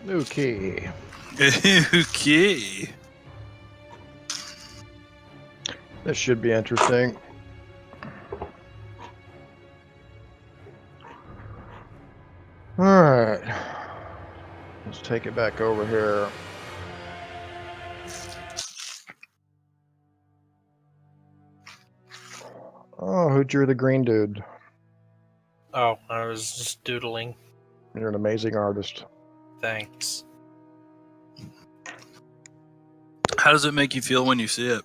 Okay. Okay. This should be interesting. Alright. Let's take it back over here. Oh, who drew the green dude? Oh, I was just doodling. You're an amazing artist. Thanks. How does it make you feel when you see it?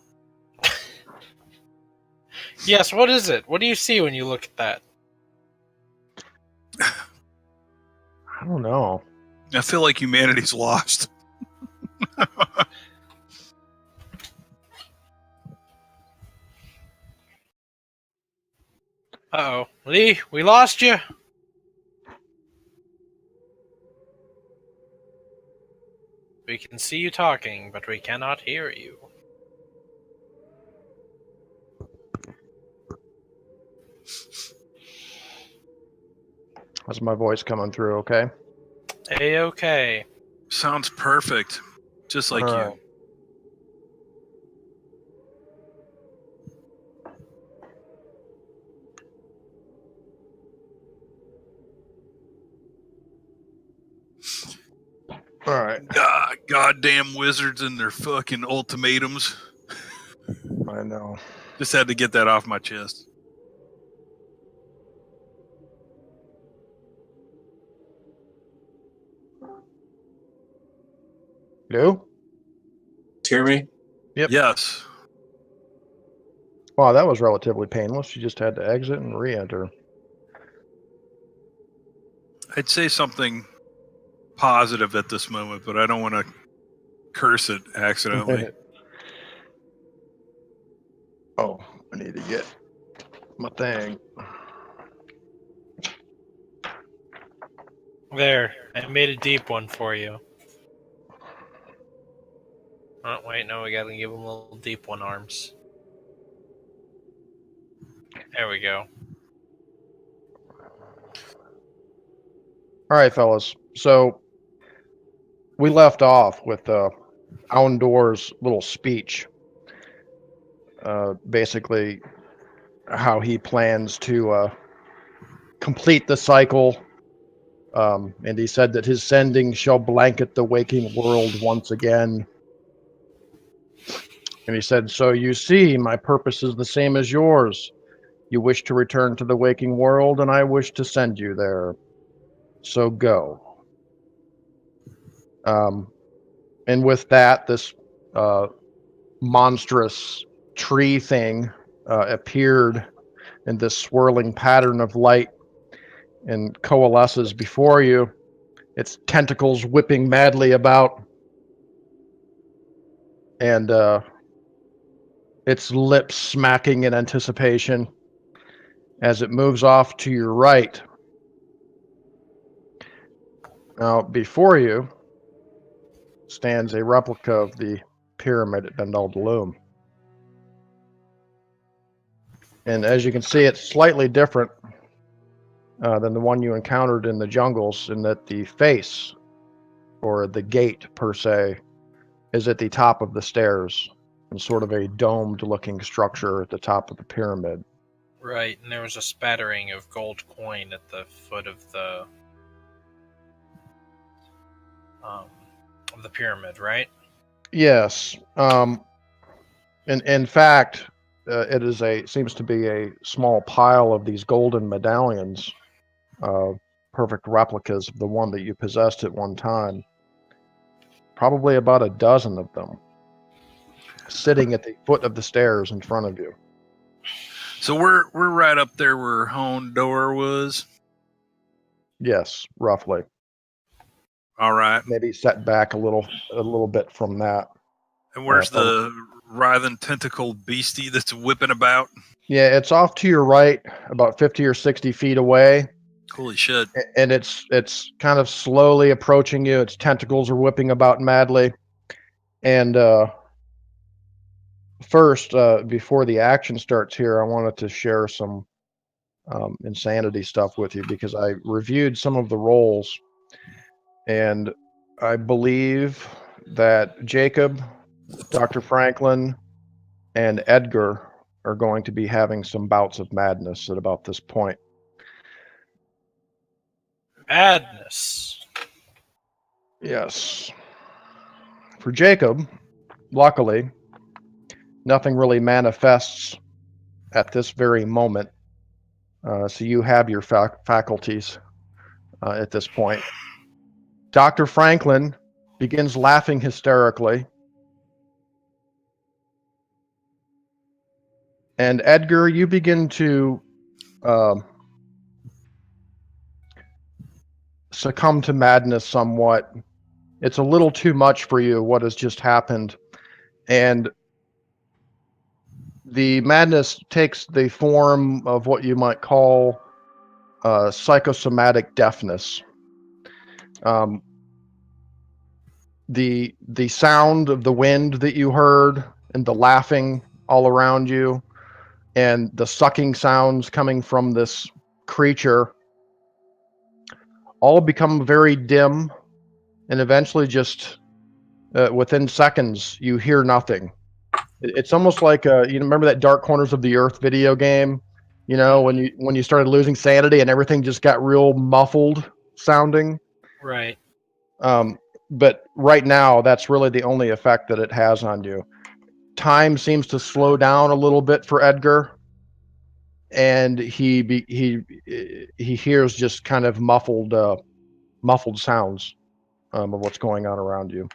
Yes, what is it? What do you see when you look at that? I don't know. I feel like humanity's lost. Uh-oh. Lee, we lost you. We can see you talking, but we cannot hear you. How's my voice coming through, okay? A-okay. Sounds perfect. Just like All you. right. All right. Goddamn wizards and their fucking ultimatums. I know. Just had to get that off my chest. You? Hear me? Yep. Yes. Wow, that was relatively painless. You just had to exit and re-enter. I'd say something positive at this moment, but I don't want to curse it accidentally. Oh, I need to get my thing. There, I made a deep one for you. Oh, wait, no, we gotta give him a little deep one arms. There we go. All right, fellas. So we left off with Aundor's little speech. Basically, how he plans to complete the cycle. And he said that his sending shall blanket the waking world once again. And he said, so you see, my purpose is the same as yours. You wish to return to the waking world, and I wish to send you there. So go. And with that, this monstrous tree thing appeared in this swirling pattern of light and coalesces before you, its tentacles whipping madly about, and its lips smacking in anticipation as it moves off to your right. Now, before you stands a replica of the pyramid at Bendal Dolum. And as you can see, it's slightly different than the one you encountered in the jungles, in that the face, or the gate per se, is at the top of the stairs, in sort of a domed-looking structure at the top of the pyramid. Right, and there was a spattering of gold coin at the foot of the pyramid, right? Yes. In fact, it is seems to be a small pile of these golden medallions, perfect replicas of the one that you possessed at one time. Probably about a dozen of them, sitting at the foot of the stairs in front of you. So we're right up there where Hondor was. Yes, roughly. All right. Maybe set back a little bit from that. And where's the writhing tentacle beastie that's whipping about? Yeah, it's off to your right, about 50 or 60 feet away. Holy shit. And it's kind of slowly approaching you. Its tentacles are whipping about madly. And first, before the action starts here, I wanted to share some insanity stuff with you, because I reviewed some of the rolls, and I believe that Jacob, Dr. Franklin, and Edgar are going to be having some bouts of madness at about this point. Madness. Yes. For Jacob, luckily, nothing really manifests at this very moment. So you have your faculties at this point. Dr. Franklin begins laughing hysterically. And Edgar, you begin to succumb to madness somewhat. It's a little too much for you, what has just happened. And the madness takes the form of what you might call psychosomatic deafness. The sound of the wind that you heard and the laughing all around you and the sucking sounds coming from this creature all become very dim, and eventually just within seconds you hear nothing. It's almost like you remember that Dark Corners of the Earth video game, when you started losing sanity and everything just got real muffled sounding. Right. But right now, that's really the only effect that it has on you. Time seems to slow down a little bit for Edgar, and he hears just kind of muffled sounds of what's going on around you.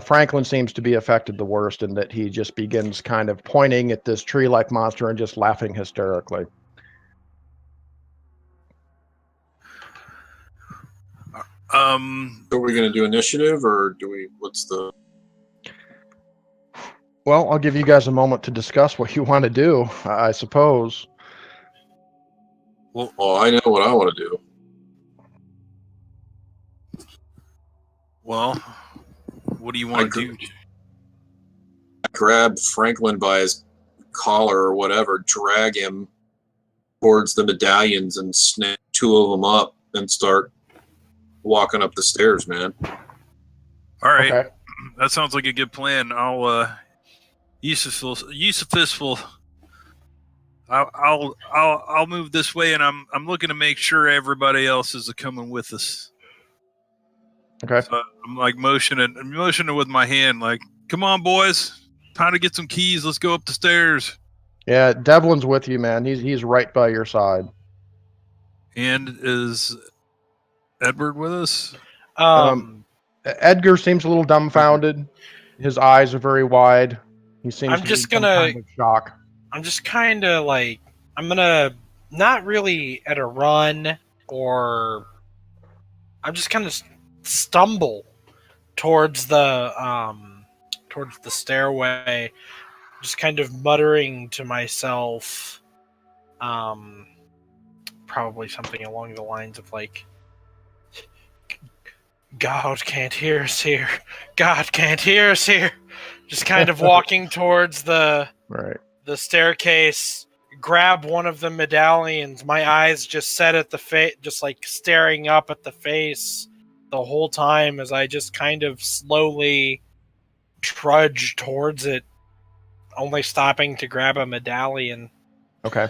Franklin seems to be affected the worst in that he just begins kind of pointing at this tree-like monster and just laughing hysterically. Are we going to do initiative, or do we? What's the? Well, I'll give you guys a moment to discuss what you want to do, I suppose. Well, I know what I want to do. Well, what do you want to do? I grab Franklin by his collar or whatever, drag him towards the medallions, and snap two of them up and start walking up the stairs, man. All right, Okay. that sounds like a good plan. I'll Yusufus will. I'll move this way, and I'm looking to make sure everybody else is coming with us. Okay. So I'm like motioning with my hand, like, "Come on, boys, time to get some keys. Let's go up the stairs." Yeah, Devlin's with you, man. He's right by your side. And is Edward with us? Edgar seems a little dumbfounded. His eyes are very wide. He seems I'm to just be in some gonna- kind of shock. I'm just kind of like, I'm gonna not really at a run, or I'm just kind of stumble towards the stairway, just kind of muttering to myself, probably something along the lines of like, "God can't hear us here. God can't hear us here." Just kind of walking towards the staircase, grab one of the medallions. My eyes just set at the face, just like staring up at the face the whole time as I just kind of slowly trudge towards it, only stopping to grab a medallion. Okay.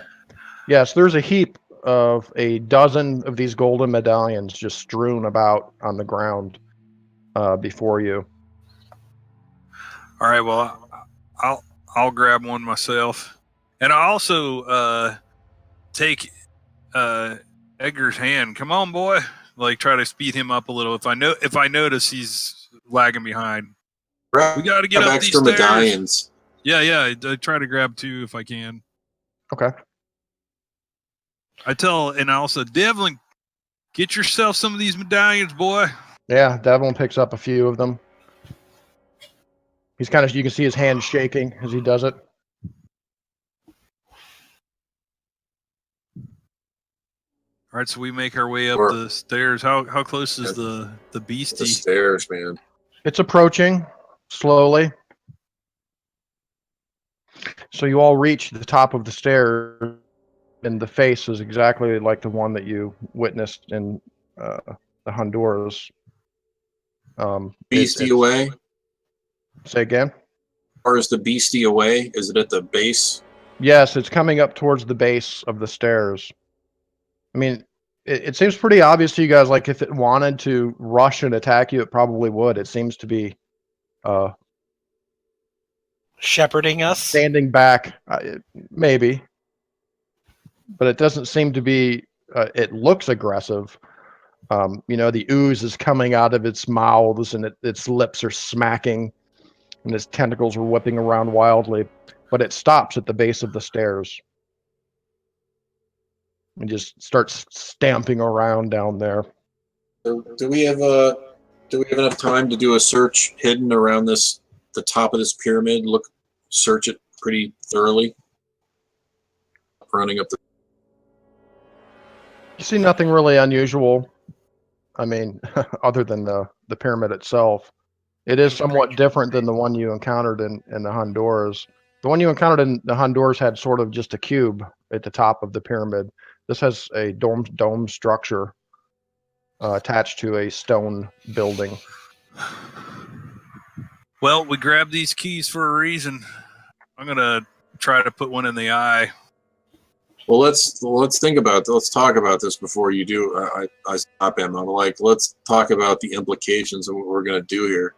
Yes, there's a heap of a dozen of these golden medallions just strewn about on the ground before you. All right. Well, I'll grab one myself, and I also take Edgar's hand. Come on, boy! Like, try to speed him up a little. If I notice he's lagging behind, we got to get up extra these stairs. medallions. Yeah. I try to grab two if I can. Okay. I also, Devlin, get yourself some of these medallions, boy. Yeah, Devlin picks up a few of them. He's you can see his hand shaking as he does it. All right, so we make our way up the stairs. How close is the beastie? The stairs, man. It's approaching slowly. So you all reach the top of the stairs, and the face is exactly like the one that you witnessed in the Honduras. Beastie away? Say again? Or is the beastie away? Is it at the base? Yes, it's coming up towards the base of the stairs. I mean, it seems pretty obvious to you guys, like if it wanted to rush and attack you, it probably would. It seems to be shepherding us? Standing back, maybe. But it doesn't seem to be, it looks aggressive. The ooze is coming out of its mouths and its lips are smacking and its tentacles are whipping around wildly. But it stops at the base of the stairs and just starts stamping around down there. Do we have enough time to do a search hidden around the top of this pyramid? Search it pretty thoroughly. Running up the. You see nothing really unusual. I mean, other than the pyramid itself. It is somewhat different than the one you encountered in the Honduras. The one you encountered in the Honduras had sort of just a cube at the top of the pyramid. This has a dome structure attached to a stone building. Well, we grabbed these keys for a reason. I'm gonna try to put one in the eye. Well, let's think about. Let's talk about this before you do. I stop him. I'm like, let's talk about the implications of what we're gonna do here.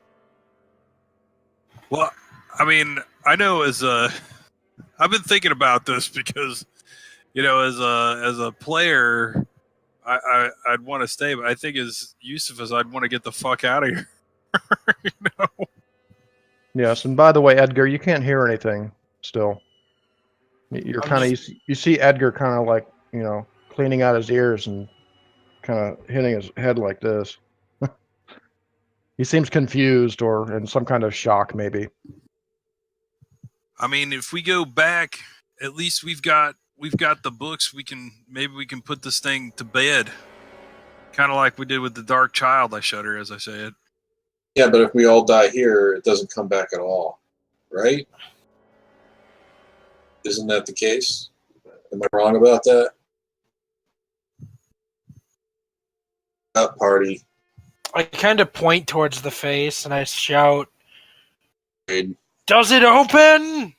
Well, I mean, I know I've been thinking about this because, as a player, I'd want to stay, but I think as Yusuf I'd want to get the fuck out of here. Yes, and by the way, Edgar, you can't hear anything still. You're kind of you see Edgar kind of like cleaning out his ears and kind of hitting his head like this. He seems confused or in some kind of shock, maybe. I mean, if we go back, at least we've got the books. Maybe we can put this thing to bed, kind of like we did with the Dark Child. I shudder as I say it. Yeah, but if we all die here, it doesn't come back at all, right? Isn't that the case? Am I wrong about that? That party. I kind of point towards the face and I shout, Good. "Does it open?"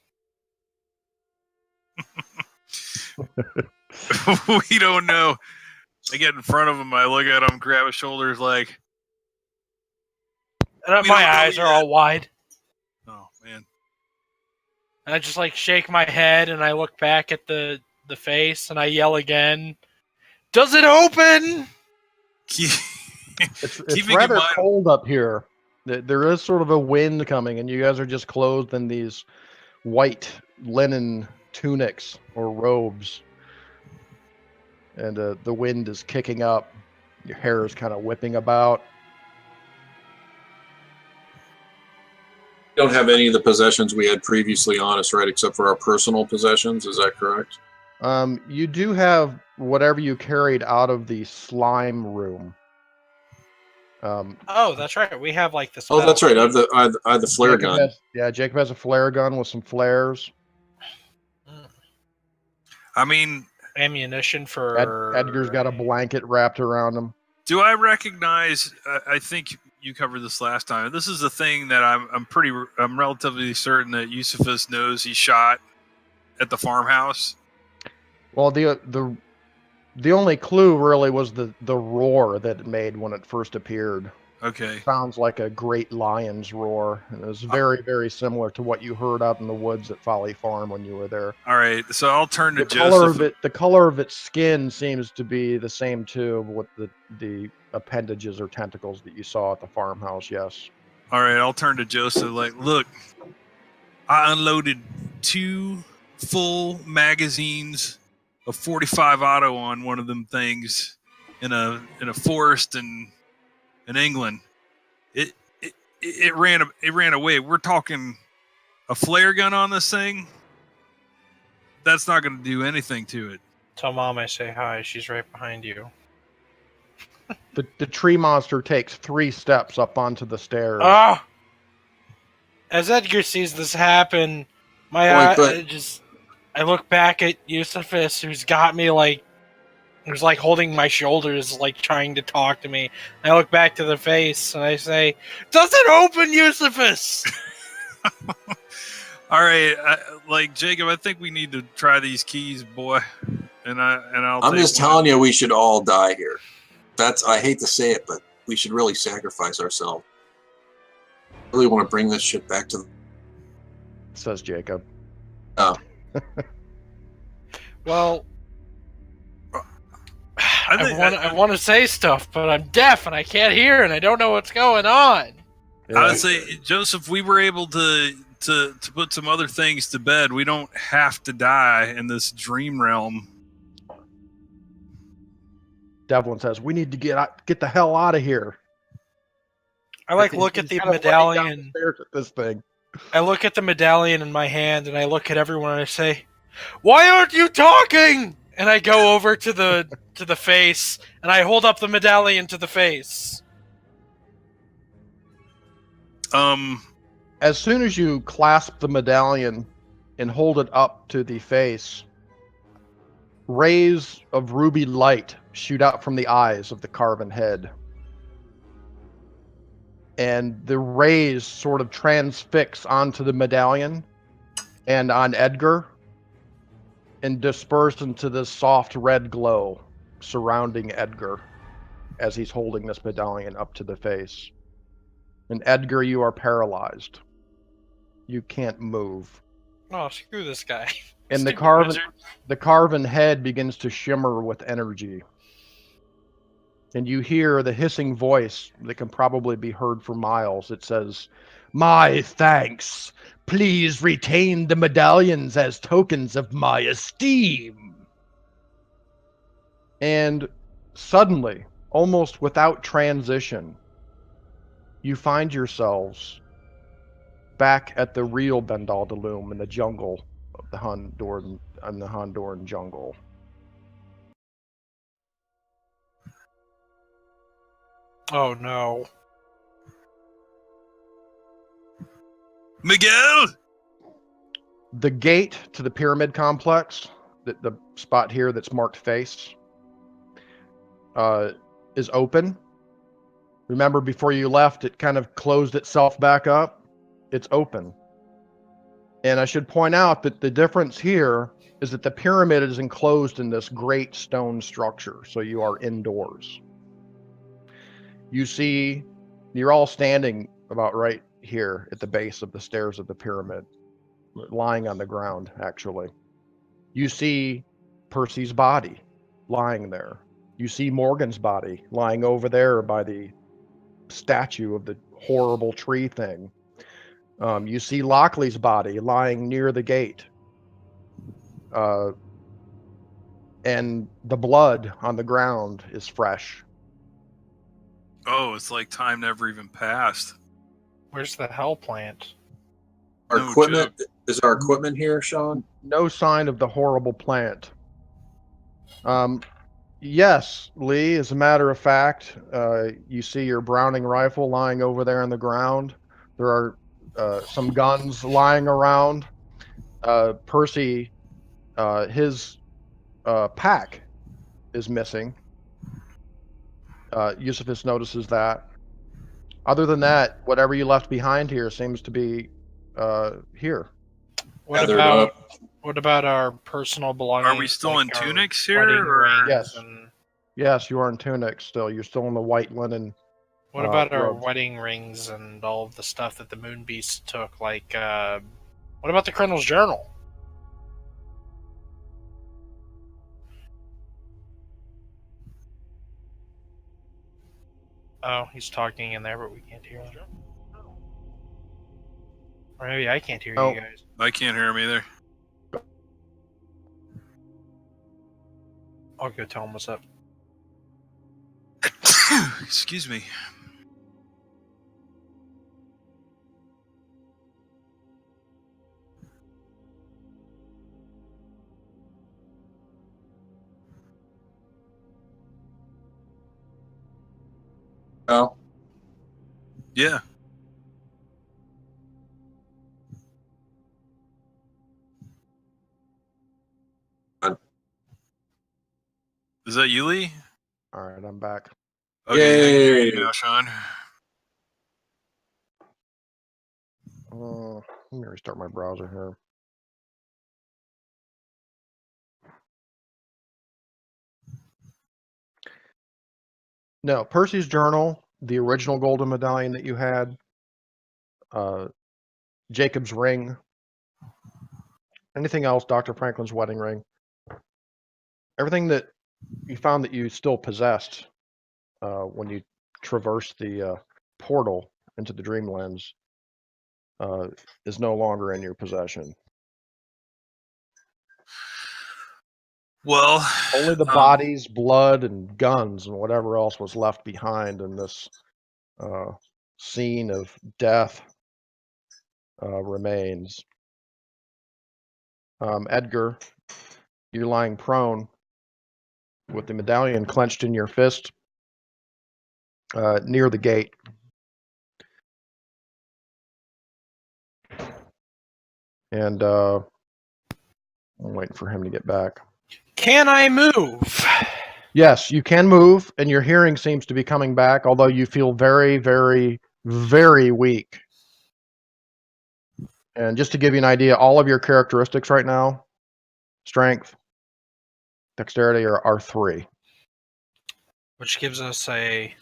We don't know. I get in front of him. I look at him, grab his shoulders, like. And my eyes are all wide. Oh man! And I just shake my head and I look back at the face and I yell again, "Does it open?" It's rather cold up here. There is sort of a wind coming, and you guys are just clothed in these white linen tunics or robes. And the wind is kicking up. Your hair is kind of whipping about. We don't have any of the possessions we had previously on us, right? Except for our personal possessions. Is that correct? You do have whatever you carried out of the slime room. Oh, that's right. We have this. Oh, that's right. I have the flare gun. Jacob has a flare gun with some flares. I mean, ammunition for Edgar's got a blanket wrapped around him. Do I recognize? I think you covered this last time. This is a thing that I'm relatively certain that Yusufus knows he shot at the farmhouse. Well, the only clue really was the roar that it made when it first appeared. Okay. It sounds like a great lion's roar, and it was very, very similar to what you heard out in the woods at Folly Farm when you were there. All right, so I'll turn to Joseph. The color of its skin seems to be the same too with the appendages or tentacles that you saw at the farmhouse. Yes. All right, I'll turn to Joseph. Look, I unloaded 2 full magazines of 45 auto on one of them things in a forest in England. It ran away. We're talking a flare gun on this thing. That's not going to do anything to it. Tell Mom I say hi. She's right behind you. The tree monster takes 3 steps up onto the stairs. Ah! As Edgar sees this happen, I look back at Yusufus, who's got me It was like holding my shoulders, like trying to talk to me. I look back to the face and I say, "Does it open, Eusephus?" All right, Jacob, I think we need to try these keys, boy. I'm just telling you, we should all die here. I hate to say it, but we should really sacrifice ourselves. I really want to bring this shit back to. Says Jacob. Oh. Well, I want to say stuff, but I'm deaf and I can't hear and I don't know what's going on. Yeah. I would say, Joseph, we were able to put some other things to bed. We don't have to die in this dream realm. Devlin says, we need to get the hell out of here. I look at the medallion. At this thing. I look at the medallion in my hand and I look at everyone and I say, "Why aren't you talking?" And I go over to the face and I hold up the medallion to the face. As soon as you clasp the medallion and hold it up to the face, rays of ruby light shoot out from the eyes of the carven head. And the rays sort of transfix onto the medallion and on Edgar and disperse into this soft red glow surrounding Edgar as he's holding this medallion up to the face. And Edgar, you are paralyzed. You can't move. Oh, screw this guy. And the carven head begins to shimmer with energy. And you hear the hissing voice that can probably be heard for miles. It says, "My thanks. Please retain the medallions as tokens of my esteem." And suddenly, almost without transition, you find yourselves back at the real Bendal Dolum in the jungle of the Honduran jungle. Oh no. Miguel! The gate to the pyramid complex, the spot here that's marked face, is open. Remember, before you left, it kind of closed itself back up. It's open. And I should point out that the difference here is that the pyramid is enclosed in this great stone structure, so you are indoors. You see, you're all standing about right here at the base of the stairs of the pyramid, lying on the ground, actually. You see Percy's body lying there. You see Morgan's body lying over there by the statue of the horrible tree thing. You see Lockley's body lying near the gate. And the blood on the ground is fresh. Oh, it's like time never even passed. Where's the hell plant? Our equipment is our equipment here, Sean? No sign of the horrible plant. Yes, Lee, as a matter of fact, you see your Browning rifle lying over there on the ground. There are some guns lying around. Percy, his pack is missing. Eusephus notices that. Other than that, whatever you left behind here seems to be here. What about our personal belongings? Are we still in tunics here? Or? Yes. Yes, you are in tunics still. You're still in the white linen. What about our wedding rings and all of the stuff that the Moon Beast took? Like, what about the Colonel's journal? Oh, he's talking in there, but we can't hear him. Or maybe I can't hear you guys. I can't hear him either. I'll go tell him what's up. Excuse me. Oh. Yeah. Is that you, Lee? All right, I'm back. Okay, I can hear you now, Sean. Let me restart my browser here. No, Percy's Journal, the original golden medallion that you had, Jacob's ring, anything else, Dr. Franklin's wedding ring, everything that you found that you still possessed when you traversed the portal into the Dreamlands is no longer in your possession. Well, only the bodies, blood, and guns, and whatever else was left behind in this scene of death remains. Edgar, you're lying prone with the medallion clenched in your fist near the gate. And I'm waiting for him to get back. Can I move? Yes, you can move, and your hearing seems to be coming back, although you feel very, very, very weak. And just to give you an idea, all of your characteristics right now, strength, dexterity, are 3. Which gives us a...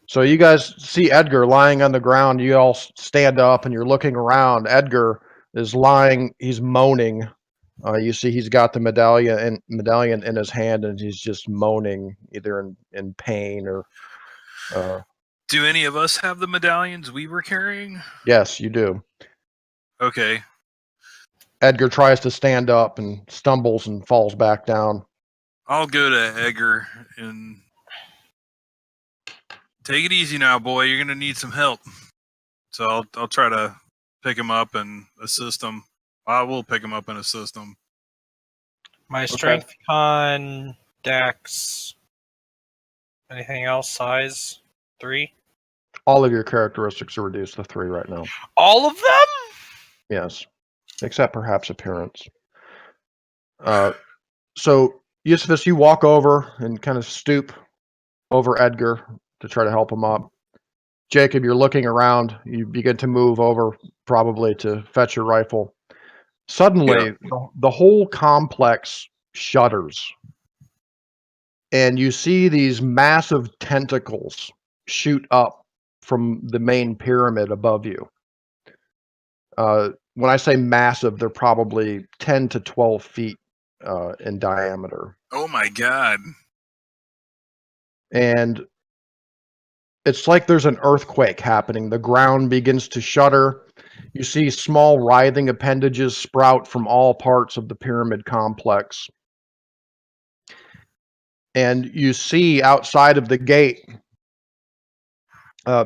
So you guys see Edgar lying on the ground. You all stand up, and you're looking around. Edgar is lying. He's moaning. You see he's got the medallion in his hand, and he's just moaning, either in pain or... do any of us have the medallions we were carrying? Yes, you do. Okay. Edgar tries to stand up and stumbles and falls back down. I'll go to Edgar and take it easy now, boy. You're gonna need some help. So I'll try to pick him up and assist him. I will pick him up and assist him. My strength, con, dex, anything else, size, 3? All of your characteristics are reduced to 3 right now. All of them? Yes, except perhaps appearance. So, Eustace, you walk over and kind of stoop over Edgar to try to help him up. Jacob, you're looking around. You begin to move over, probably to fetch your rifle. Suddenly, the whole complex shudders, and you see these massive tentacles shoot up from the main pyramid above you. When I say massive, they're probably 10 to 12 feet in diameter. Oh my god. And it's like there's an earthquake happening. The ground begins to shudder. You see small writhing appendages sprout from all parts of the pyramid complex. And you see outside of the gate,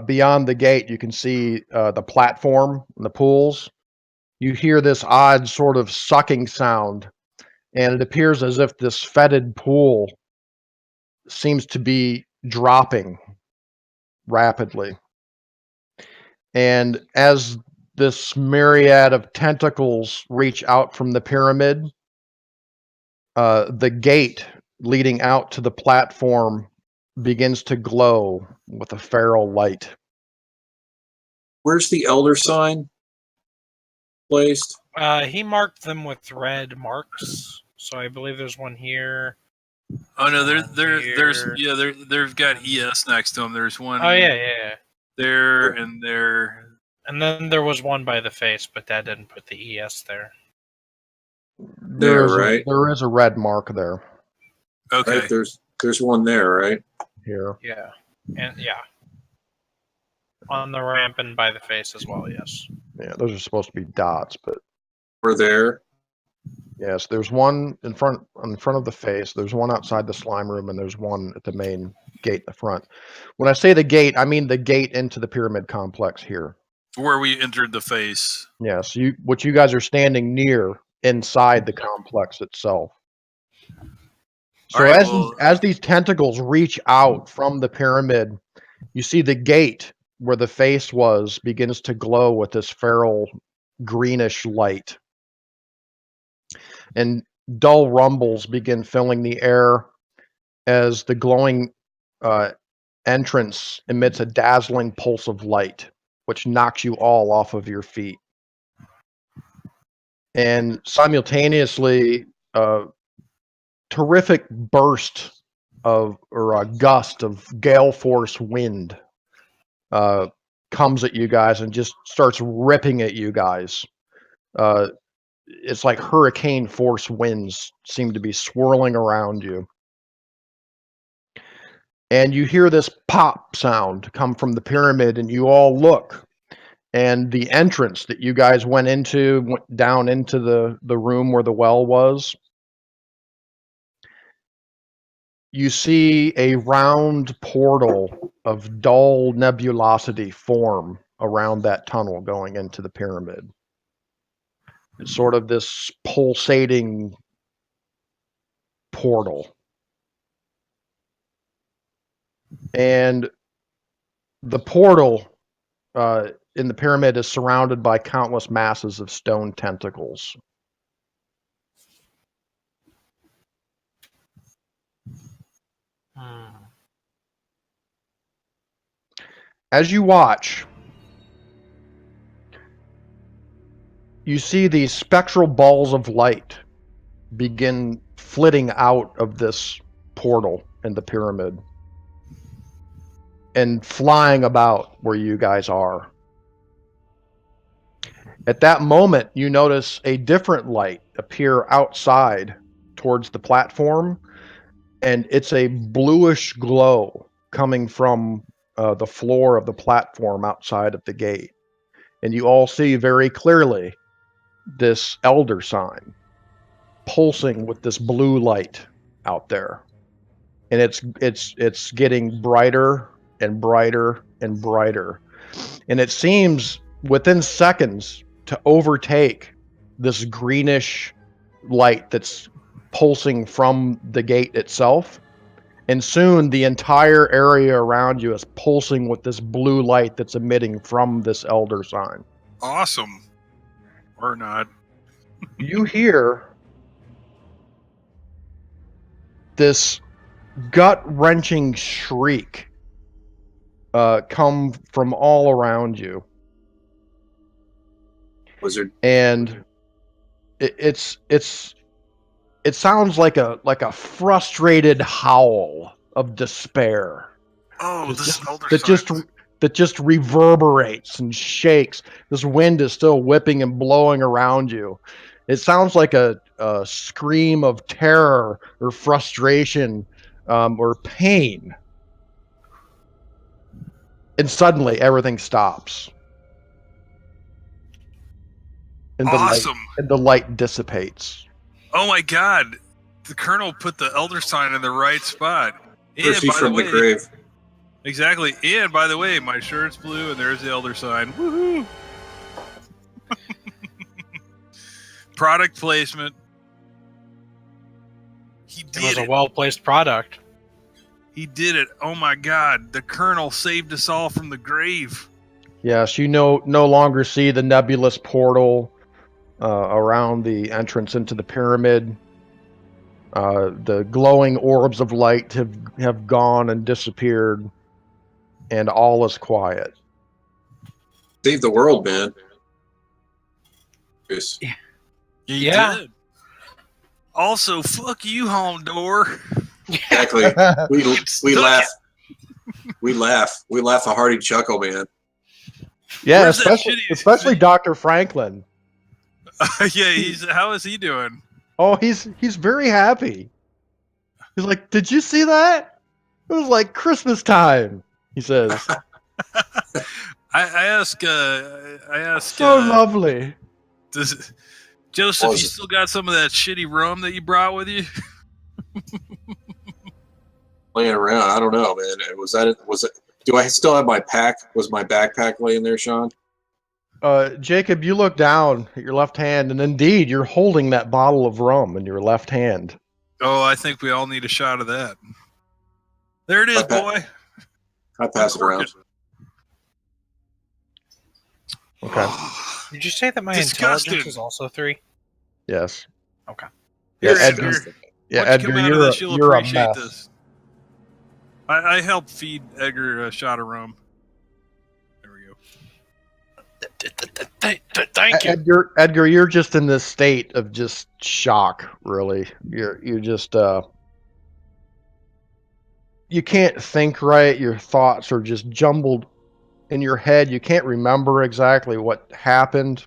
beyond the gate, you can see the platform and the pools. You hear this odd sort of sucking sound, and it appears as if this fetid pool seems to be dropping rapidly. And as this myriad of tentacles reach out from the pyramid, the gate leading out to the platform begins to glow with a feral light. Where's the elder sign placed? He marked them with red marks, so I believe there's one here. Oh no, there's got ES next to him. There's one. Oh yeah. There and there. And then there was one by the face, but that didn't put the ES there. There is a red mark there. Okay. Right, there's one there, right? Here. Yeah. And yeah. On the ramp and by the face as well, yes. Yeah, those are supposed to be dots, but We're there. yes, there's one in front of the face, there's one outside the slime room, and there's one at the main gate in the front. When I say the gate, I mean the gate into the pyramid complex here. Where we entered the face. Yes, what you guys are standing near inside the complex itself. So right, as these tentacles reach out from the pyramid, you see the gate where the face was begins to glow with this feral greenish light. And dull rumbles begin filling the air as the glowing entrance emits a dazzling pulse of light, which knocks you all off of your feet. And simultaneously, a terrific burst or a gust of gale force wind comes at you guys and just starts ripping at you guys. It's like hurricane force winds seem to be swirling around you. And you hear this pop sound come from the pyramid, and you all look. And the entrance that you guys went down into the room where the well was, you see a round portal of dull nebulosity form around that tunnel going into the pyramid. It's sort of this pulsating portal. And the portal in the pyramid is surrounded by countless masses of stone tentacles. As you watch, you see these spectral balls of light begin flitting out of this portal in the pyramid and flying about where you guys are. At that moment, you notice a different light appear outside towards the platform, and it's a bluish glow coming from the floor of the platform outside of the gate. And you all see very clearly this elder sign pulsing with this blue light out there. And it's getting brighter and brighter and brighter. And it seems within seconds to overtake this greenish light that's pulsing from the gate itself. And soon the entire area around you is pulsing with this blue light that's emitting from this elder sign. Awesome. Or not. You hear this gut-wrenching shriek come from all around you. Wizard. And it sounds like a frustrated howl of despair. Oh, this elder that just reverberates and shakes. This wind is still whipping and blowing around you. It sounds like a scream of terror or frustration or pain. And suddenly everything stops. And awesome. The light dissipates. Oh my God. The Colonel put the elder sign in the right spot. Mercy from the grave. Exactly. And by the way, my shirt's blue and there's the elder sign. Woohoo! Product placement. He did it. Was a well-placed product. He did it. Oh my God. The Colonel saved us all from the grave. Yes, you no longer see the nebulous portal around the entrance into the pyramid. The glowing orbs of light have gone and disappeared, and all is quiet. Save the world, man. Yes. Yeah. Did. Also, fuck you, home door. Exactly. We laugh. We laugh a hearty chuckle, man. Yeah, especially Dr. Franklin. Yeah, how is he doing? Oh, he's very happy. He's like, "Did you see that? It was like Christmas time," he says. I ask. So lovely. Joseph, you still got some of that shitty rum that you brought with you? Laying around, I don't know, man. Was it? Do I still have my pack? Was my backpack laying there, Sean? Jacob, you look down at your left hand, and indeed, you're holding that bottle of rum in your left hand. Oh, I think we all need a shot of that. There it is, boy. I pass it around. Okay. Did you say that my intelligence is also 3? Yes. Okay. Here, Yeah, Edgar. Yeah, Once Edgar, you come out of this, you'll you're a appreciate mess. this. I helped feed Edgar a shot of rum. There we go. Thank you. Edgar, you're just in this state of just shock, really. You're just you can't think right. Your thoughts are just jumbled in your head. You can't remember exactly what happened.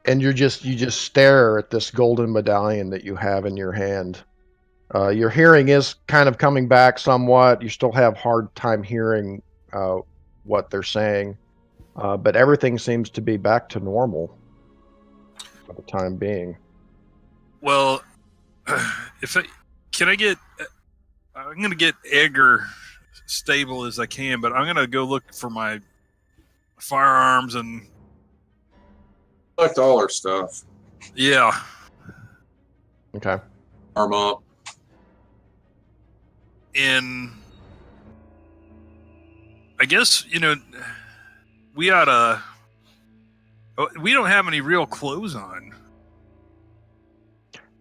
And you just stare at this golden medallion that you have in your hand. Your hearing is kind of coming back somewhat. You still have hard time hearing what they're saying, but everything seems to be back to normal for the time being. Well, I'm gonna get Edgar stable as I can, but I'm gonna go look for my firearms and Collect all our stuff. yeah. Okay. Arm up. And I guess we oughta. We don't have any real clothes on.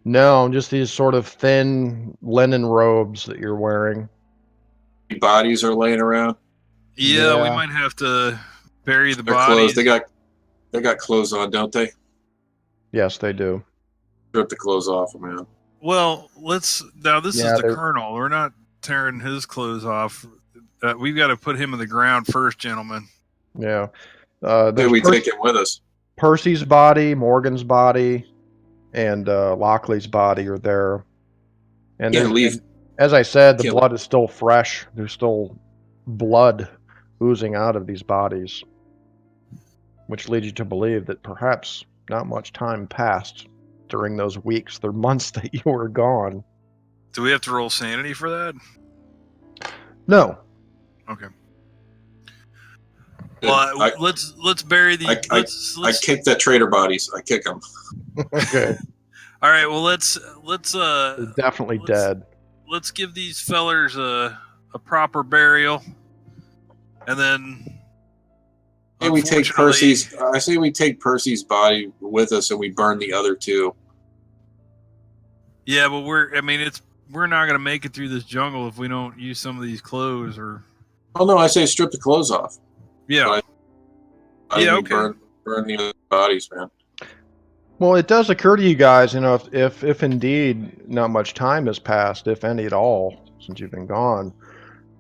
No, just these sort of thin linen robes that you're wearing. Bodies are laying around. Yeah, we Yeah. might have to bury the Their bodies. clothes. They got clothes on, don't they? Yes, they do. Strip the clothes off, man. Well, this Yeah, is the colonel. We're not tearing his clothes off. We've got to put him in the ground first, gentlemen. Yeah. Maybe we take him with us. Percy's body, Morgan's body, and Lockley's body are there. And Can't leave. as I said, the Can't blood is still fresh. There's still blood oozing out of these bodies, which leads you to believe that perhaps not much time passed during those weeks or months that you were gone. Do we have to roll sanity for that? No. Okay. Well, let's bury the. I kick that traitor bodies. I kick them. Okay. All right. Well, let's. They're definitely dead. Let's give these fellers a proper burial, and then. I say we take Percy's body with us and we burn the other two. Yeah, but we're not gonna make it through this jungle if we don't use some of these clothes or. Oh no, I say strip the clothes off. Yeah. Okay. Burn the other bodies, man. Well, it does occur to you guys, if indeed not much time has passed, if any at all, since you've been gone,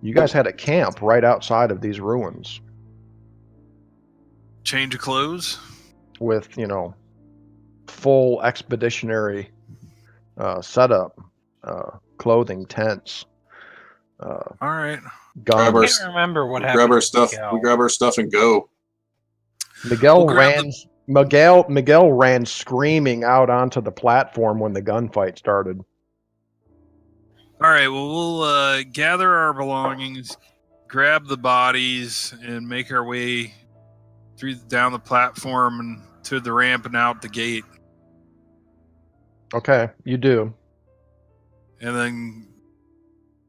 you guys had a camp right outside of these ruins. Change of clothes? With, full expeditionary setup, clothing, tents. All right. I can't remember what happened. Grab our stuff. We grab our stuff and go. Miguel ran screaming out onto the platform when the gunfight started. All right. Well, we'll gather our belongings, grab the bodies, and make our way down the platform and to the ramp and out the gate. Okay, you do. And then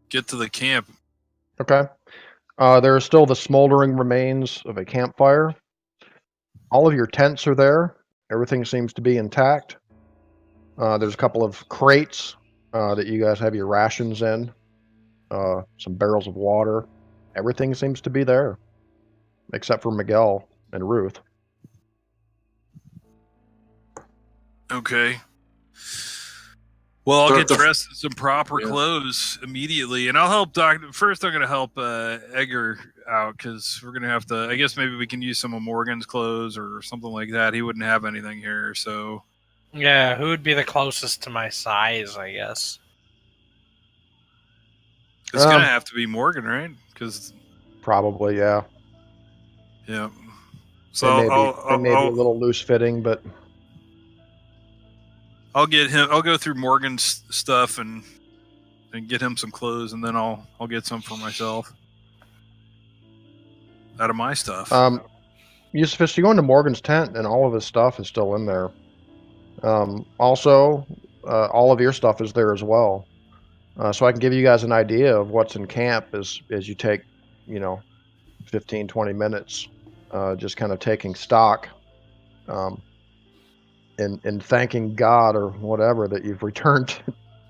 get to the camp. Okay. There are still the smoldering remains of a campfire. All of your tents are there. Everything seems to be intact. There's a couple of crates that you guys have your rations in. Some barrels of water. Everything seems to be there. Except for Miguel and Ruth. Okay. Well, I'll get dressed in some proper clothes immediately, and I'll help First, I'm going to help Edgar out because we're going to have to. I guess maybe we can use some of Morgan's clothes or something like that. He wouldn't have anything here, so. Yeah, who would be the closest to my size? I guess it's going to have to be Morgan, right? Because probably, yeah. Yeah. So they may be a little loose fitting, but. I'll get him. I'll go through Morgan's stuff and get him some clothes, and then I'll get some for myself out of my stuff. Yusufus, you go into Morgan's tent, and all of his stuff is still in there. Also, all of your stuff is there as well. So I can give you guys an idea of what's in camp as you take, 15, 20 minutes, just kind of taking stock in thanking God or whatever that you've returned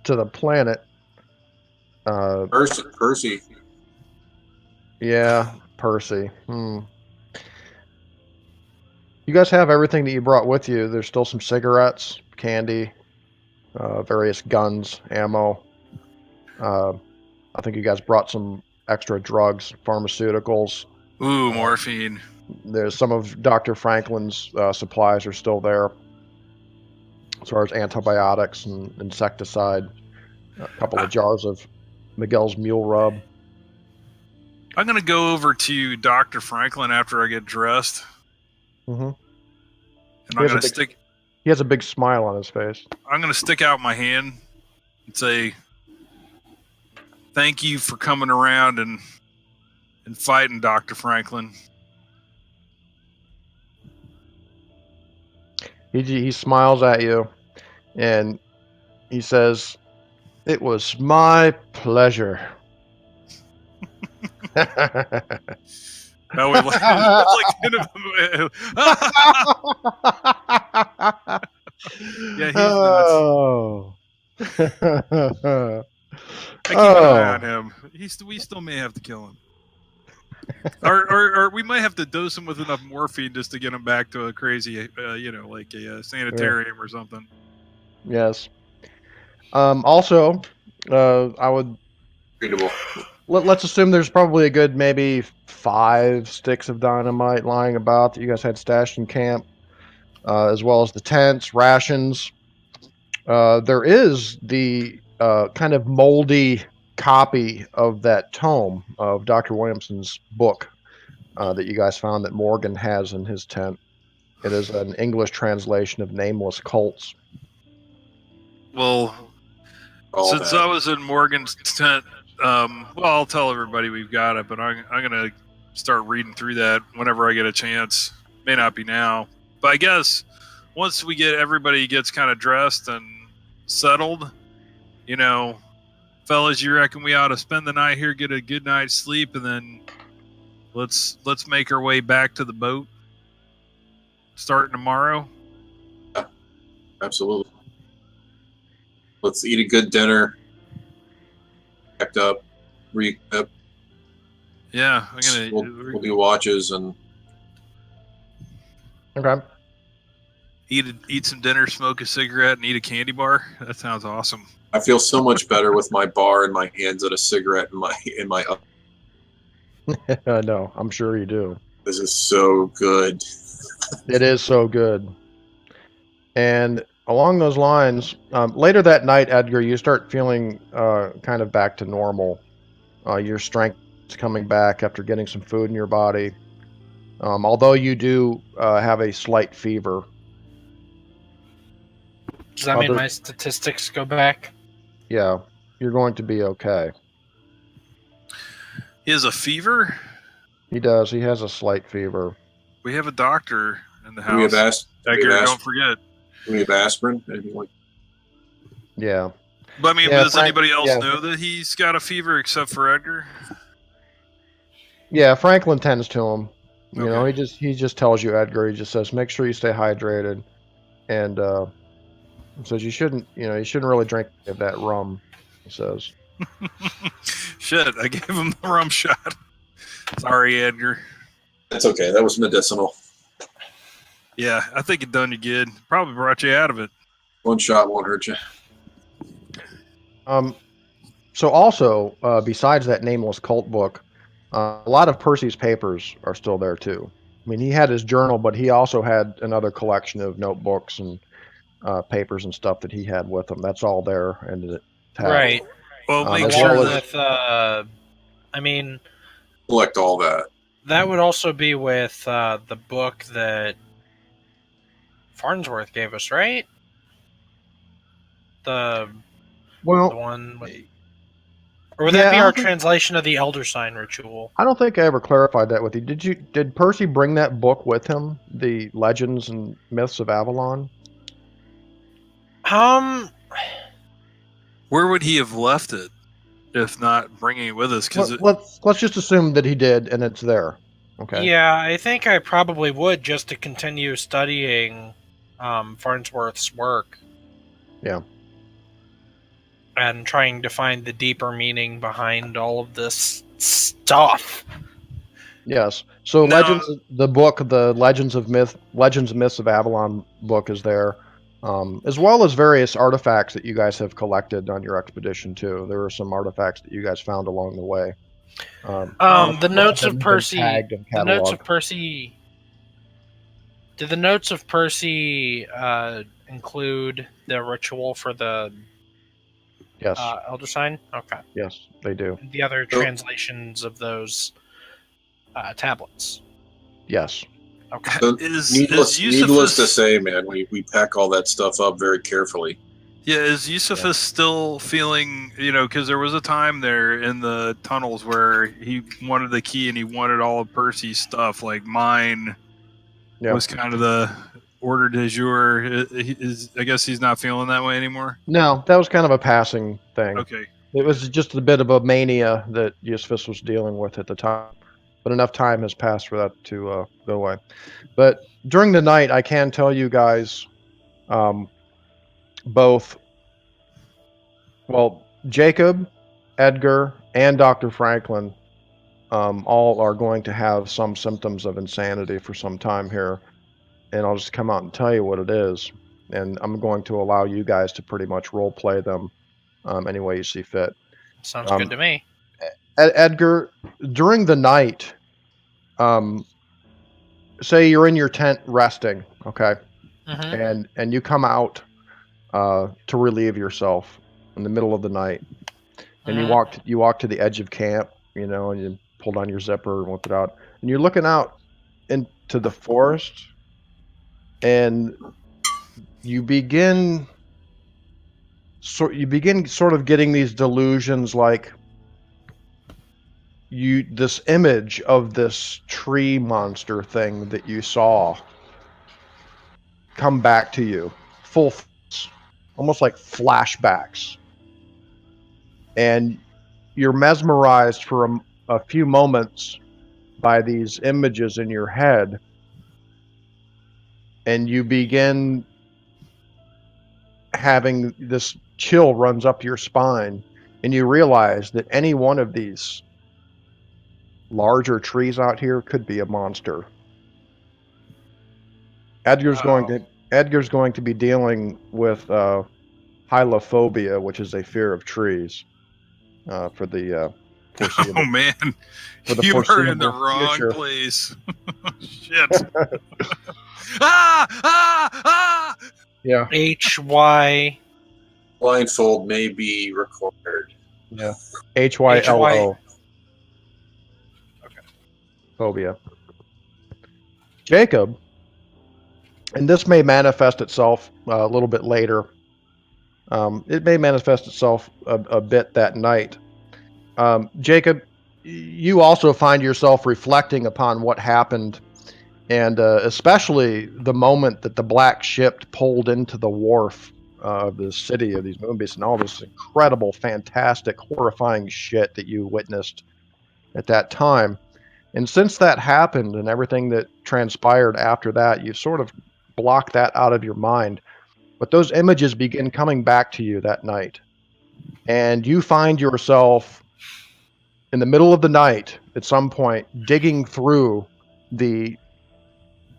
to the planet. Percy. Yeah, Percy. You guys have everything that you brought with you. There's still some cigarettes, candy, various guns, ammo. I think you guys brought some extra drugs, pharmaceuticals. Ooh, morphine. There's some of Dr. Franklin's supplies are still there, as far as antibiotics and insecticide. A couple of jars of Miguel's mule rub. I'm gonna go over to Dr. Franklin after I get dressed. Mm-hmm. And I'm gonna stick. He has a big smile on his face. I'm gonna stick out my hand and say, "Thank you for coming around and fighting, Dr. Franklin." He smiles at you, and he says, "It was my pleasure." No, it's like yeah, he's nuts. I keep an eye on him. We still may have to kill him, or we might have to dose him with enough morphine just to get him back to a crazy, like a sanitarium or something. Yes. Also, I would. Readable. Let's assume there's probably a good maybe 5 sticks of dynamite lying about that you guys had stashed in camp, as well as the tents, rations. There is the kind of moldy copy of that tome of Dr. Williamson's book that you guys found that Morgan has in his tent. It is an English translation of Nameless Cults. Well, since I was in Morgan's tent, I'll tell everybody we've got it, but I'm going to start reading through that whenever I get a chance. May not be now, but I guess once everybody gets kind of dressed and settled, fellas, you reckon we ought to spend the night here, get a good night's sleep, and then let's make our way back to the boat starting tomorrow? Yeah, absolutely. Let's eat a good dinner. Packed up, recap. Yeah, We'll do watches and okay. Eat some dinner, smoke a cigarette, and eat a candy bar. That sounds awesome. I feel so much better with my bar in my hands and a cigarette in my. No, I'm sure you do. This is so good. It is so good. And along those lines, later that night, Edgar, you start feeling kind of back to normal. Your strength is coming back after getting some food in your body. Although you do have a slight fever. Does that mean my statistics go back? Yeah, you're going to be okay. He has a fever? He does. He has a slight fever. We have a doctor in the house. We have Edgar, don't forget. We have aspirin. Anything like? Yeah. But I mean, does anybody else know that he's got a fever except for Edgar? Yeah, Franklin tends to him. You know, he just tells you, Edgar. He just says, make sure you stay hydrated, and says you shouldn't really drink that rum. He says. Shit, I gave him the rum shot. Sorry, Edgar. That's okay. That was medicinal. Yeah, I think it done you good. Probably brought you out of it. One shot won't hurt you. So also, besides that Nameless Cult book, a lot of Percy's papers are still there too. I mean, he had his journal, but he also had another collection of notebooks and papers and stuff that he had with him. That's all there, and right. Well, make sure with. I mean, collect all that. That would also be with the book that Farnsworth gave us, right? The one with, or would that be our translation of the Elder Sign ritual? I don't think I ever clarified that with you. Did Percy bring that book with him, the Legends and Myths of Avalon? Where would he have left it if not bringing it with us? Because let's just assume that he did, and it's there. Okay. Yeah, I think I probably would, just to continue studying Farnsworth's work. Yeah. And trying to find the deeper meaning behind all of this stuff. Yes. So Now, the Legends and Myths of Avalon book is there, as well as various artifacts that you guys have collected on your expedition too. There are some artifacts that you guys found along the way. The notes of Percy. Tagged and The notes of cataloged. Percy. Did the notes of Percy include the ritual for the Yes. Elder Sign? Okay. Yes, they do. The other translations of those tablets. Yes. Okay. So is needless to say, man, we pack all that stuff up very carefully. Yeah, is Eusephus still feeling, because there was a time there in the tunnels where he wanted the key and he wanted all of Percy's stuff, like mine was kind of the order du jour. I guess he's not feeling that way anymore? No, that was kind of a passing thing. Okay. It was just a bit of a mania that Eusephus was dealing with at the time. But enough time has passed for that to go away. But during the night, I can tell you guys, both, Jacob, Edgar, and Dr. Franklin all are going to have some symptoms of insanity for some time here. And I'll just come out and tell you what it is. And I'm going to allow you guys to pretty much role play them any way you see fit. Sounds good to me. Edgar, during the night, say you're in your tent resting, okay, and you come out to relieve yourself in the middle of the night, and you walk to the edge of camp, and you pull down your zipper and whip it out, and you're looking out into the forest, and you begin sort of getting these delusions, like this image of this tree monster thing that you saw come back to you, almost like flashbacks, and you're mesmerized for a few moments by these images in your head, and you begin having this chill runs up your spine, and you realize that any one of these larger trees out here could be a monster. Edgar's going to be dealing with hylophobia, which is a fear of trees, for the foreseeable. Oh man, for the you were in the foreseeable wrong future. place. Shit. Ah! Yeah. HY. Blindfold may be required. Yeah. HYLO. Okay. Phobia. Jacob, and this may manifest itself a little bit later. It may manifest itself a bit that night. Jacob, you also find yourself reflecting upon what happened, and especially the moment that the black ship pulled into the wharf of the city of these moonbeasts, and all this incredible, fantastic, horrifying shit that you witnessed at that time. And since that happened and everything that transpired after that, you've sort of blocked that out of your mind. But those images begin coming back to you that night. And you find yourself in the middle of the night at some point digging through the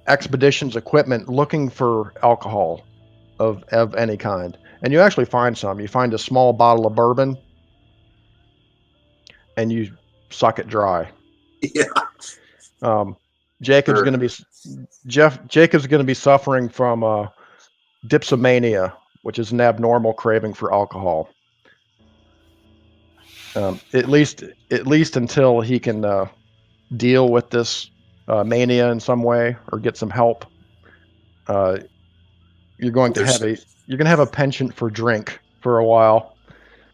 expedition's equipment looking for alcohol of any kind. And you actually find some. You find a small bottle of bourbon and you suck it dry. Yeah. Jacob's going to be suffering from dipsomania, which is an abnormal craving for alcohol. At least until he can deal with this mania in some way or get some help. You're going to have a penchant for drink for a while.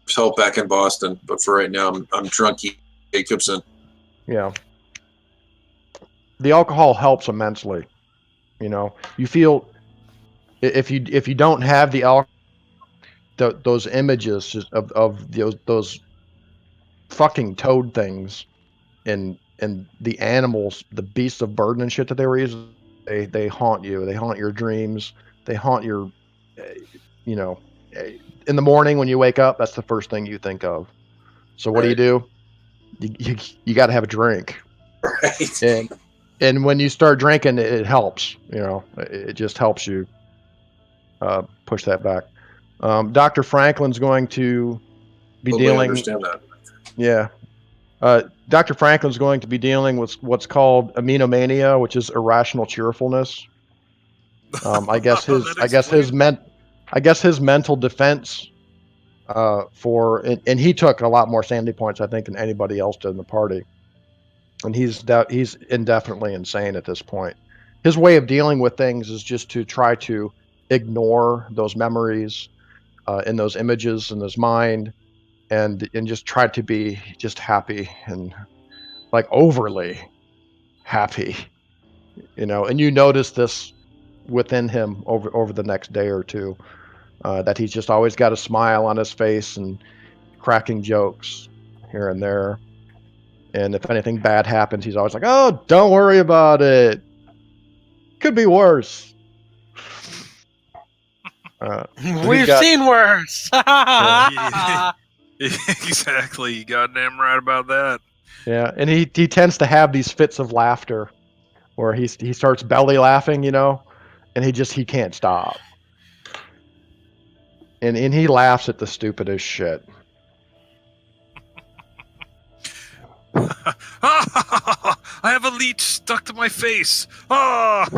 There's help back in Boston, but for right now, I'm drunky Jacobson. Yeah. The alcohol helps immensely. You feel if you don't have the alcohol, those images of those fucking toad things in and the animals, the beasts of burden and shit that they were using, they haunt you. They haunt your dreams. They haunt your, you know, in the morning when you wake up, that's the first thing you think of. So what do? You got to have a drink. Right. And when you start drinking, it helps. You know, it just helps you push that back. Dr. Franklin's going to be Totally dealing. understand that. Yeah. Dr. Franklin's going to be dealing with what's called aminomania, which is irrational cheerfulness. I guess his mental defense and he took a lot more sanity points, I think, than anybody else did in the party. And he's indefinitely insane at this point. His way of dealing with things is just to try to ignore those memories and those images in his mind, and just try to be just happy and like overly happy, you know. And you notice this within him over the next day or two, that he's just always got a smile on his face and cracking jokes here and there. And if anything bad happens, he's always like, "Oh, don't worry about it. Could be worse." We've seen worse. Exactly. Goddamn right about that. Yeah, and he tends to have these fits of laughter where he starts belly laughing, you know, and he can't stop. And he laughs at the stupidest shit. I have a leech stuck to my face. Ah!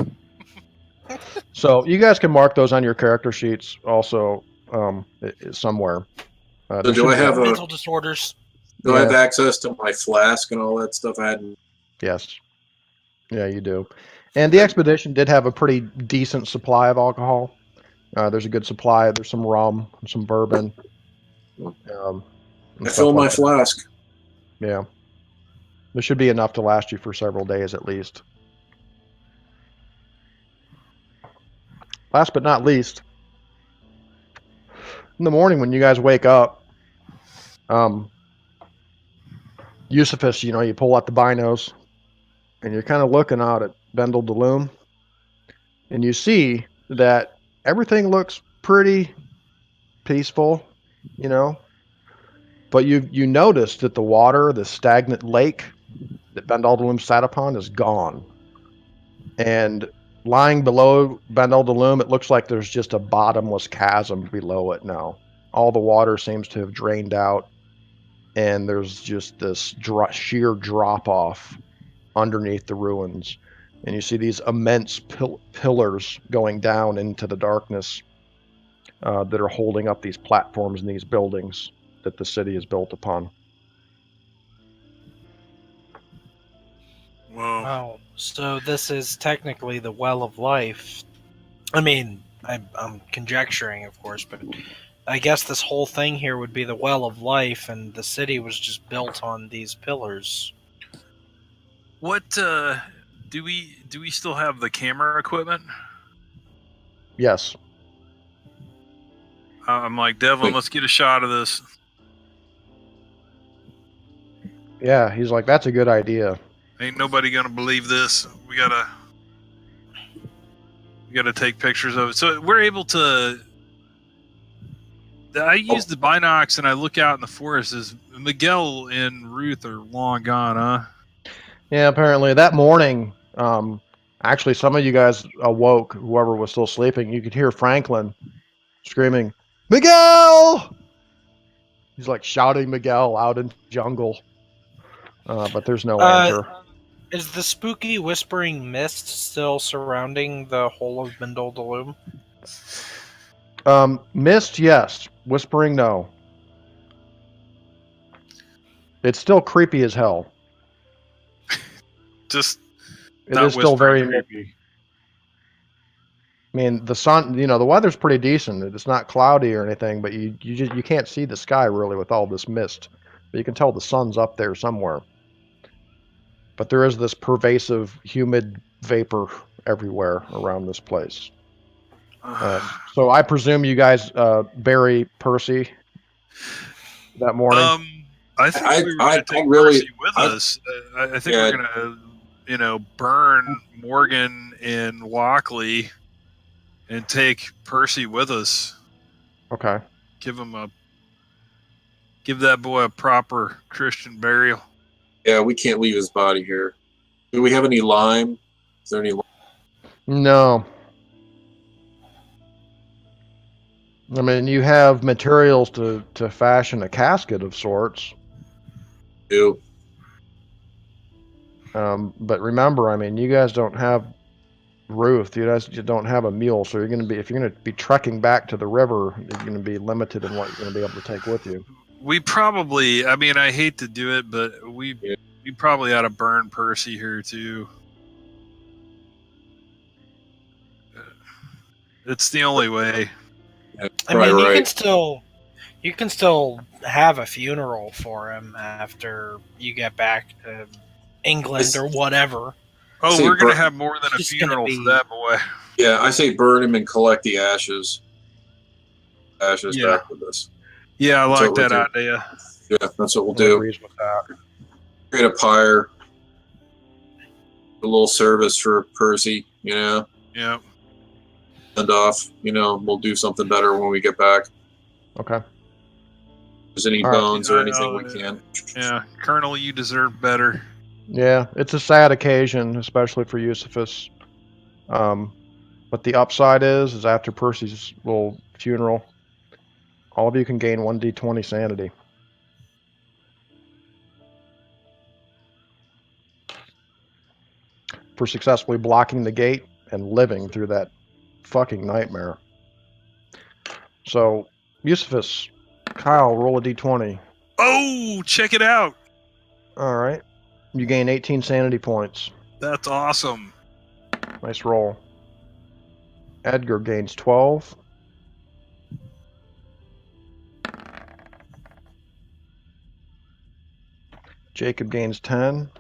So you guys can mark those on your character sheets also somewhere. So do I have mental disorders? Do I have access to my flask and all that stuff? Yes. Yeah, you do. And the expedition did have a pretty decent supply of alcohol. There's a good supply. There's some rum, some bourbon. I fill my flask. Yeah. There should be enough to last you for several days at least. Last but not least, in the morning when you guys wake up, Yusufus, you know, you pull out the binos and you're kind of looking out at Bendal Dolum, and you see that everything looks pretty peaceful, you know, but you notice that the water, the stagnant lake that Bendal Dolum sat upon, is gone. And lying below Bendal Dolum, it looks like there's just a bottomless chasm below it now. All the water seems to have drained out, and there's just this sheer drop-off underneath the ruins. And you see these immense pillars going down into the darkness that are holding up these platforms and these buildings that the city is built upon. Whoa. Wow. So this is technically the Well of Life. I mean, I'm conjecturing, of course, but I guess this whole thing here would be the Well of Life, and the city was just built on these pillars. What do we still have the camera equipment? Yes. I'm like, Devlin, let's get a shot of this. Yeah, he's like, that's a good idea. Ain't nobody gonna believe this. We gotta take pictures of it. So we're able to. I use the binocs and I look out in the forest. Is Miguel and Ruth are long gone, huh? Yeah, apparently that morning, actually some of you guys awoke, whoever was still sleeping. You could hear Franklin screaming, "Miguel!" He's like shouting Miguel out in the jungle. But there's no answer. Is the spooky whispering mist still surrounding the whole of Bendal Dolum? Mist, yes. Whispering, no. It's still creepy as hell. Just it is still very creepy. I mean, the sun, you know, the weather's pretty decent. It's not cloudy or anything, but you can't see the sky really with all this mist. But you can tell the sun's up there somewhere. But there is this pervasive, humid vapor everywhere around this place. So I presume you guys bury Percy that morning? I think we were going to take Percy with us. I think we're going to, burn Morgan and Walkley and take Percy with us. Okay. Give that boy a proper Christian burial. Yeah, we can't leave his body here. Do we have any lime? Is there any lime? No. I mean, you have materials to fashion a casket of sorts. Do. But remember, I mean, you guys don't have Ruth. You guys don't have a mule, so if you're gonna be trekking back to the river, you're gonna be limited in what you're gonna be able to take with you. We probably, I mean, I hate to do it, but we probably ought to burn Percy here too. It's the only way. I mean, you can still have a funeral for him after you get back to England or whatever. Oh, we're going to have more than a funeral for that boy. Yeah, I say burn him and collect the ashes. Back with us. Yeah, I like that idea. Yeah, that's what we'll do. Create a pyre. A little service for Percy, Yeah. Send off, we'll do something better when we get back. Okay. If there's any bones or anything we can. Yeah, Colonel, you deserve better. Yeah, it's a sad occasion, especially for Eusephus. But the upside is after Percy's little funeral, all of you can gain 1d20 sanity. For successfully blocking the gate and living through that fucking nightmare. So, Eusephus, Kyle, roll a d20. Oh, check it out. All right. You gain 18 sanity points. That's awesome. Nice roll. Edgar gains 12. Jacob gains 10.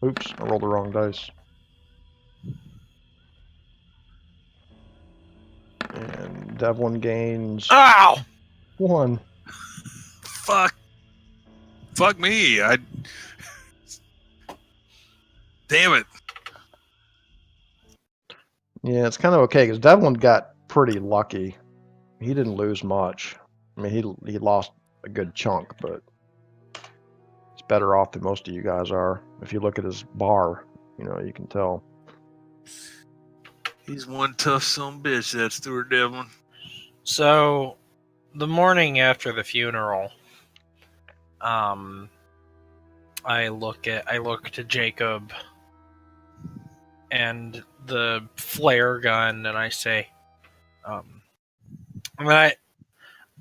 Oops, I rolled the wrong dice. And Devlin gains... Ow! 1. Fuck me. Damn it. Yeah, it's kind of okay, because Devlin got pretty lucky. He didn't lose much. I mean, he lost a good chunk, but he's better off than most of you guys are. If you look at his bar, you can tell. He's one tough son of a bitch, that Stuart Devlin. So, the morning after the funeral, I look to Jacob and the flare gun, and I say,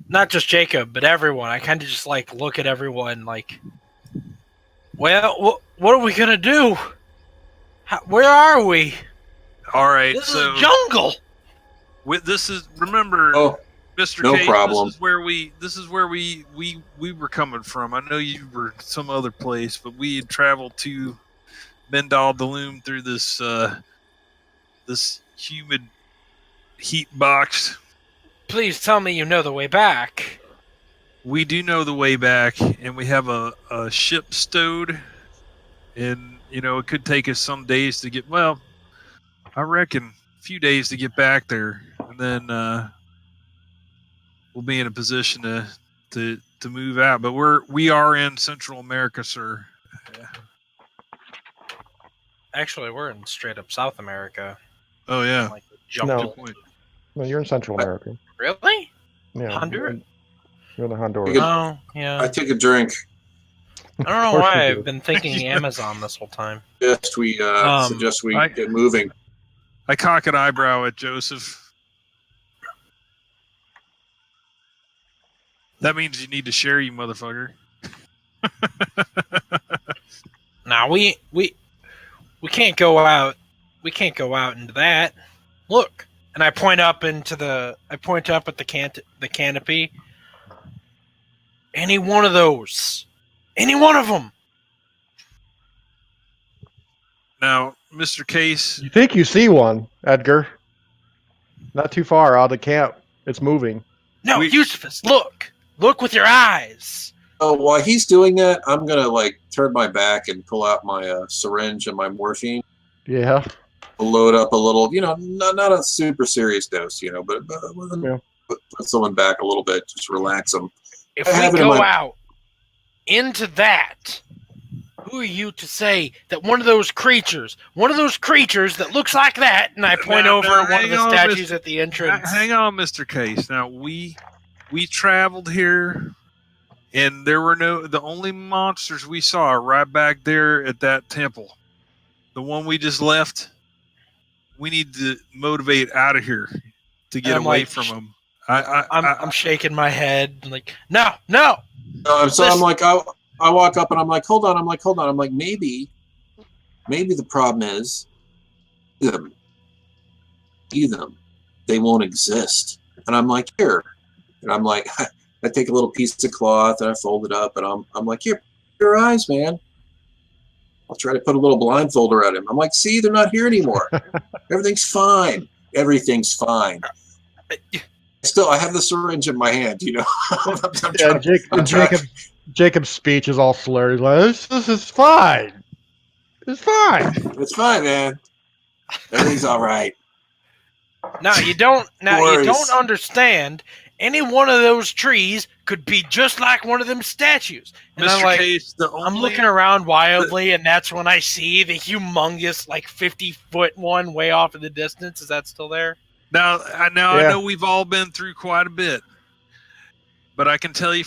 not just Jacob, but everyone. I kind of just look at everyone well, what are we gonna do? Where are we? All right, this is jungle. Remember, Mr. No Case, problem. This is where we were coming from. I know you were some other place, but we had traveled to Bendal, Dolum through this humid heat box. Please tell me you know the way back. We do know the way back, and we have a ship stowed, and it could take us some days to get. Well, I reckon a few days to get back there, and then we'll be in a position to move out. But we are in Central America, sir. Yeah. Actually, we're in straight up South America. Oh yeah. No, you're in Central America. Really? Yeah. Honduras. You're in the Honduras. Oh yeah. I take a drink. I don't know why I've been thinking Amazon this whole time. Suggest we get moving. I cock an eyebrow at Joseph. That means you need to share, you motherfucker. Now we can't go out. We can't go out into that. Look, and I point up at the canopy. Any one of those. Any one of them. Now, Mr. Case... You think you see one, Edgar. Not too far out of camp. It's moving. No, Eusephus, look. Look with your eyes. So while he's doing that, I'm gonna like turn my back and pull out my syringe and my morphine. Yeah. Load up a little, not a super serious dose, but put someone back a little bit, just relax them. If we go out into that, who are you to say that one of those creatures that looks like that, and I point over at one of the statues at the entrance. Hang on, Mr. Case. Now, we traveled here, and there were the only monsters we saw are right back there at that temple. The one we just left, we need to motivate out of here to get away from them. I'm shaking my head, like, no. I'm like, I walk up and I'm like, hold on. I'm like, maybe the problem is them. They won't exist. And I'm like, here. And I'm like, I take a little piece of cloth and I fold it up and I'm like, here, your eyes, man. I'll try to put a little blindfold around him. I'm like, see, they're not here anymore. Everything's fine. Everything's fine. Still, I have the syringe in my hand, Jacob's speech is all slurred. He's like, this is fine. It's fine. It's fine, man. Everything's all right. Now you don't understand. Any one of those trees could be just like one of them statues. And Mr. I'm like, Case, I'm looking around wildly, and that's when I see the humongous, 50-foot one way off in the distance. Is that still there? Now I know we've all been through quite a bit, but I can tell you,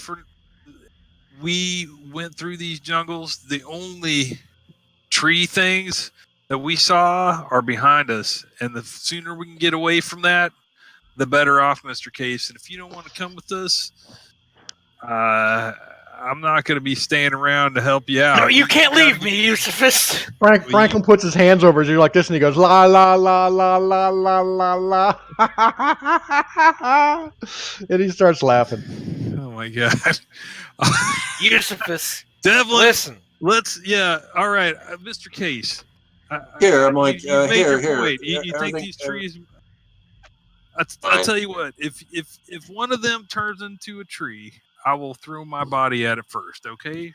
we went through these jungles. The only tree things that we saw are behind us, and the sooner we can get away from that, the better off, Mr. Case. And if you don't want to come with us, I'm not going to be staying around to help you out. No, you can't leave me, Eusephus. Franklin puts his hands over his ear like this, and he goes, la, la, la, la, la, la, la, la. And he starts laughing. Oh, my God. Eusephus. Devlin, listen. All right, Mr. Case. Here, I'm like, here. Wait, you take these trees. I'll tell you what. If one of them turns into a tree, I will throw my body at it first. Okay.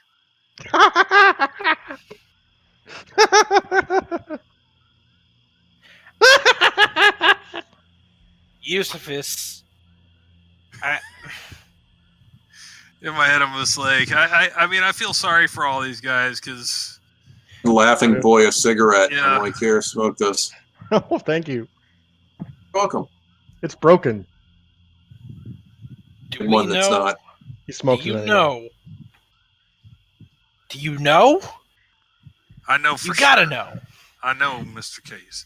Eusephus. In my head, I'm just like, I mean, I feel sorry for all these guys because. Laughing boy, a cigarette. Yeah. I'm like, here, smoke this. Oh, thank you. Welcome. It's broken. Do one we that's know? not. He smokes Do you it know? Do you know? I know for You gotta sure. know. I know, Mr. Case.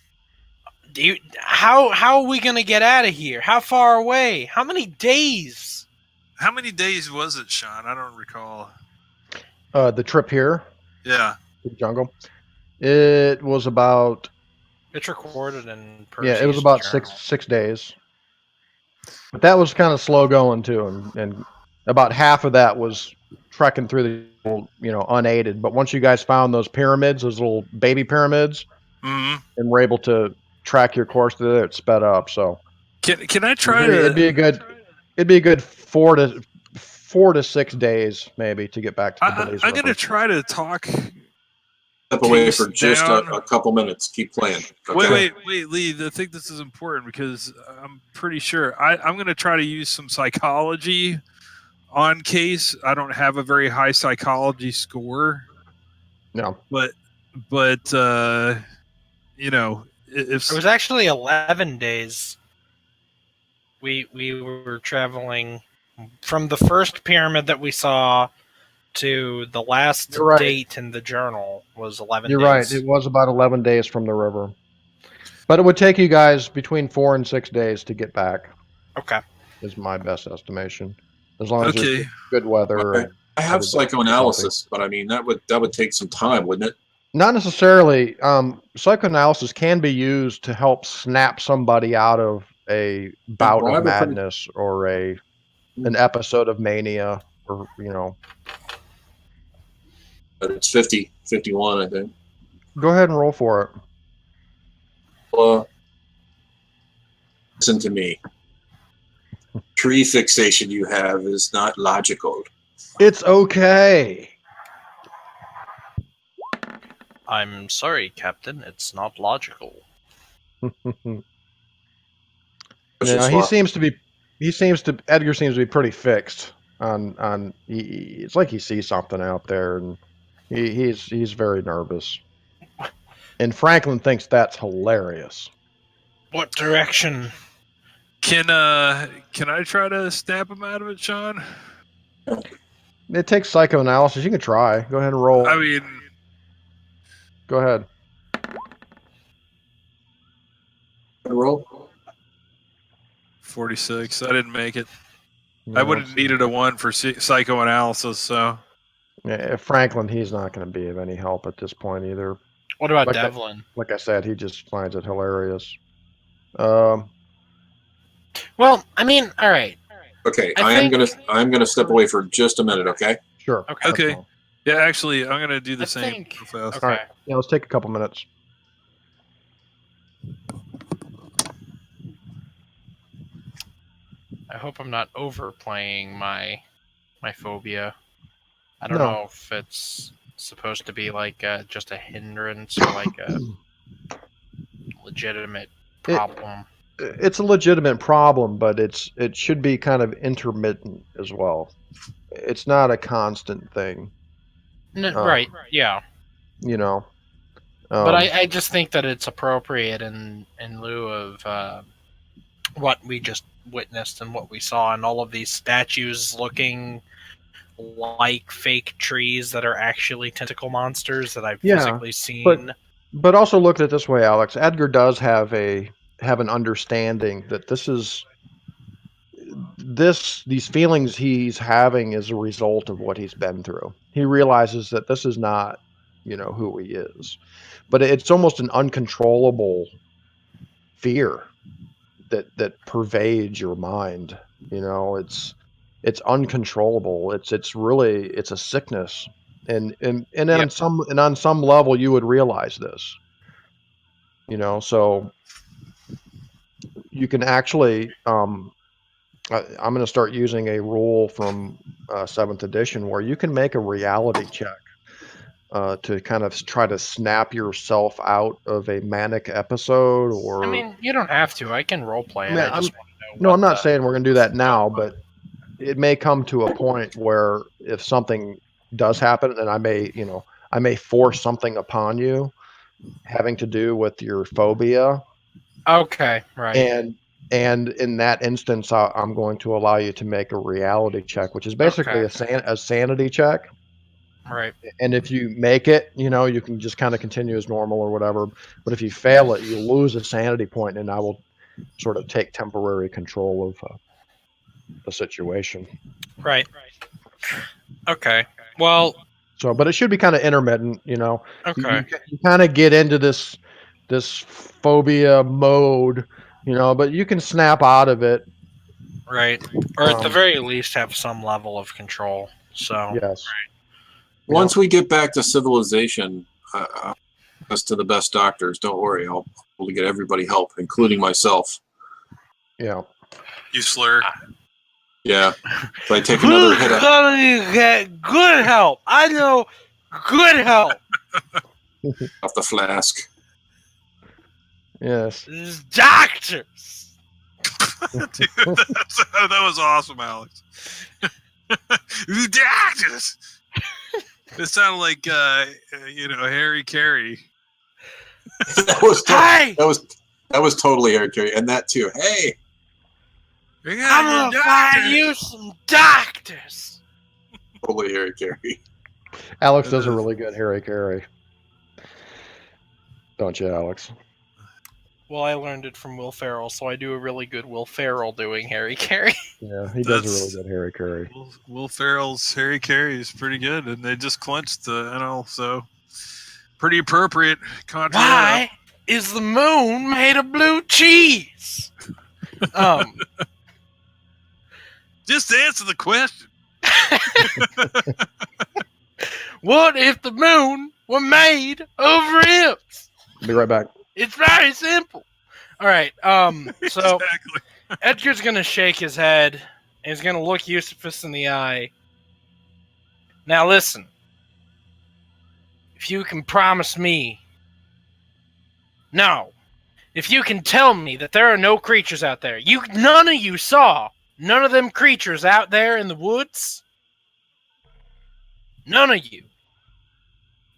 How are we gonna get out of here? How far away? How many days? How many days was it, Sean? I don't recall. The trip here, Yeah. the jungle, it was about. It's recorded in. Yeah, it was about journal. 6 days. But that was kind of slow going too, and about half of that was trekking through the, unaided. But once you guys found those pyramids, those little baby pyramids, Mm-hmm. and were able to track your course through there, it sped up. So can I try to? It'd be a good 4 to 6 days maybe to get back to the Belize I'm going to River. try to talk. Step away for just a couple minutes. Keep playing. Okay? Wait, Lee. I think this is important because I'm pretty sure I'm going to try to use some psychology on Case. I don't have a very high psychology score. No, but if It was actually 11 days. We were traveling from the first pyramid that we saw to the last date in the journal was 11 days. You're right. It was about 11 days from the river. But it would take you guys between 4 and 6 days to get back. Okay. Is my best estimation. As long as there's good weather. Okay. I have psychoanalysis, but I mean that would take some time, wouldn't it? Not necessarily. Psychoanalysis can be used to help snap somebody out of a bout of madness or an episode of mania, or But it's 51, I think. Go ahead and roll for it. Listen to me. Tree fixation you have is not logical. It's okay. I'm sorry, Captain. It's not logical. Yeah, Edgar seems to be pretty fixed on. It's like he sees something out there, and he's very nervous. And Franklin thinks that's hilarious. What direction? Can I try to snap him out of it, Sean? It takes psychoanalysis. You can try. Go ahead and roll. I mean, go ahead. Roll. 46. I didn't make it. No, I would have needed a 1 for psychoanalysis, so. Yeah, Franklin, he's not going to be of any help at this point either. What about Devlin? Like I said, he just finds it hilarious. Well, I mean, all right. Okay, I'm gonna step away for just a minute. Okay. Sure. Okay. Yeah, actually, I'm gonna do the same. Okay. All right. Yeah, let's take a couple minutes. I hope I'm not overplaying my phobia. I don't know if it's supposed to be like just a hindrance or like a legitimate problem. It's a legitimate problem, but it should be kind of intermittent as well. It's not a constant thing. Right, yeah. You know. But I just think that it's appropriate in lieu of what we just witnessed and what we saw, and all of these statues looking like fake trees that are actually tentacle monsters that I've physically seen. But also look at it this way, Alex. Edgar does have an understanding that these feelings he's having is a result of what he's been through. He realizes that this is not, who he is. But it's almost an uncontrollable fear that pervades your mind. It's uncontrollable. It's really a sickness. And on some level you would realize this. So you can actually I'm going to start using a rule from 7th edition where you can make a reality check to kind of try to snap yourself out of a manic episode. Or I mean, you don't have to. I can role play it. I just want to know. No, I'm not saying we're going to do that now, but it may come to a point where if something does happen, and I may force something upon you having to do with your phobia. Okay, right. And in that instance, I'm going to allow you to make a reality check, which is basically a sanity check. Right. And if you make it, you can just kind of continue as normal or whatever. But if you fail it, you lose a sanity point, and I will sort of take temporary control of the situation. Right. Okay. Well. But it should be kind of intermittent, Okay. You kind of get into this phobia mode, but you can snap out of it. Right. Or at the very least have some level of control. So. Yes. Right. Once we get back to civilization, as to the best doctors, don't worry. I'll be able to get everybody help, including myself. Yeah. You slur. Yeah. If I take another hit. Gonna get good help. I know good help. Off the flask. Yes. Doctors. Dude, that was awesome, Alex. Doctors. It sounded like Harry Carey. That was totally Harry Carey, and that too. Hey, I'm gonna find you some doctors. Totally Harry Carey. Alex does a really good Harry Carey, don't you, Alex? Well, I learned it from Will Ferrell, so I do a really good Will Ferrell doing Harry Carey. Yeah, he does a really good Harry Carey. Will Ferrell's Harry Carey is pretty good, and they just clinched the NL, so pretty appropriate. Why is the moon made of blue cheese? Just answer the question. What if the moon were made of ribs? Be right back. It's very simple. All right. So exactly. Edgar's gonna shake his head and he's gonna look Eusebius in the eye, Now listen. If you can promise me... No. If you can tell me that there are no creatures out there. None of you saw none of them creatures out there in the woods. None of you.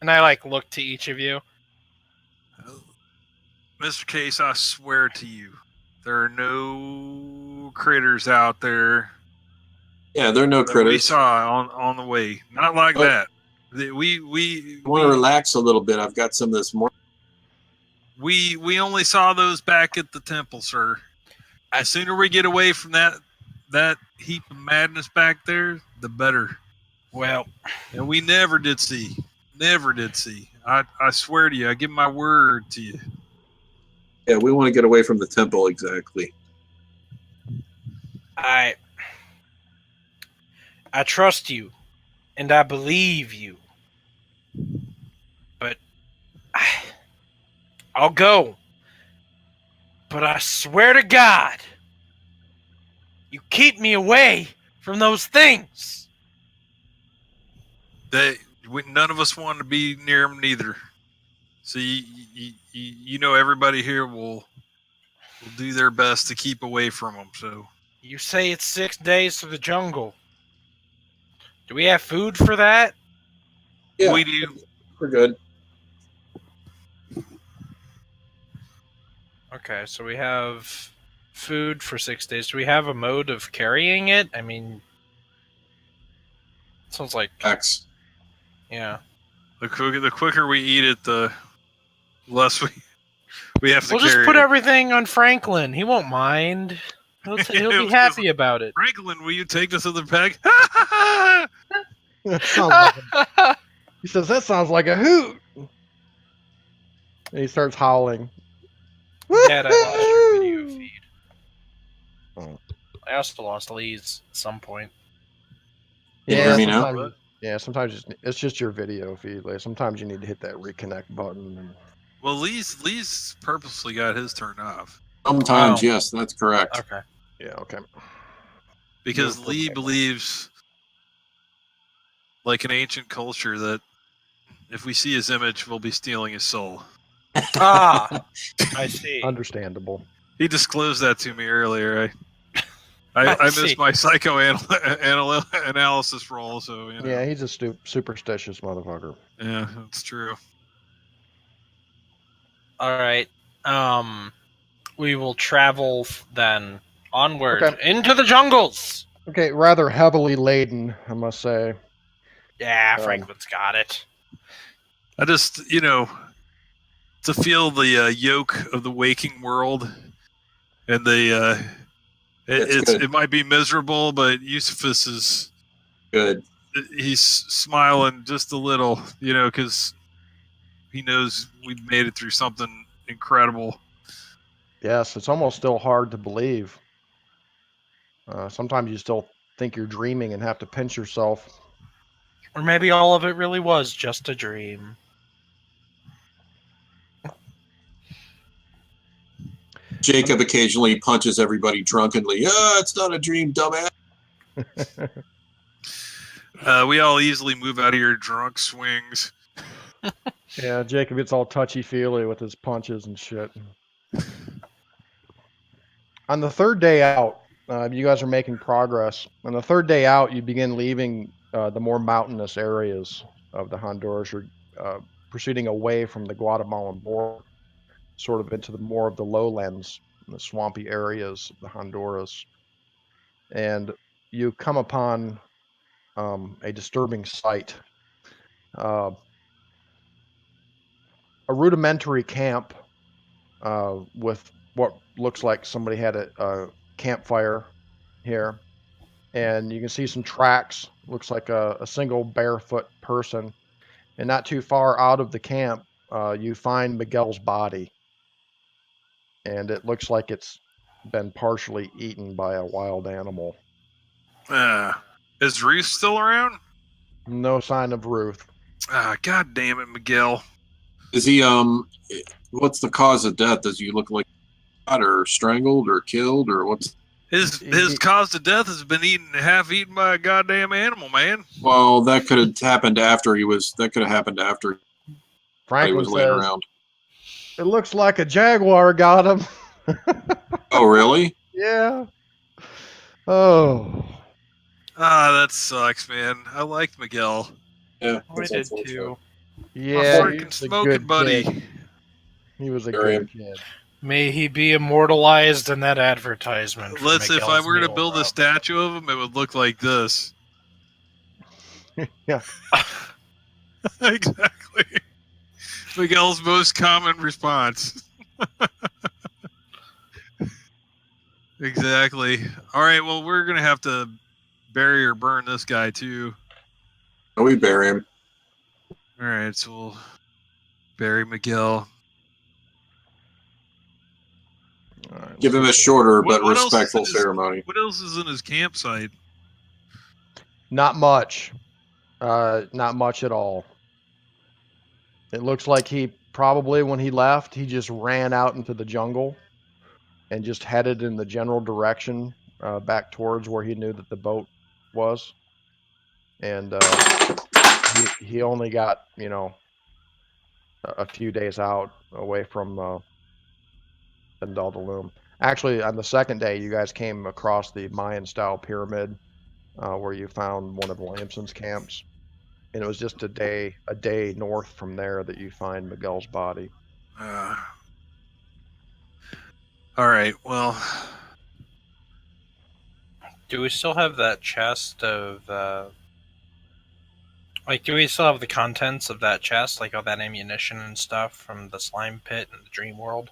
And I, look to each of you. Mr. Case, I swear to you, there are no critters out there. Yeah, there are no critters. We saw on the way. Not like that. We want to relax a little bit. I've got some of this more. We only saw those back at the temple, sir. The sooner we get away from that heap of madness back there, the better. Well, and we never did see. Never did see. I swear to you, I give my word to you. Yeah, we want to get away from the temple, exactly. I trust you, and I believe you. But I'll go. But I swear to God, you keep me away from those things. None of us want to be near them, neither. So you know, everybody here will do their best to keep away from them. So you say it's 6 days to the jungle. Do we have food for that? Yeah, we do. We're good. Okay, so we have food for 6 days. Do we have a mode of carrying it? I mean, it sounds like X. Yeah. The quicker we eat it, the less we have to carry. We'll just put everything on Franklin. He won't mind. He'll be happy about it. Franklin, will you take this other bag? He says, that sounds like a hoot. And he starts howling. Dad, I lost your video feed. Oh. I also lost Lee's at some point. Yeah, you know? Yeah, sometimes it's just your video feed. Like, sometimes you need to hit that reconnect button. And... Well, Lee's purposely got his turned off. Sometimes, yes, that's correct. Okay. Yeah, okay. Because Lee believes, like an ancient culture, that if we see his image, we'll be stealing his soul. Ah, I see. Understandable. He disclosed that to me earlier. I missed my psychoanalysis role, so you know. Yeah, he's a superstitious motherfucker. Yeah, that's true. All right. We will travel then onward into the jungles. Okay, rather heavily laden, I must say. Yeah, Franklin's got it. I just, to feel the yoke of the waking world, and it might be miserable, but Eusephus is good. He's smiling just a little, because he knows we've made it through something incredible. Yes, it's almost still hard to believe. Sometimes you still think you're dreaming and have to pinch yourself. Or maybe all of it really was just a dream. Jacob occasionally punches everybody drunkenly. It's not a dream, dumbass. We all easily move out of your drunk swings. Yeah, Jacob gets all touchy-feely with his punches and shit. On the third day out, you guys are making progress. On the third day out, you begin leaving the more mountainous areas of the Honduras. You're proceeding away from the Guatemalan border, sort of into more of the lowlands, the swampy areas of the Honduras. And you come upon a disturbing sight. A rudimentary camp with what looks like somebody had a campfire here. And you can see some tracks. Looks like a single barefoot person. And not too far out of the camp, you find Miguel's body. And it looks like it's been partially eaten by a wild animal. Is Ruth still around? No sign of Ruth. God damn it, Miguel. Is he, what's the cause of death? Does he look like shot or strangled or killed or what's? His cause of death has been half eaten by a goddamn animal, man. Well, that could have happened after he was. That could have happened after Franklin he was laying says, around. "It looks like a jaguar got him." Oh, really? Yeah. Oh. Ah, that sucks, man. I liked Miguel. Yeah, I that's did unfortunate. too. Yeah, My he freaking was a smoking good buddy. kid. He was a Bury good kid. May he be immortalized in that advertisement. If I were to build a statue of him, it would look like this. Yeah. Exactly. Miguel's most common response. Exactly. All right, well, we're going to have to bury or burn this guy, too. Oh, we bury him. All right, so we'll bury Miguel. Right, Give him a shorter but What else is respectful ceremony. What else is in his campsite? Not much. Not much at all. It looks like he probably, when he left, he just ran out into the jungle and just headed in the general direction back towards where he knew that the boat was. And he only got, a few days out away from Bendal Dolum. Actually, on the second day, you guys came across the Mayan-style pyramid where you found one of Lamson's camps. And it was just a day north from there that you find Miguel's body. All right, well... Do we still have that chest of... do we still have the contents of that chest? Like all that ammunition and stuff from the slime pit and the dream world?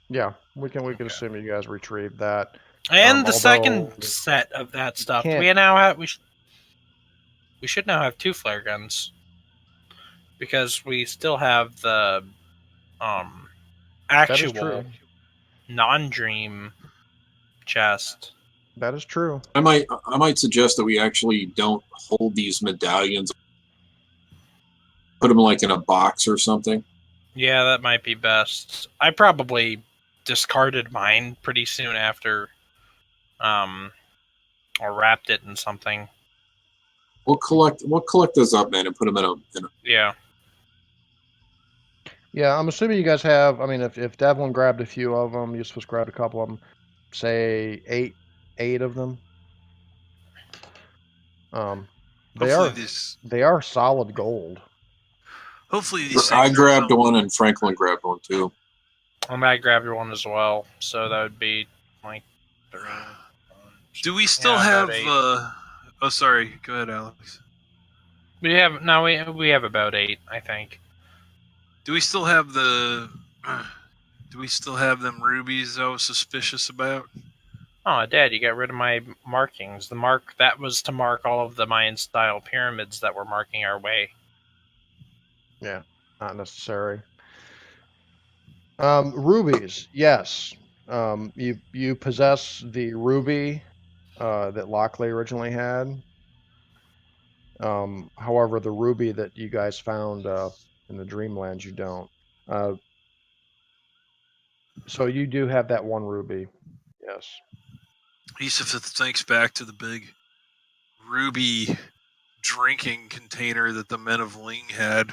Yeah, we can assume you guys retrieved that. And the second set of that stuff. We now have... We should now have 2 flare guns. Because we still have the actual non-dream chest. That is true. I might suggest that we actually don't hold these medallions. Put them like in a box or something. Yeah, that might be best. I probably discarded mine pretty soon after, or wrapped it in something. We'll collect those up, man, and put them in a Yeah. Yeah, I'm assuming you guys have. I mean, if Devlin grabbed a few of them, Yusuf's grabbed a couple of them. Say eight of them. They are solid gold. Hopefully these I grabbed one and Franklin grabbed one too. I grabbed one as well, so that would be like 3. Do we still have oh sorry, go ahead, Alex. We have about 8, I think. Do we still have them rubies I was suspicious about? Oh, Dad, you got rid of my markings. That was to mark all of the Mayan-style pyramids that were marking our way. Yeah, not necessary. Rubies, yes. You possess the ruby that Lockley originally had. However, the ruby that you guys found in the Dreamlands, you don't. So you do have that one ruby, yes. Yusuf thinks back to the big ruby drinking container that the men of Ling had.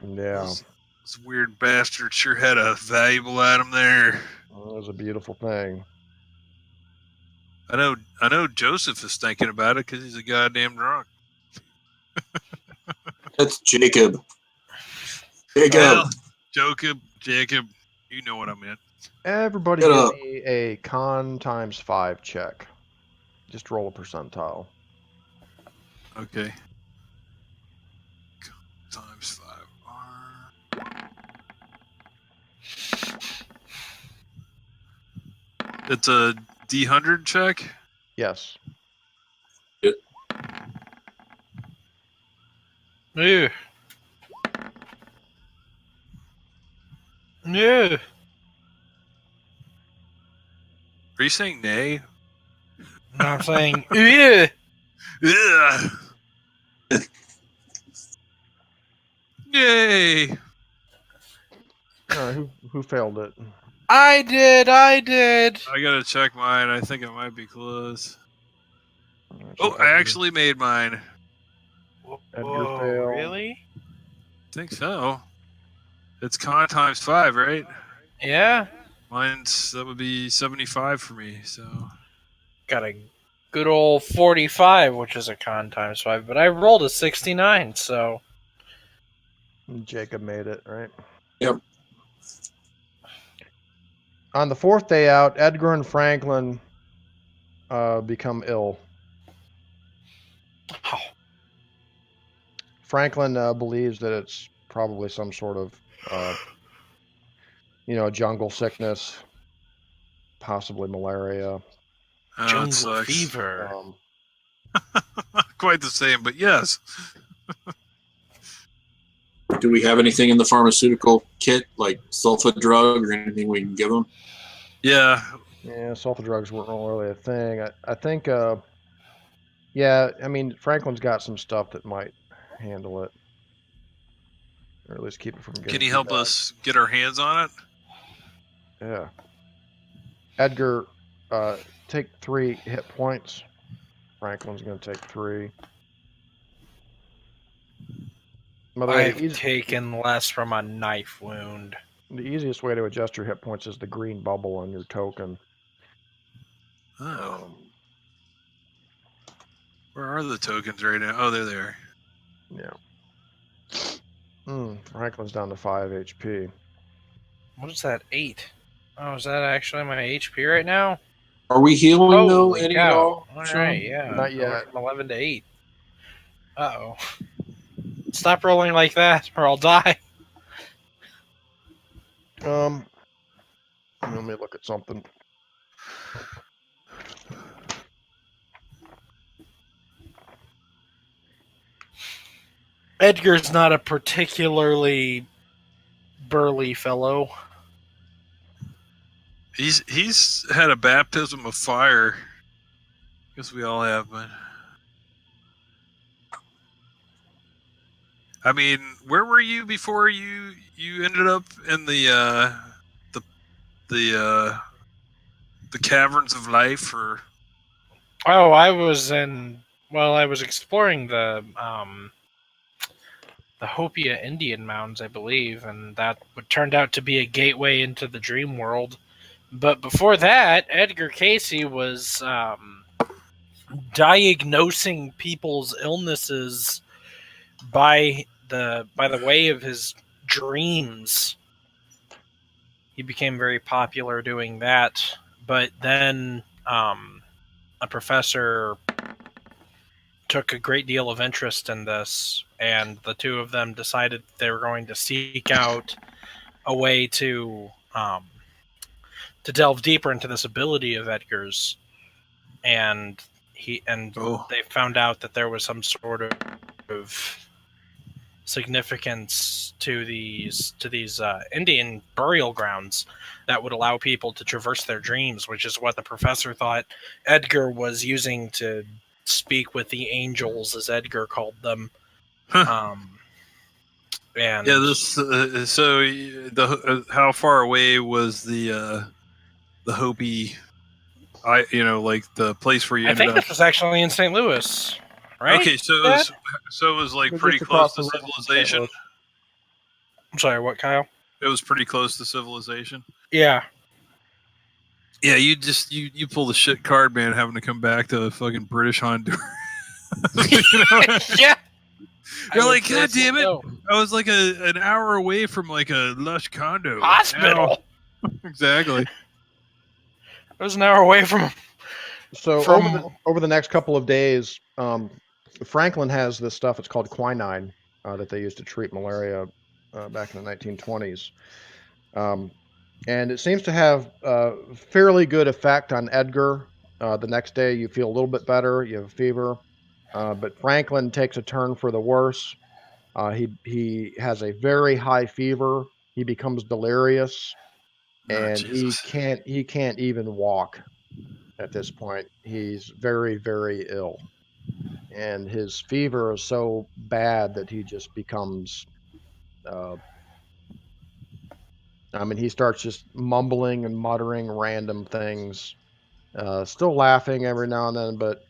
Yeah. This weird bastard sure had a valuable item there. Well, it was a beautiful thing. I know Joseph is thinking about it because he's a goddamn drunk. That's Jacob. Well, Jacob, you know what I meant. Everybody give me a con times 5 check. Just roll a percentile. Okay. Times 5. It's a D100 check? Yes. Ew. No. Are you saying nay? No, I'm saying ew. Yeah. Yay. All right, who failed it? I did. I gotta check mine. I think it might be close. Oh, I actually made mine. Edgar failed. Really? I think so. It's con times 5, right? Yeah. That would be 75 for me. So Got a good old 45, which is a con times 5, but I rolled a 69, so. Jacob made it, right? Yep. On the 4th day out, Edgar and Franklin become ill. Oh. Franklin believes that it's probably some sort of, jungle sickness, possibly malaria. Jungle fever. Not quite the same, but yes. Do we have anything in the pharmaceutical kit, like sulfa drug or anything we can give them? Yeah. Yeah, sulfa drugs weren't really a thing. I think, Franklin's got some stuff that might handle it. Or at least keep it from getting Can you too help bad. us get our hands on it? Yeah. Edgar, take 3 hit points. Franklin's going to take 3. By the way, I've taken less from a knife wound. The easiest way to adjust your hit points is the green bubble on your token. Oh. Where are the tokens right now? Oh, they're there. Yeah. Franklin's down to 5 HP. What is that? 8. Oh, is that actually my HP right now? Are we healing though? Holy Any at cow. all? All Sean? right, yeah. Not yet. From 11 to 8. Uh-oh. Stop rolling like that, or I'll die. Let me look at something. Edgar's not a particularly burly fellow. He's had a baptism of fire. Guess we all have, but I mean, where were you before you ended up in the caverns of life? Or Oh, I was exploring the Hopia Indian Mounds, I believe, and that turned out to be a gateway into the dream world. But before that, Edgar Casey was diagnosing people's illnesses by the way of his dreams. He became very popular doing that, but then a professor took a great deal of interest in this, and the two of them decided they were going to seek out a way to delve deeper into this ability of Edgar's, and they found out that there was some sort of significance to these Indian burial grounds that would allow people to traverse their dreams, which is what the professor thought Edgar was using to speak with the angels, as Edgar called them. And yeah, this. So how far away was the Hopi? Like the place where you ended up. I think this was actually in St. Louis, right? Okay, so it was like pretty close to civilization. I'm sorry, what, Kyle? It was pretty close to civilization. Yeah. Yeah, you pull the shit card, man, having to come back to fucking British Honduras. Yeah. You're like, God damn it! No. I was like an hour away from like a lush condo. Hospital. Exactly. I was an hour away from him. So over the next couple of days, Franklin has this stuff. It's called quinine that they used to treat malaria back in the 1920s. And it seems to have a fairly good effect on Edgar. The next day you feel a little bit better. You have a fever. But Franklin takes a turn for the worse. He has a very high fever. He becomes delirious. And he can't even walk at this point. He's very, very ill. And his fever is so bad that he just becomes I mean, he starts just mumbling and muttering random things, still laughing every now and then, but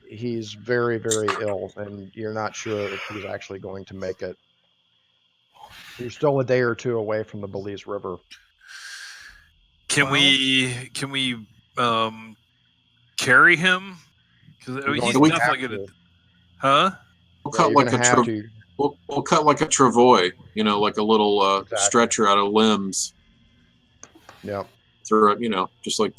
he's very, very ill, and you're not sure if he's actually going to make it. You're still a day or two away from the Belize River. Can we carry him? Because he's definitely gonna. Huh? We'll cut like a we'll cut like a travois, like a little stretcher out of limbs. Yeah. Through just like.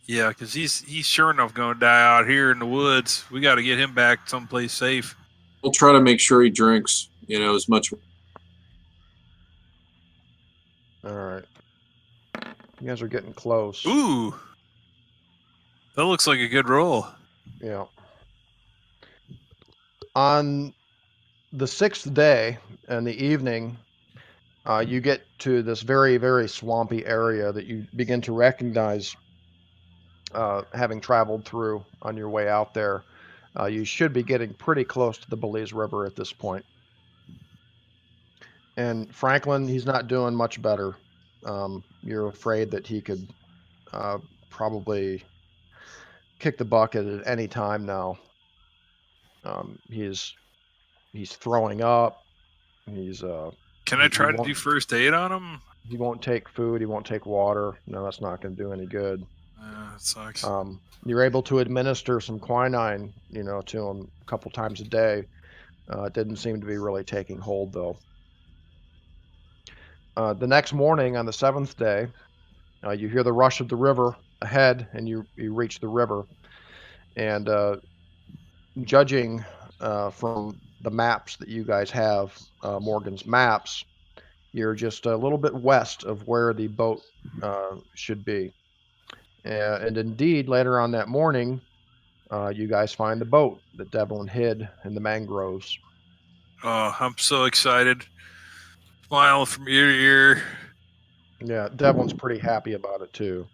Yeah, because he's sure enough going to die out here in the woods. We got to get him back someplace safe. We'll try to make sure he drinks, as much. All right. You guys are getting close. Ooh. That looks like a good roll. Yeah. On the 6th day in the evening, you get to this very, very swampy area that you begin to recognize having traveled through on your way out there. You should be getting pretty close to the Belize River at this point. And Franklin, he's not doing much better. You're afraid that he could probably kick the bucket at any time now. He's throwing up. Can I try to do first aid on him? He won't take food. He won't take water. No, that's not going to do any good. It sucks. You're able to administer some quinine, to him a couple times a day. It didn't seem to be really taking hold, though. The next morning, on the 7th day, you hear the rush of the river ahead, and you reach the river. And judging from the maps that you guys have, Morgan's maps, you're just a little bit west of where the boat should be. And indeed, later on that morning, you guys find the boat that Devlin hid in the mangroves. Oh, I'm so excited. Smile from ear to ear. Yeah, Devlin's pretty happy about it, too.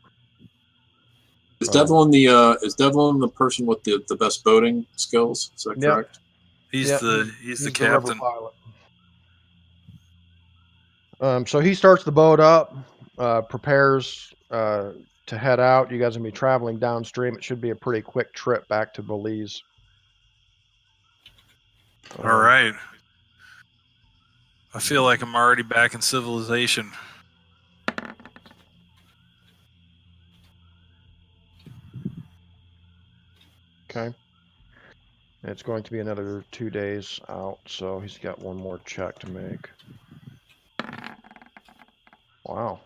Is Devlin the person with the best boating skills? Is that correct? He's the captain. So he starts the boat up, prepares to head out. You guys are going to be traveling downstream. It should be a pretty quick trip back to Belize. All right. I feel like I'm already back in civilization. Okay. It's going to be another 2 days out, so he's got one more check to make. Wow.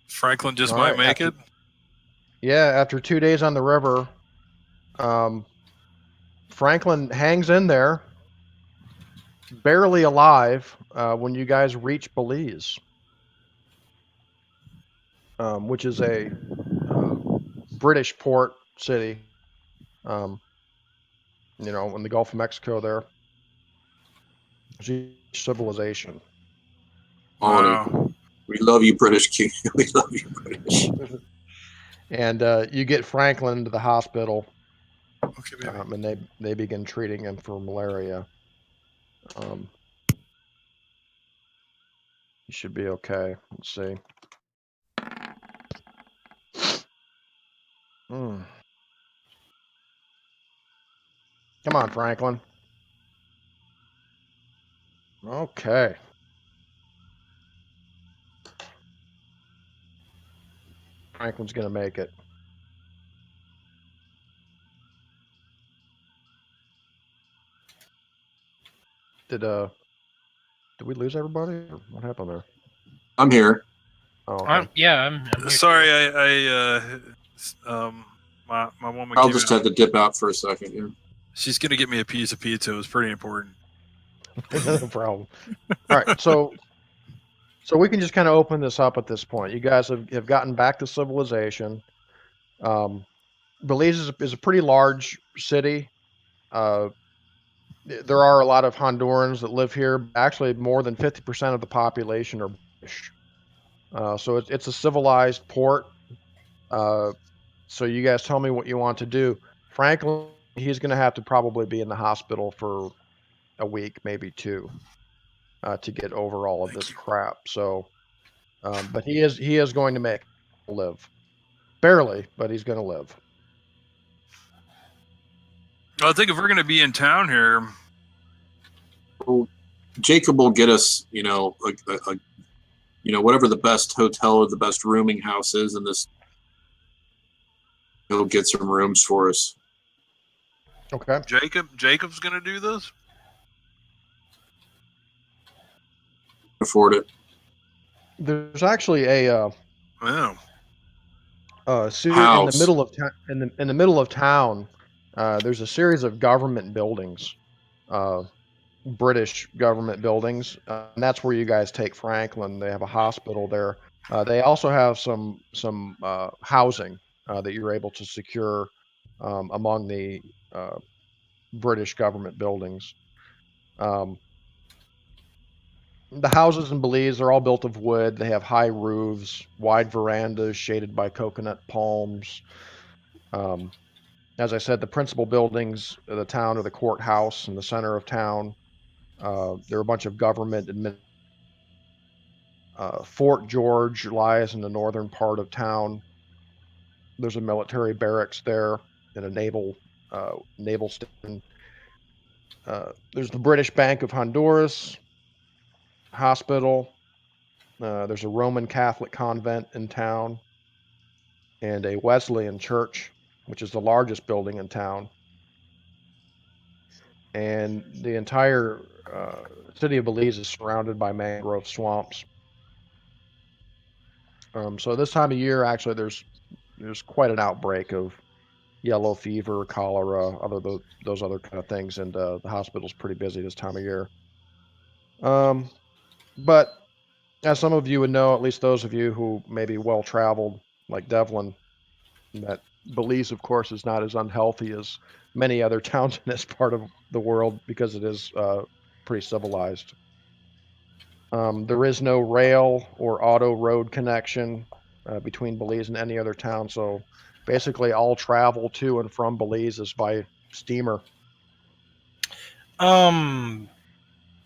Franklin just might make it? Yeah, after 2 days on the river, Franklin hangs in there, barely alive, when you guys reach Belize, which is a British port city, in the Gulf of Mexico there. Civilization. Wow. We love you, British King. We love you, British. And you get Franklin to the hospital, okay, and they begin treating him for malaria. He should be okay. Let's see. Come on, Franklin. Okay. Franklin's gonna make it. Did we lose everybody? Or what happened there? I'm here. Oh, okay. I'm here. Sorry, my woman. I'll just have to dip out for a second. Yeah. She's gonna get me a piece of pizza. It was pretty important. No problem. All right, so we can just kind of open this up at this point. You guys have gotten back to civilization. Belize is a pretty large city. There are a lot of Hondurans that live here. Actually, more than 50% of the population are British. So it's a civilized port. So you guys tell me what you want to do. Franklin, he's going to have to probably be in the hospital for a week, maybe 2. to get over all of this crap. So, but he is going to make it live. Barely, but he's going to live. Well, I think if we're going to be in town here, Well, Jacob will get us, whatever the best hotel or the best rooming house is in this. He'll get some rooms for us. Okay. Jacob's going to do this? Afford it. There's actually a House. in the middle of in the middle of town. There's a series of government buildings, British government buildings, and that's where you guys take Franklin. They have a hospital there. They also have some housing that you're able to secure among the British government buildings. The houses in Belize are all built of wood. They have high roofs, wide verandas shaded by coconut palms. As I said, the principal buildings of the town are the courthouse in the center of town. There are a bunch of government Fort George lies in the northern part of town. There's a military barracks there and a naval station. There's the British Bank of Honduras hospital. There's a Roman Catholic convent in town and a Wesleyan church, which is the largest building in town. And the entire city of Belize is surrounded by mangrove swamps. So this time of year, actually, there's quite an outbreak of yellow fever, cholera, those other kind of things, and the hospital's pretty busy this time of year. But as some of you would know, at least those of you who may be well-traveled, like Devlin, that Belize, of course, is not as unhealthy as many other towns in this part of the world because it is pretty civilized. There is no rail or auto road connection between Belize and any other town, so basically all travel to and from Belize is by steamer.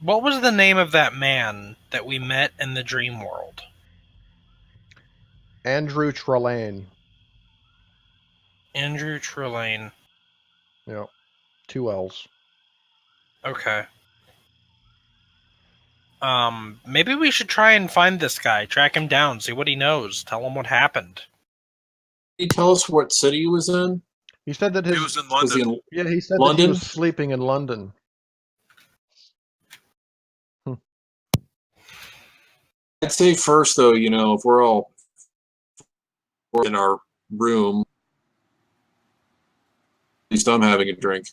What was the name of that man that we met in the dream world? Andrew Trelane. Andrew Trelane. Yeah, 2 L's. Okay. Maybe we should try and find this guy, track him down, see what he knows, tell him what happened. Did he tell us what city he was in? He said that he was in London. he said London? that he was sleeping in London. I'd say first, though, if we're all in our room, at least I'm having a drink.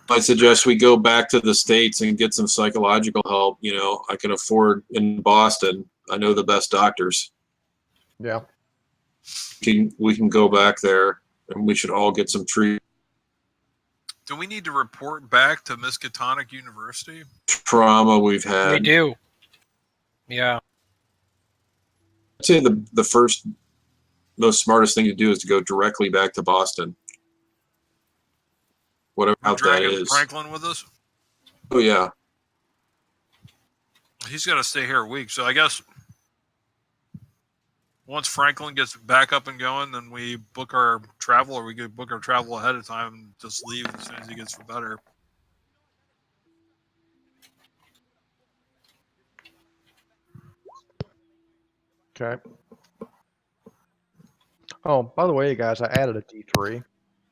I suggest we go back to the States and get some psychological help. I can afford in Boston. I know the best doctors. Yeah. We can go back there, and we should all get some treatment. Do we need to report back to Miskatonic University? Trauma we've had. We do. Yeah. I'd say the most smartest thing to do is to go directly back to Boston. Whatever that is. Franklin with us? Oh, yeah. He's got to stay here a week. So I guess once Franklin gets back up and going, then we book our travel, or we could book our travel ahead of time and just leave as soon as he gets better. Okay. Oh, by the way, you guys, I added a D3.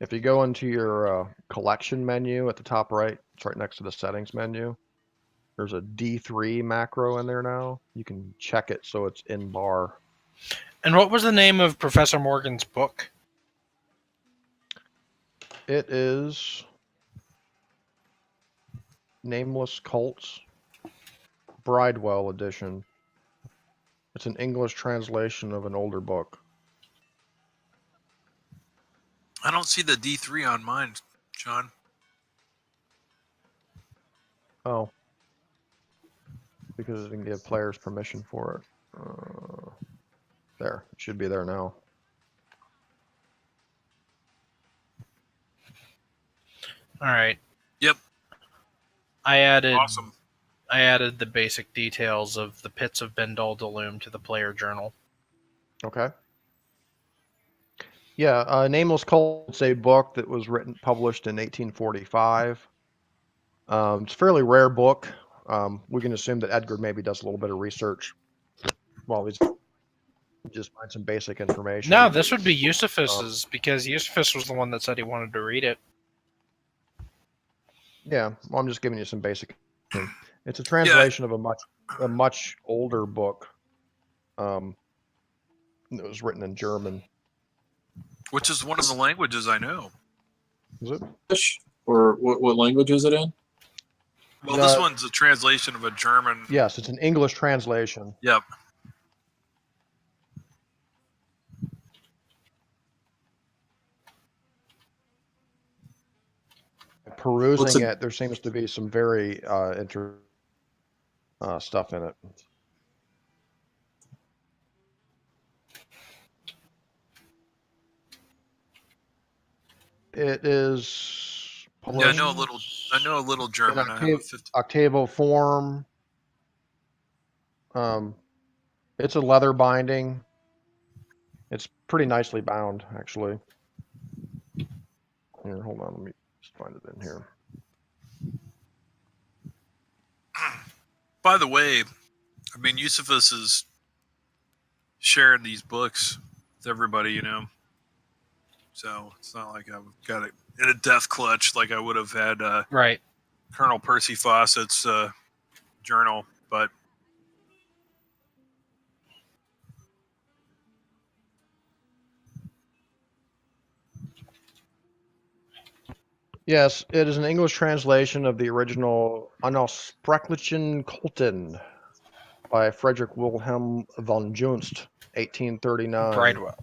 If you go into your collection menu at the top right, it's right next to the settings menu. There's a D3 macro in there now. You can check it so it's in bar. And what was the name of Professor Morgan's book? It is Nameless Cults, Bridewell edition. It's an English translation of an older book. I don't see the D3 on mine, John. Oh. Because it didn't give players permission for it. There. It should be there now. All right. Yep. I added Awesome. I added the basic details of the pits of Bendal Dolum to the player journal. Okay. Yeah, Nameless Cult. It's a book that was published in 1845. It's a fairly rare book. We can assume that Edgar maybe does a little bit of research while he's just find some basic information. No, this would be Eusephus's, because Eusephus was the one that said he wanted to read it. Yeah, well, I'm just giving you some basic. It's a translation of a much older book. That was written in German, which is one of the languages I know. Is it? Or what language is it in? Well, this one's a translation of a German. Yes, it's an English translation. Yep. Perusing it, there seems to be some very interesting stuff in it. It is published. Yeah, I know a little German. Octavo form. It's a leather binding. It's pretty nicely bound, actually. Here, hold on, let me just find it in here. By the way, I mean, Eusephus is sharing these books with everybody, you know. So it's not like I've got it in a death clutch like I would have had right. Colonel Percy Fawcett's journal, but yes, it is an English translation of the original Unausprechlichen Kulten by Frederick Wilhelm von Junst, 1839. Bridewell.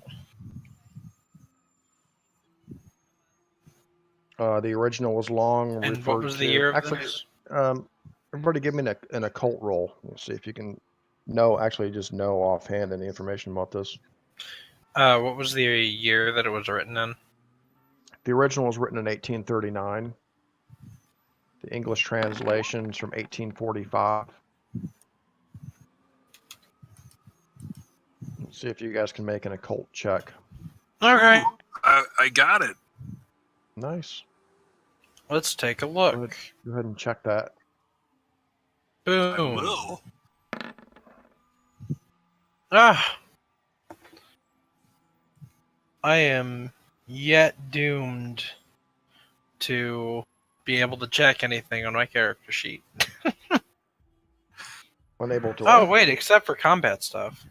The original was long. And what was the year of this? Everybody give me an occult roll. We'll see if you can know offhand any information about this. What was the year that it was written in? The original was written in 1839. The English translation is from 1845. Let's see if you guys can make an occult check. All right. I got it. Nice. Let's take a look. Go ahead and check that. Boom. I will. I am yet doomed to be able to check anything on my character sheet. Unable to. Oh, wait, except for combat stuff.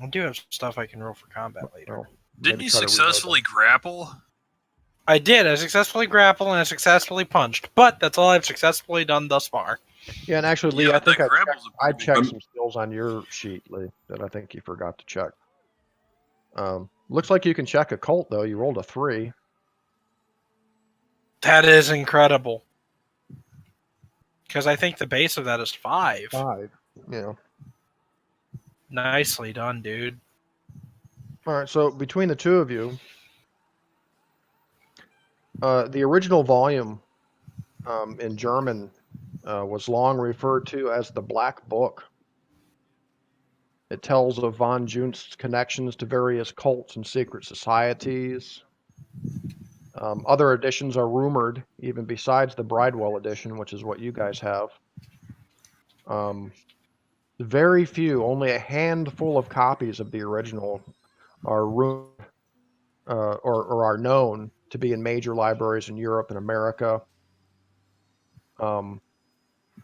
I do have stuff I can roll for combat later. Didn't you successfully grapple? I did. I successfully grappled and I successfully punched, but that's all I've successfully done thus far. Yeah, and actually, Lee, I think I checked some skills on your sheet, Lee, that I think you forgot to check. Looks like you can check occult, though. You rolled a 3. That is incredible. Because I think the base of that is 5. 5, yeah. Nicely done, dude. All right, so between the two of you, the original volume in German was long referred to as the Black Book. It tells of von Junst's connections to various cults and secret societies. Other editions are rumored, even besides the Bridewell edition, which is what you guys have. Very few, only a handful of copies of the original are rumored or are known to be in major libraries in Europe and America.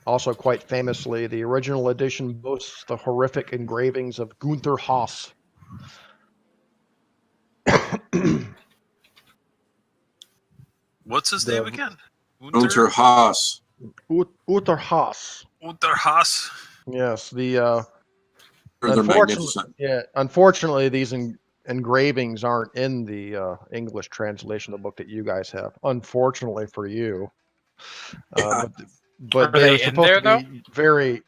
Also, quite famously, the original edition boasts the horrific engravings of Gunther Haas. What's his name again? Gunther Haas. Gunther Haas. Gunther Haas. Yes, unfortunately, these engravings aren't in the English translation of the book that you guys have. Unfortunately for you. But they're supposed to be very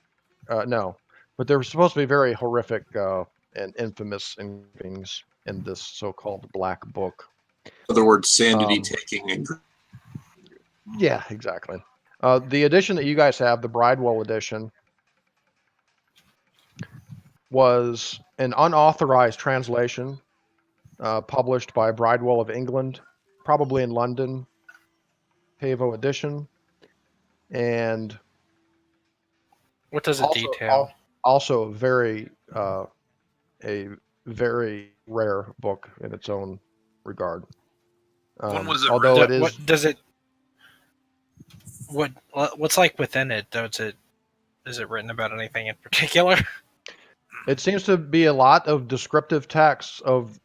no, but they're supposed to be very horrific and infamous engravings in this so-called Black Book. In other words, sanity taking. Yeah, exactly. The edition that you guys have, the Bridewell edition, was an unauthorized translation published by Bridewell of England, probably in London, Pavo edition, and what does it detail? Also a very rare book in its own regard. When was it although written? it is, what does it? What's like within it? Is it written about anything in particular? it seems to be a lot of descriptive texts of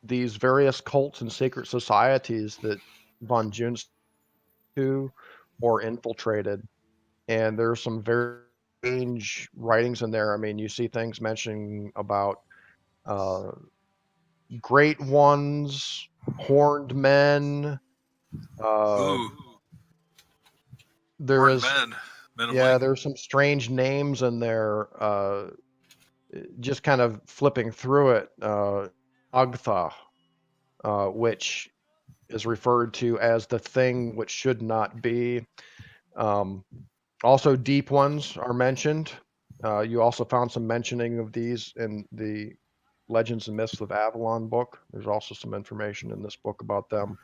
these various cults and secret societies that von Junst to or infiltrated, and there's some very strange writings in there. I mean, you see things mentioning about great ones, horned men. Ooh, There horned is, men. Men yeah, there's some strange names in there. Just kind of flipping through it, Agtha, which is referred to as the thing which should not be. Also, deep ones are mentioned. You also found some mentioning of these in the Legends and Myths of Avalon book. There's also some information in this book about them.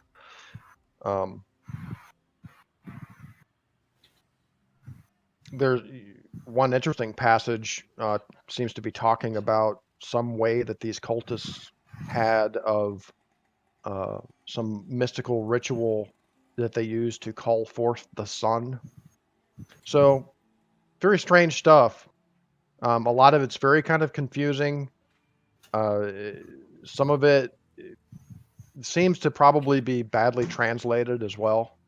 There's one interesting passage seems to be talking about some way that these cultists had of some mystical ritual that they used to call forth the sun. So, very strange stuff. A lot of it's very kind of confusing. Some of it seems to probably be badly translated as well.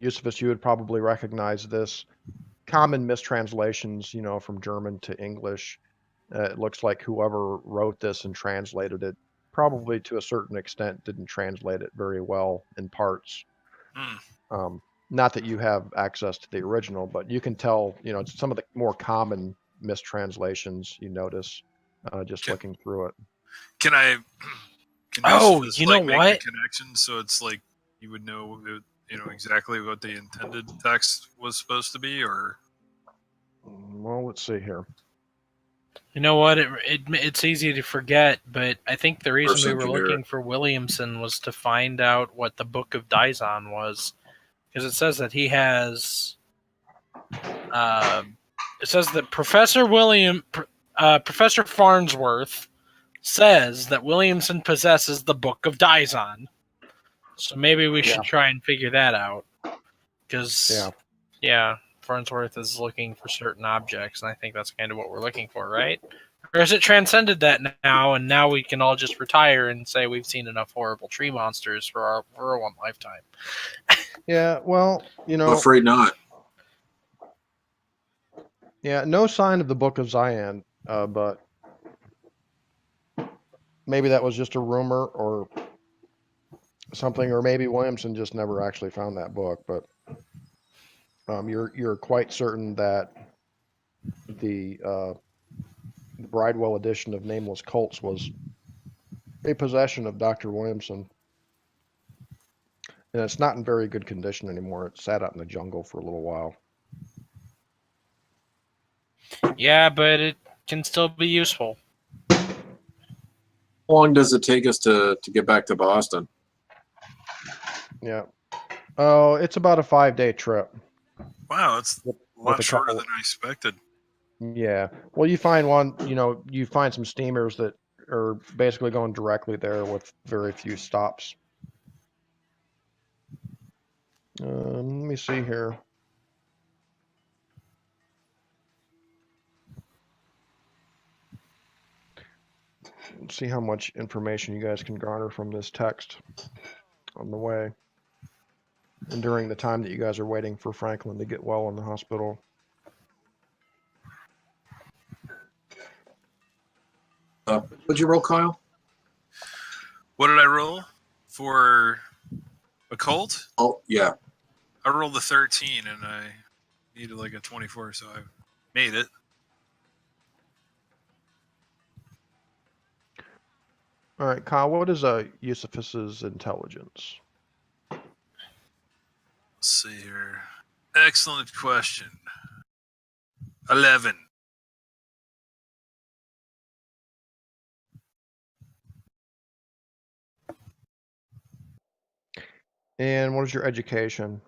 Eusebius, you would probably recognize this. Common mistranslations, from German to English. It looks like whoever wrote this and translated it, probably to a certain extent, didn't translate it very well in parts. Not that you have access to the original, but you can tell, some of the more common mistranslations you notice just looking through it. Can you know make what? the connection so it's like you would know exactly what the intended text was supposed to be, or? Well, let's see here. You know what? It's easy to forget, but I think the reason we were looking for Williamson was to find out what the Book of Dizon was, because it says that he has. It says that Professor Farnsworth says that Williamson possesses the Book of Dizon. So maybe we should try and figure that out. Because, Farnsworth is looking for certain objects, and I think that's kind of what we're looking for, right? Or has it transcended that now, and now we can all just retire and say we've seen enough horrible tree monsters for our one lifetime? Yeah, well, I'm afraid not. Yeah, no sign of the Book of Zion, but maybe that was just a rumor or something, or maybe Williamson just never actually found that book. But you're quite certain that the Bridewell edition of Nameless Cults was a possession of Dr. Williamson, and it's not in very good condition anymore. It sat out in the jungle for a little while. Yeah, but it can still be useful. How long does it take us to get back to Boston? Yeah. Oh, it's about a 5-day trip. Wow, it's a lot shorter than I expected. Yeah. Well, you find you find some steamers that are basically going directly there with very few stops. Let me see here. Let's see how much information you guys can garner from this text on the way and during the time that you guys are waiting for Franklin to get well in the hospital. What'd you roll, Kyle? What did I roll for occult? Oh, yeah. I rolled a 13 and I needed like a 24, so I made it. All right, Kyle, what is Eusebius's intelligence? Let's see here. Excellent question. 11. And what is your education?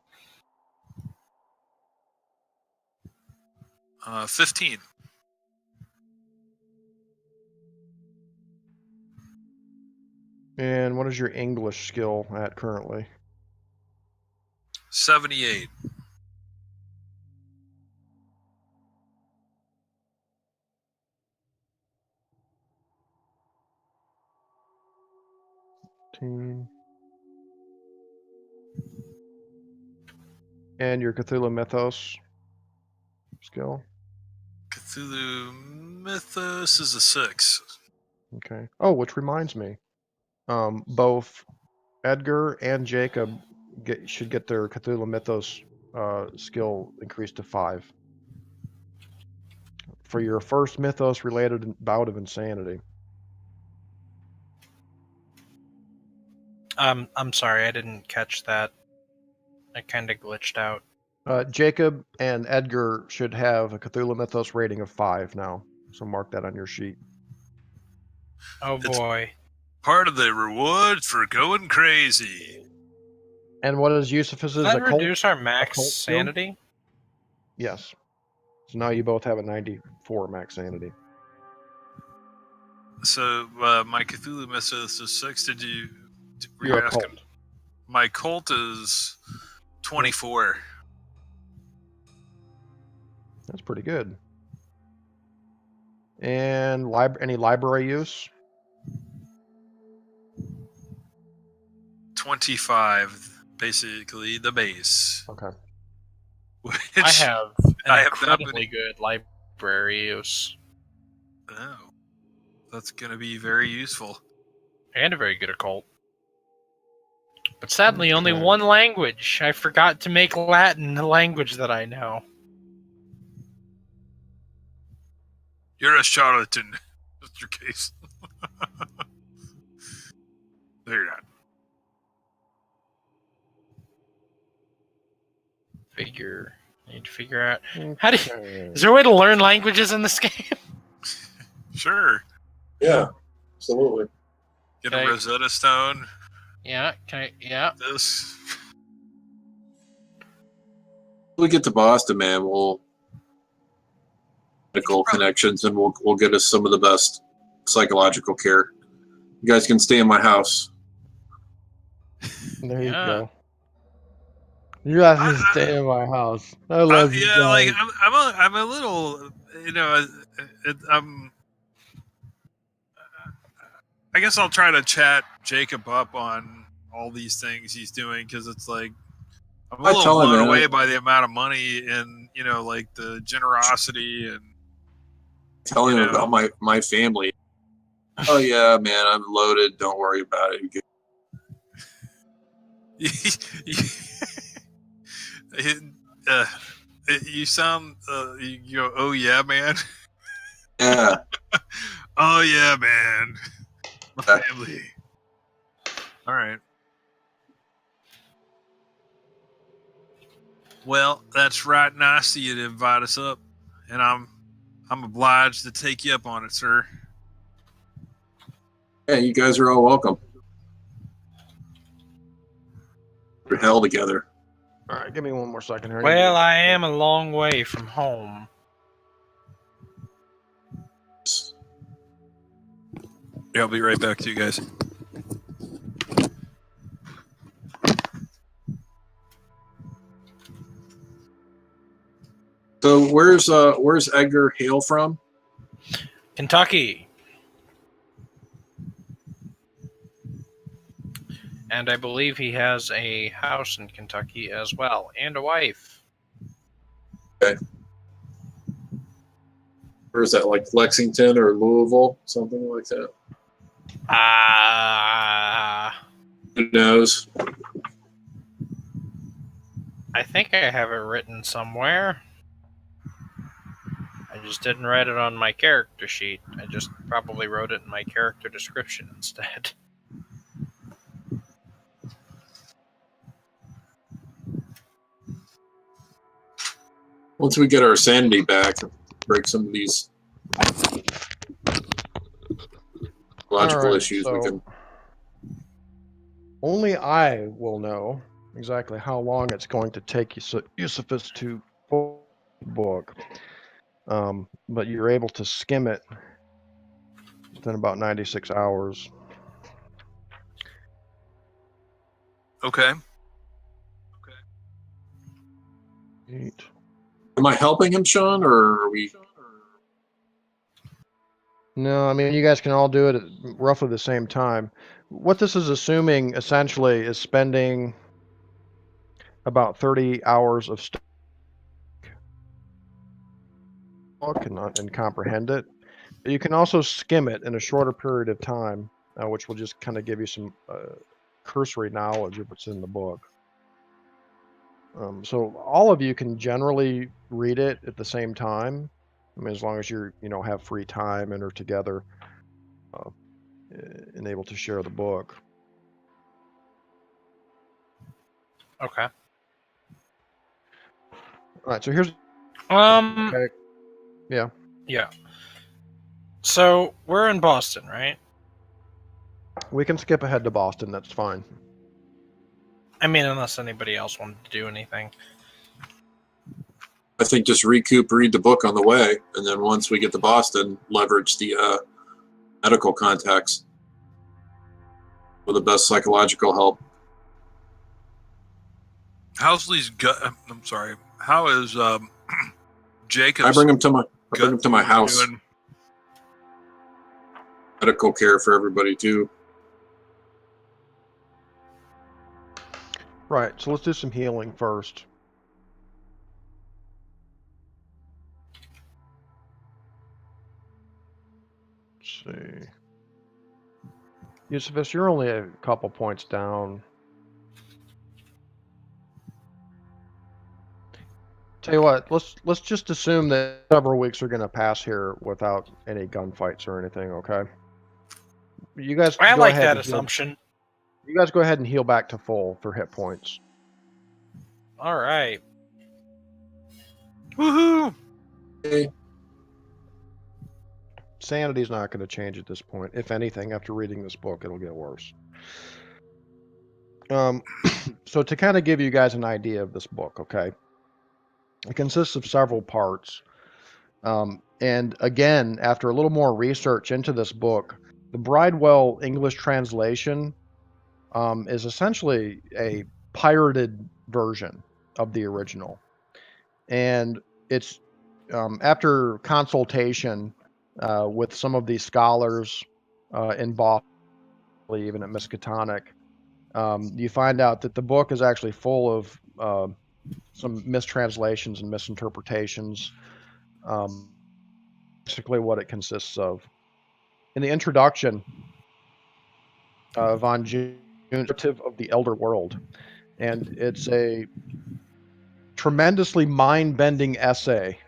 15. And what is your English skill at currently? 78. And your Cthulhu Mythos skill? Cthulhu Mythos is a 6. Okay. Oh, which reminds me, both Edgar and Jacob should get their Cthulhu Mythos skill increased to 5 for your first Mythos-related bout of insanity. I'm sorry, I didn't catch that. I kind of glitched out. Jacob and Edgar should have a Cthulhu Mythos rating of 5 now, so mark that on your sheet. Oh boy. Part of the reward for going crazy. And what is Yusuf's Does that occult? reduce our max occult skill? sanity? Yes. So now you both have a 94 max sanity. So my Cthulhu Mythos is 6. Were Your you asking? occult. My cult is 24. That's pretty good. And any library use? 25, basically the base. Okay. Which I have I an have not incredibly good library use. Oh, that's going to be very useful. And a very good occult. But sadly, only Okay. one language. I forgot to make Latin the language that I know. You're a charlatan, Mr. Case. No, you're not. I need to figure out how do you, is there a way to learn languages in this game? Sure. Yeah, absolutely. Get Okay. a Rosetta Stone. Yeah, This. We get to Boston, man. We'll medical connections, and we'll get us some of the best psychological care. You guys can stay in my house. There you Yeah. go. You have to stay in my house. I love you Yeah, guys. like I'm a little, I guess I'll try to chat Jacob up on all these things he's doing, because it's like I'm a little blown away by the amount of money and like the generosity and tell him about my family. Oh yeah, man, I'm loaded. Don't worry about it. You sound you go, oh yeah, man. Yeah. Oh yeah, man. My family. All right. Well, that's right nice of you to invite us up, and I'm obliged to take you up on it, sir. Yeah, you guys are all welcome. We're hell together. All right, give me one more second here. Well, I am a long way from home. Yeah, I'll be right back to you guys. So where's Edgar hail from? Kentucky. And I believe he has a house in Kentucky as well, and a wife. Okay. Where is that, like Lexington or Louisville? Something like that. Who knows? I think I have it written somewhere. I just didn't write it on my character sheet. I just probably wrote it in my character description instead. Once we get our sanity back, break some of these logical issues, we can. Only I will know exactly how long it's going to take Eusephus to pull the book. But you're able to skim it within about 96 hours. Okay. Eight. Am I helping him, Sean, or are we? No, I mean, you guys can all do it at roughly the same time. What this is assuming, essentially, is spending about 30 hours of study and comprehend it. But you can also skim it in a shorter period of time, which will just kind of give you some cursory knowledge of what's in the book. So all of you can generally read it at the same time. I mean, as long as you have free time and are together and able to share the book. Okay. All right. So here's. Okay. Yeah. Yeah. So we're in Boston, right? We can skip ahead to Boston. That's fine. I mean, unless anybody else wanted to do anything. I think just read the book on the way, and then once we get to Boston, leverage the medical contacts for the best psychological help. How's Lee's gut? I'm sorry. How is Jacob's? I bring him to my house. Doing? Medical care for everybody too. Right. So let's do some healing first. Let's see. Eusephus, you're only a couple points down. Tell you what, let's just assume that several weeks are going to pass here without any gunfights or anything. Okay. You guys. I like that assumption. You guys go ahead and heal back to full for hit points. All right. Woohoo! Okay. Sanity's not going to change at this point. If anything, after reading this book, it'll get worse. So to kind of give you guys an idea of this book, okay, it consists of several parts. And again, after a little more research into this book, the Bridewell English translation is essentially a pirated version of the original. And it's after consultation with some of these scholars in Boston, even at Miskatonic, you find out that the book is actually full of some mistranslations and misinterpretations. Basically what it consists of. In the introduction, Von June of the Elder World, and it's a tremendously mind-bending essay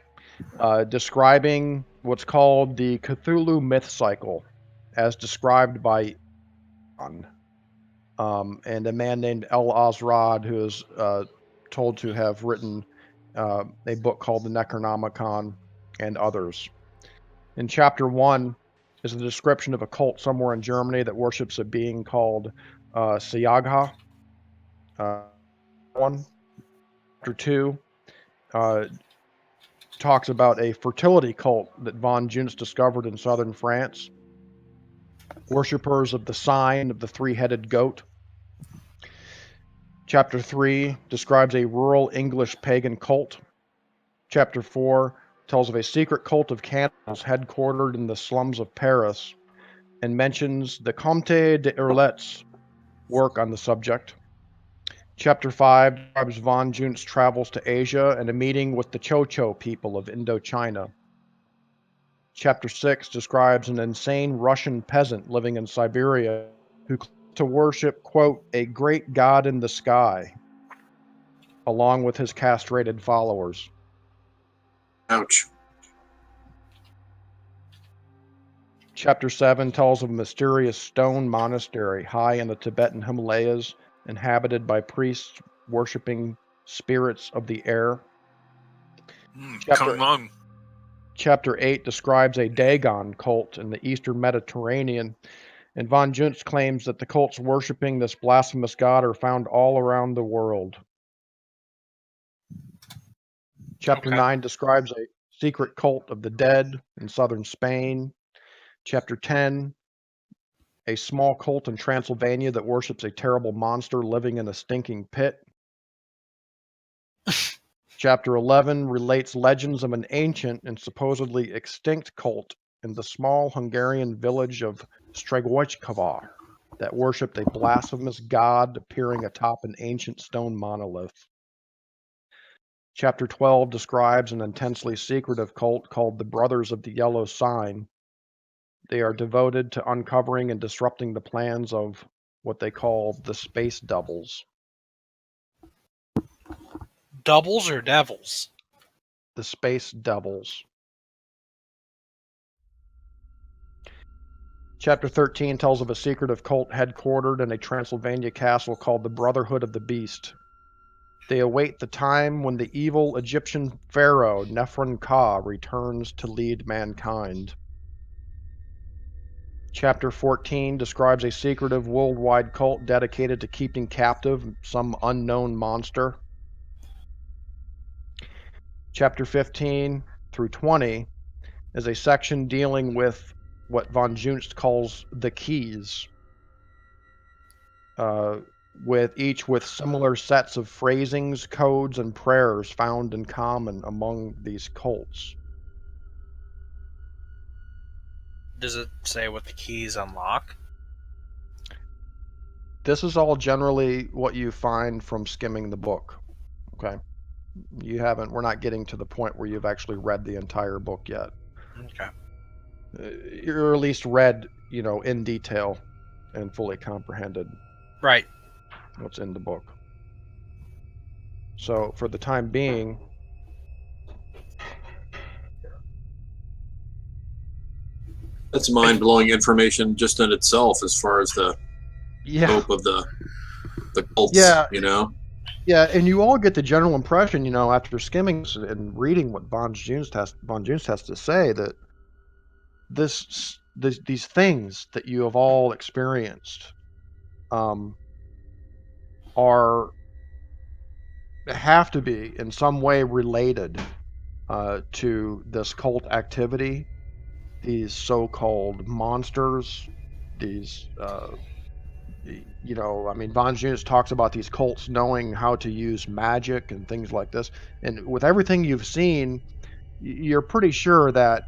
describing what's called the Cthulhu myth cycle, as described by and a man named El Azrad, who is told to have written a book called the Necronomicon and others. In chapter 1 is a description of a cult somewhere in Germany that worships a being called Siagha. Chapter 2 talks about a fertility cult that von Juntz discovered in southern France. Worshippers of the sign of the three-headed goat. Chapter 3 describes a rural English pagan cult. Chapter 4 tells of a secret cult of cannibals headquartered in the slums of Paris and mentions the Comte de Erlet's work on the subject. Chapter 5 describes von Juntz's travels to Asia and a meeting with the Chocho people of Indochina. Chapter 6 describes an insane Russian peasant living in Siberia who claims to worship, quote, a great god in the sky, along with his castrated followers. Ouch. Chapter 7 tells of a mysterious stone monastery high in the Tibetan Himalayas, inhabited by priests worshipping spirits of the air. Come on. Chapter 8 describes a Dagon cult in the eastern Mediterranean, and von Junst claims that the cults worshipping this blasphemous god are found all around the world. Chapter 9 describes a secret cult of the dead in southern Spain. Chapter 10, a small cult in Transylvania that worships a terrible monster living in a stinking pit. Chapter 11 relates legends of an ancient and supposedly extinct cult in the small Hungarian village of Stragojkovar that worshipped a blasphemous god appearing atop an ancient stone monolith. Chapter 12 describes an intensely secretive cult called the Brothers of the Yellow Sign. They are devoted to uncovering and disrupting the plans of what they call the Space Devils. Doubles or devils? The Space Devils. Chapter 13 tells of a secretive cult headquartered in a Transylvania castle called the Brotherhood of the Beast. They await the time when the evil Egyptian pharaoh Nefertari returns to lead mankind. Chapter 14 describes a secretive worldwide cult dedicated to keeping captive some unknown monster. Chapter 15 through 20 is a section dealing with what von Junst calls the keys, with similar sets of phrasings, codes, and prayers found in common among these cults. Does it say what the keys unlock? This is all generally what you find from skimming the book. Okay. We're not getting to the point where you've actually read the entire book yet. Okay. You're at least read, in detail and fully comprehended. Right. What's in the book. So for the time being, that's mind-blowing information just in itself, as far as the scope of the cults. Yeah, Yeah, and you all get the general impression, after skimming and reading what von Junst has to say, that these things that you have all experienced have to be in some way related to this cult activity, these so-called monsters, these von Junst talks about these cults knowing how to use magic and things like this. And with everything you've seen, you're pretty sure that,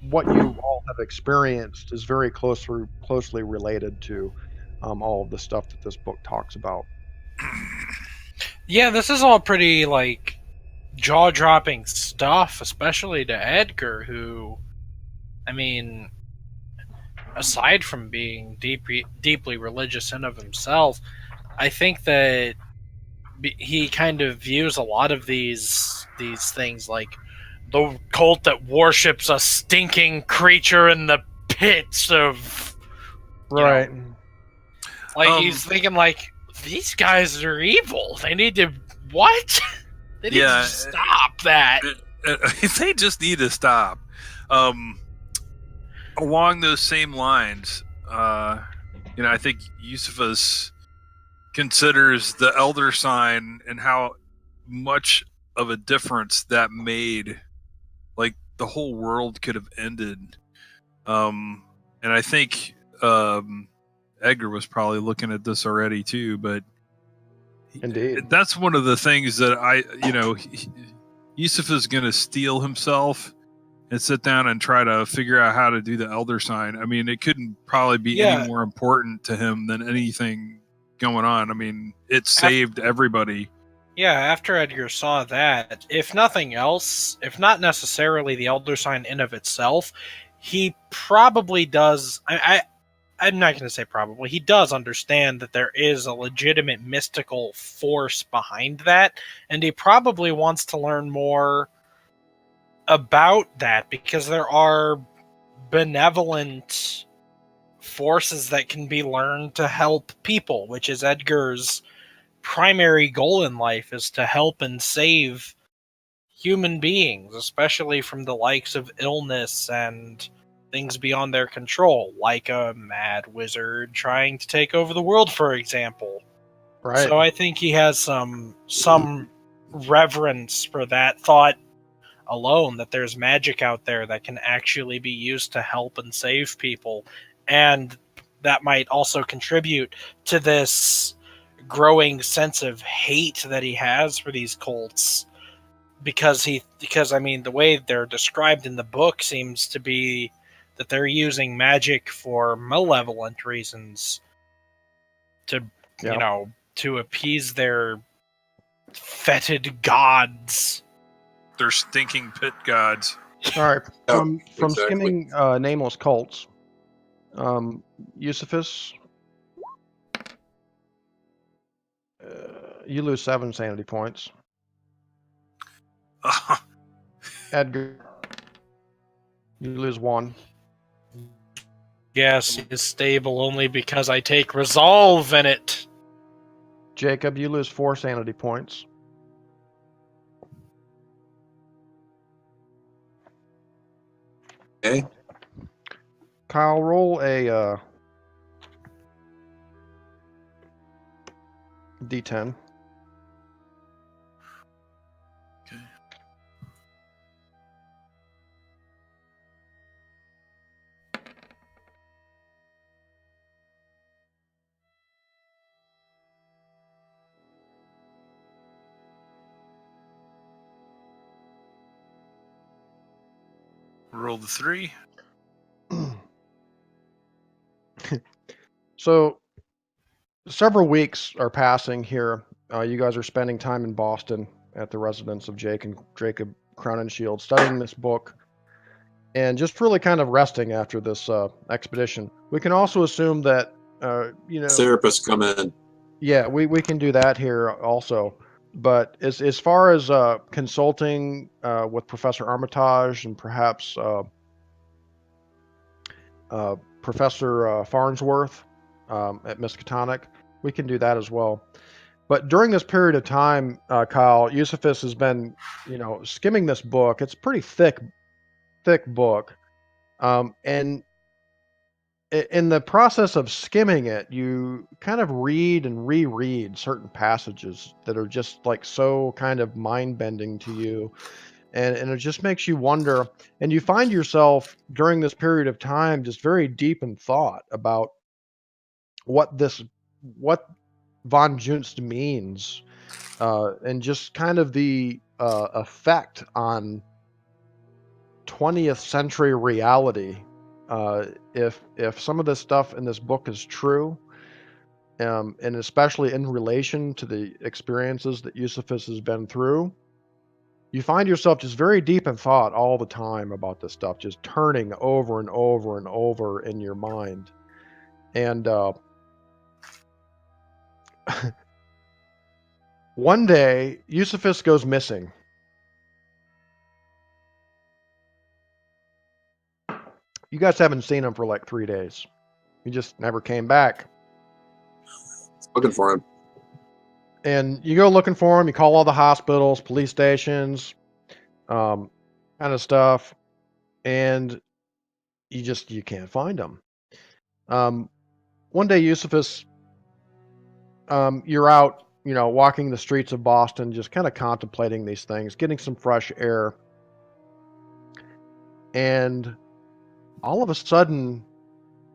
what you all have experienced is very closely related to all of the stuff that this book talks about. Yeah, this is all pretty, jaw-dropping stuff, especially to Edgar, who, aside from being deeply religious in of himself, I think that he kind of views a lot of these things like the cult that worships a stinking creature in the pits of... Right. He's thinking, these guys are evil. They need to... What? They need to stop that. They just need to stop. Along those same lines, I think Eusebius considers the elder sign and how much of a difference that made. Like, the whole world could have ended. And I think Edgar was probably looking at this already too, but indeed, that's one of the things that Yusuf is going to steel himself and sit down and try to figure out how to do the elder sign. It couldn't probably be any more important to him than anything going on. It saved everybody. Yeah, after Edgar saw that, if nothing else, if not necessarily the elder sign in of itself, he probably does... I'm not going to say probably. He does understand that there is a legitimate mystical force behind that, and he probably wants to learn more about that, because there are benevolent forces that can be learned to help people, which is Edgar's primary goal in life, is to help and save human beings, especially from the likes of illness and things beyond their control, like a mad wizard trying to take over the world, for example. Right. So I think he has some reverence for that thought alone, that there's magic out there that can actually be used to help and save people, and that might also contribute to this growing sense of hate that he has for these cults, because I mean, the way they're described in the book seems to be that they're using magic for malevolent reasons to to appease their fetid gods. They're stinking pit gods. All right. From exactly. skimming nameless cults, Eusephus, you lose 7 sanity points. Edgar, you lose 1. Yes, it is stable only because I take resolve in it. Jacob, you lose 4 sanity points. Okay. Kyle, roll a D10. Okay. Roll the 3. So, several weeks are passing here. You guys are spending time in Boston at the residence of Jacob Crown and Shield, studying this book, and just really kind of resting after this expedition. We can also assume that, Therapists come in. Yeah, we can do that here also. But as far as consulting with Professor Armitage and perhaps Professor Farnsworth at Miskatonic, we can do that as well. But during this period of time, Kyle, Eusephus has been, skimming this book. It's a pretty thick book. And in the process of skimming it, you kind of read and reread certain passages that are just like so kind of mind-bending to you. And it just makes you wonder. And you find yourself during this period of time just very deep in thought about what von Junst means, and just kind of the effect on 20th century reality. If some of this stuff in this book is true, and especially in relation to the experiences that Eusephus has been through, you find yourself just very deep in thought all the time about this stuff, just turning over and over and over in your mind. And one day, Eusephus goes missing. You guys haven't seen him for like 3 days. He just never came back. Looking for him. And you go looking for him. You call all the hospitals, police stations, kind of stuff. And you can't find him. One day, Eusephus, you're out, walking the streets of Boston, just kind of contemplating these things, getting some fresh air. And all of a sudden,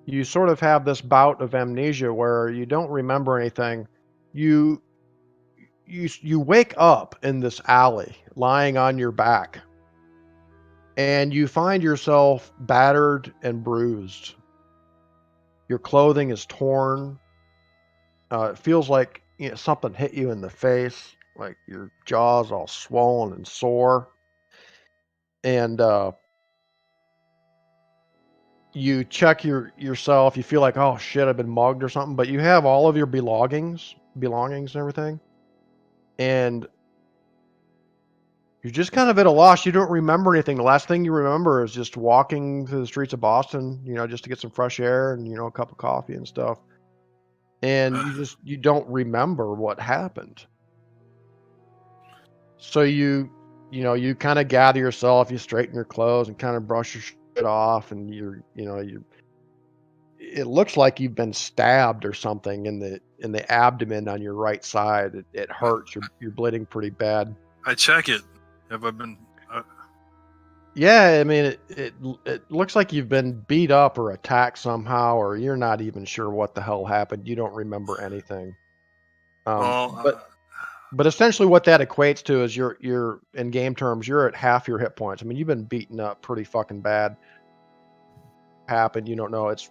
you sort of have this bout of amnesia where you don't remember anything. You wake up in this alley, lying on your back, and you find yourself battered and bruised. Your clothing is torn. It feels like something hit you in the face, like your jaw's all swollen and sore. And you check yourself. You feel like, oh shit, I've been mugged or something. But you have all of your belongings and everything. And you're just kind of at a loss. You don't remember anything. The last thing you remember is just walking through the streets of Boston, just to get some fresh air and, a cup of coffee and stuff. And you don't remember what happened. So you you kind of gather yourself, you straighten your clothes and kind of brush your shit off, and it looks like you've been stabbed or something in the abdomen on your right side. It hurts. You're bleeding pretty bad. I check it. Have I been? Yeah, I mean, it looks like you've been beat up or attacked somehow, or you're not even sure what the hell happened. You don't remember anything. But essentially, what that equates to is you're in game terms, you're at half your hit points. I mean, you've been beaten up pretty fucking bad. Happened, you don't know. It's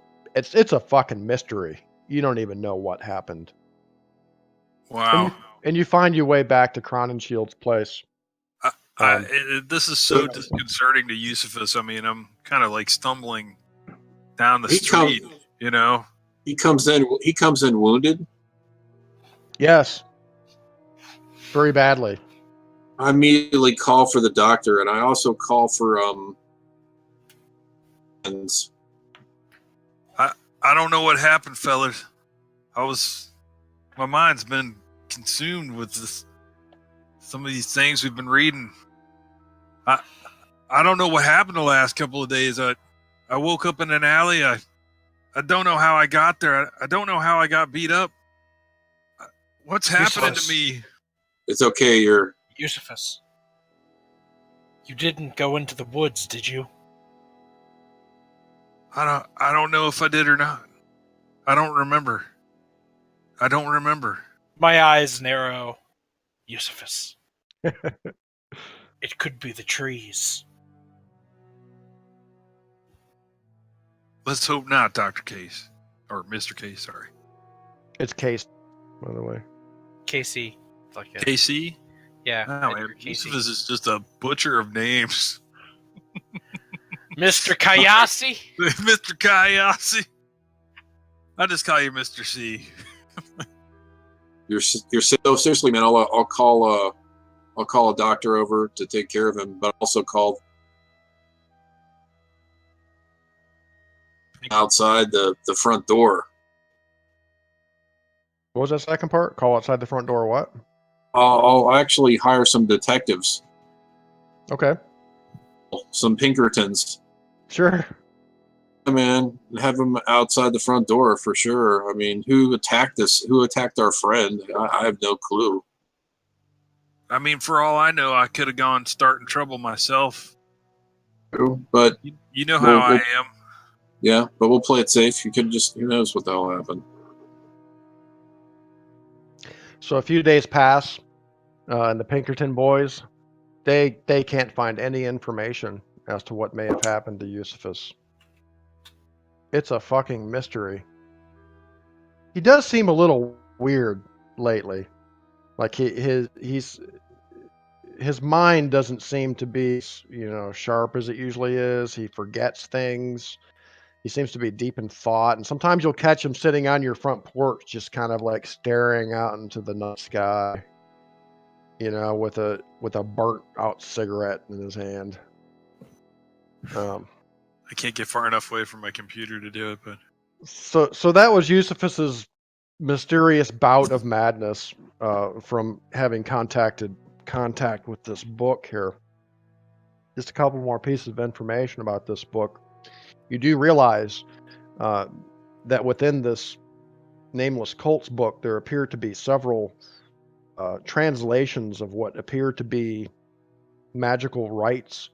a fucking mystery. You don't even know what happened. Wow. And you find your way back to Cronenshield's place. This is so disconcerting to Eusephus. I mean, I'm kind of like stumbling down the street. He comes in wounded. Yes, very badly. I immediately call for the doctor, and I also call for I don't know what happened, fellas. My mind's been consumed with some of these things we've been reading. I don't know what happened the last couple of days. I woke up in an alley. I don't know how I got there. I don't know how I got beat up. What's happening to me? It's okay. You're Eusephus. You didn't go into the woods, did you? I don't know if I did or not. I don't remember. My eyes narrow. Eusephus. It could be the trees. Let's hope not, Dr. Case. Or Mr. Case, sorry. It's Case, by the way. KC. Like KC? Yeah. No, man. Eusephus is just a butcher of names. Mr. Kayasi? Mr. Kayasi. I just call you Mr. C. You're so seriously, man. I'll call a doctor over to take care of him, but also call outside the front door. What was that second part? Call outside the front door. What? I'll actually hire some detectives. Okay. Some Pinkertons. Sure. Man, have them outside the front door for sure. I mean, who attacked us? Who attacked our friend? I have no clue. I mean, for all I know, I could have gone starting trouble myself. But you know how I am. Yeah, but we'll play it safe. You could just, who knows what the hell happened. So a few days pass, and the Pinkerton boys, they can't find any information as to what may have happened to Eusephus. It's a fucking mystery. He does seem a little weird lately. Like his mind doesn't seem to be, sharp as it usually is. He forgets things. He seems to be deep in thought, and sometimes you'll catch him sitting on your front porch, just kind of like staring out into the night sky, with a burnt out cigarette in his hand. I can't get far enough away from my computer to do it, but so that was Eusephus's mysterious bout of madness from having contact with this book here. Just a couple more pieces of information about this book. You do realize that within this Nameless Cults book, there appear to be several translations of what appear to be magical rites,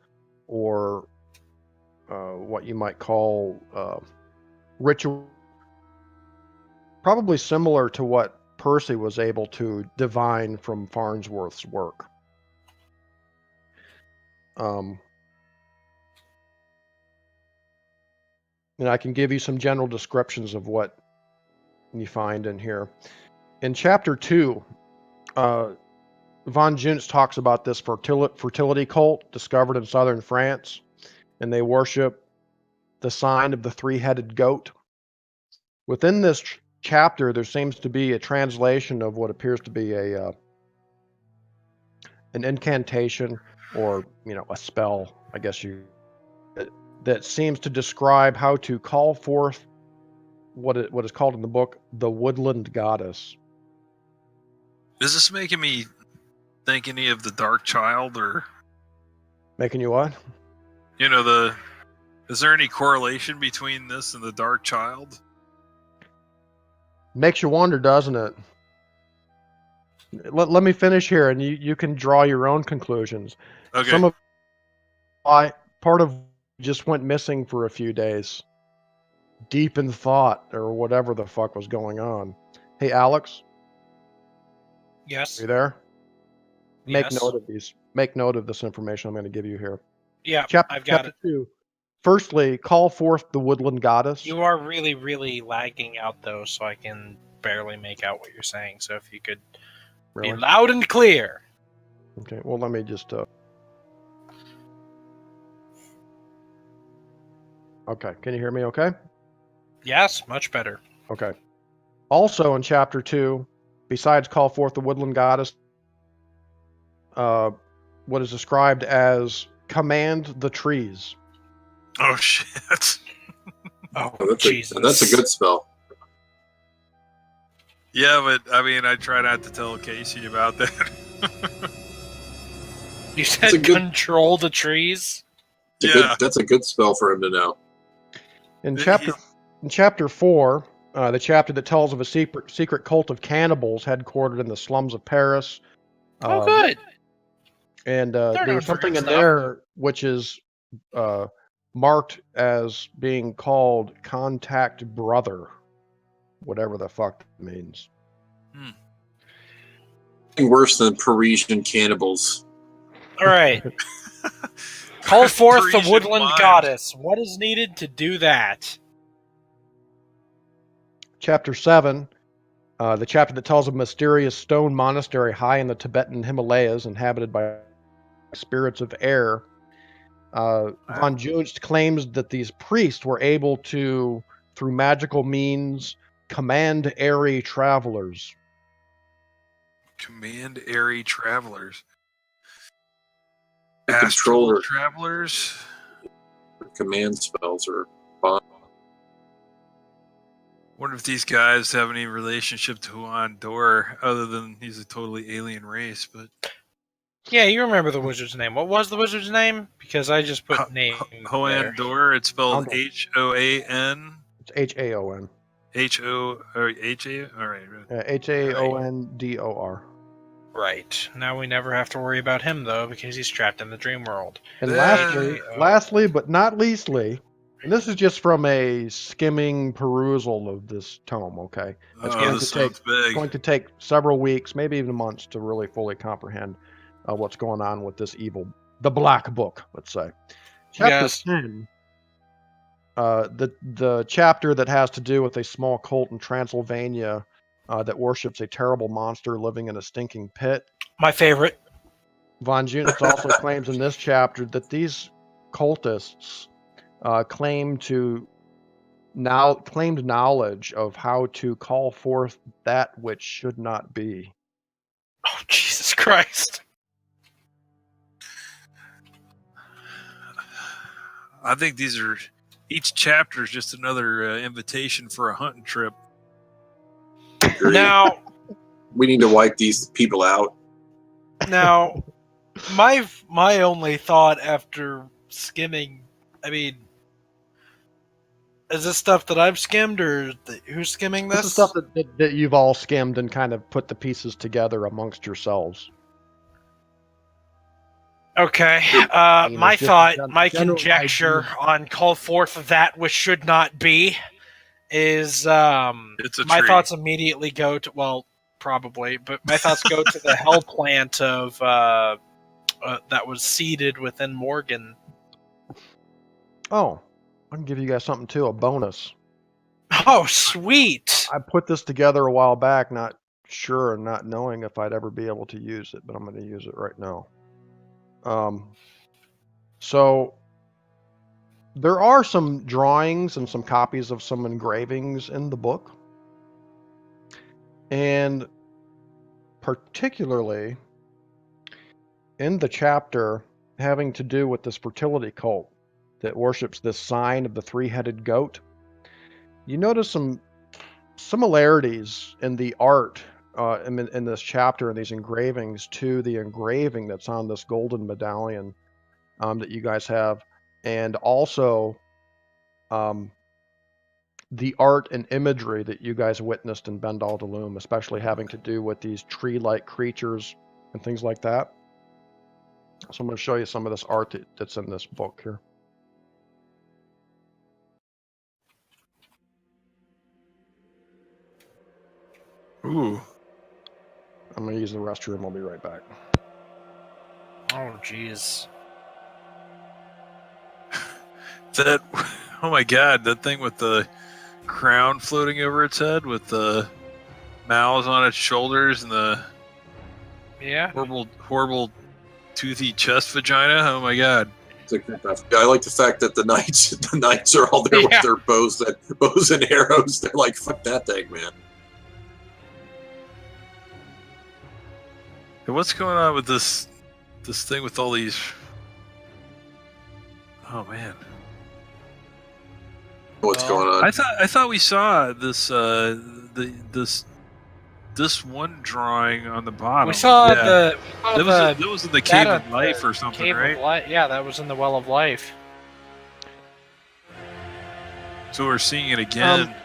or what you might call ritual, probably similar to what Percy was able to divine from Farnsworth's work. And I can give you some general descriptions of what you find in here. In chapter 2, Von Juntz talks about this fertility cult discovered in southern France, and they worship the sign of the three-headed goat. Within this chapter, there seems to be a translation of what appears to be an incantation, or a spell, I guess that seems to describe how to call forth what is called in the book the woodland goddess. Is this making me think any of the Dark Child or Making you what? Is there any correlation between this and the Dark Child? Makes you wonder, doesn't it? Let me finish here, and you can draw your own conclusions. Okay. Some of part of just went missing for a few days, deep in thought or whatever the fuck was going on. Hey, Alex. Yes. Are you there? Make Yes. note of these. Make note of this information I'm going to give you here. Yeah, I've got chapter it. 2. Firstly, call forth the woodland goddess. You are really, really lagging out, though, so I can barely make out what you're saying. So if you could be loud and clear. Okay, well, let me just... Okay, can you hear me okay? Yes, much better. Okay. Also in chapter 2, besides call forth the woodland goddess, what is described as command the trees. Oh, shit. That's a good spell. Yeah, but I mean, I try not to tell Casey about that. You said control the trees? That's a good spell for him to know. In chapter 4, the chapter that tells of a secret cult of cannibals headquartered in the slums of Paris. Oh, good. And there's something in there which is marked as being called Contact Brother, whatever the fuck that means. Worse than Parisian cannibals. All right. Call forth the woodland goddess. What is needed to do that? Chapter 7, the chapter that tells of a mysterious stone monastery high in the Tibetan Himalayas inhabited by spirits of air. Von Junst claims that these priests were able to, through magical means, command airy travelers. Command airy travelers. Astral travelers. Command spells are fun. Wonder if these guys have any relationship to Huan Dor other than he's a totally alien race, but yeah, you remember the wizard's name. What was the wizard's name? Because I just put name Huan Dor. It's spelled H-O-A-N. It's H-A-O-N. H-O or H-A? All right. H-A-O-N-D-O-R. Right. Now we never have to worry about him, though, because he's trapped in the dream world. And lastly, but not leastly, and this is just from a skimming perusal of this tome, okay? It's going to take several weeks, maybe even months, to really fully comprehend what's going on with this evil, the Black Book, let's say. Chapter 10, the chapter that has to do with a small cult in Transylvania that worships a terrible monster living in a stinking pit. My favorite. Von Junist also claims in this chapter that these cultists claimed knowledge of how to call forth that which should not be. Oh, Jesus Christ. I think each chapter is just another invitation for a hunting trip. Now, we need to wipe these people out. Now, my only thought after skimming, I mean, is this stuff that I've skimmed, or who's skimming this? This is stuff that you've all skimmed and kind of put the pieces together amongst yourselves. Okay. My conjecture on call forth that which should not be is my thoughts immediately go to, well, probably, but my thoughts go to the hell plant of that was seeded within Morgan. Oh, I can give you guys something too, a bonus. Oh, sweet! I put this together a while back, not sure and not knowing if I'd ever be able to use it, but I'm going to use it right now. So there are some drawings and some copies of some engravings in the book. And particularly in the chapter having to do with this fertility cult that worships this sign of the three-headed goat, you notice some similarities in the art in this chapter and these engravings to the engraving that's on this golden medallion that you guys have, and also the art and imagery that you guys witnessed in Bendal Dolum, especially having to do with these tree-like creatures and things like that. So I'm going to show you some of this art that's in this book here. Ooh. I'm going to use the restroom. I'll be right back. Oh, jeez. That, oh my god, that thing with the crown floating over its head with the mouths on its shoulders and the horrible toothy chest vagina. Oh my god. I like the fact that the knights are all there with their bows and arrows. They're like, fuck that thing, man. Hey, what's going on with this thing with all these? Oh man. What's going on? I thought we saw this this one drawing on the bottom. We saw that was in the Cave of Life or something, right? Yeah, that was in the Well of Life. So we're seeing it again.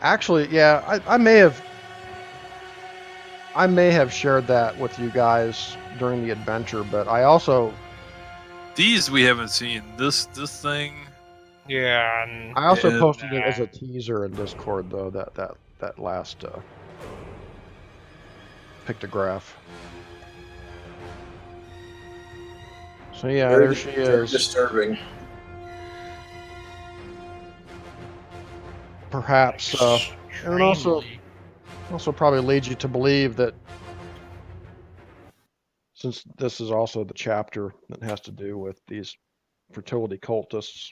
Actually, yeah, I may have shared that with you guys during the adventure, but I also these we haven't seen. This thing. Yeah. And I also posted it as a teaser in Discord though. That last pictograph. So yeah, there she is. Disturbing. Perhaps, and also probably leads you to believe that, since this is also the chapter that has to do with these fertility cultists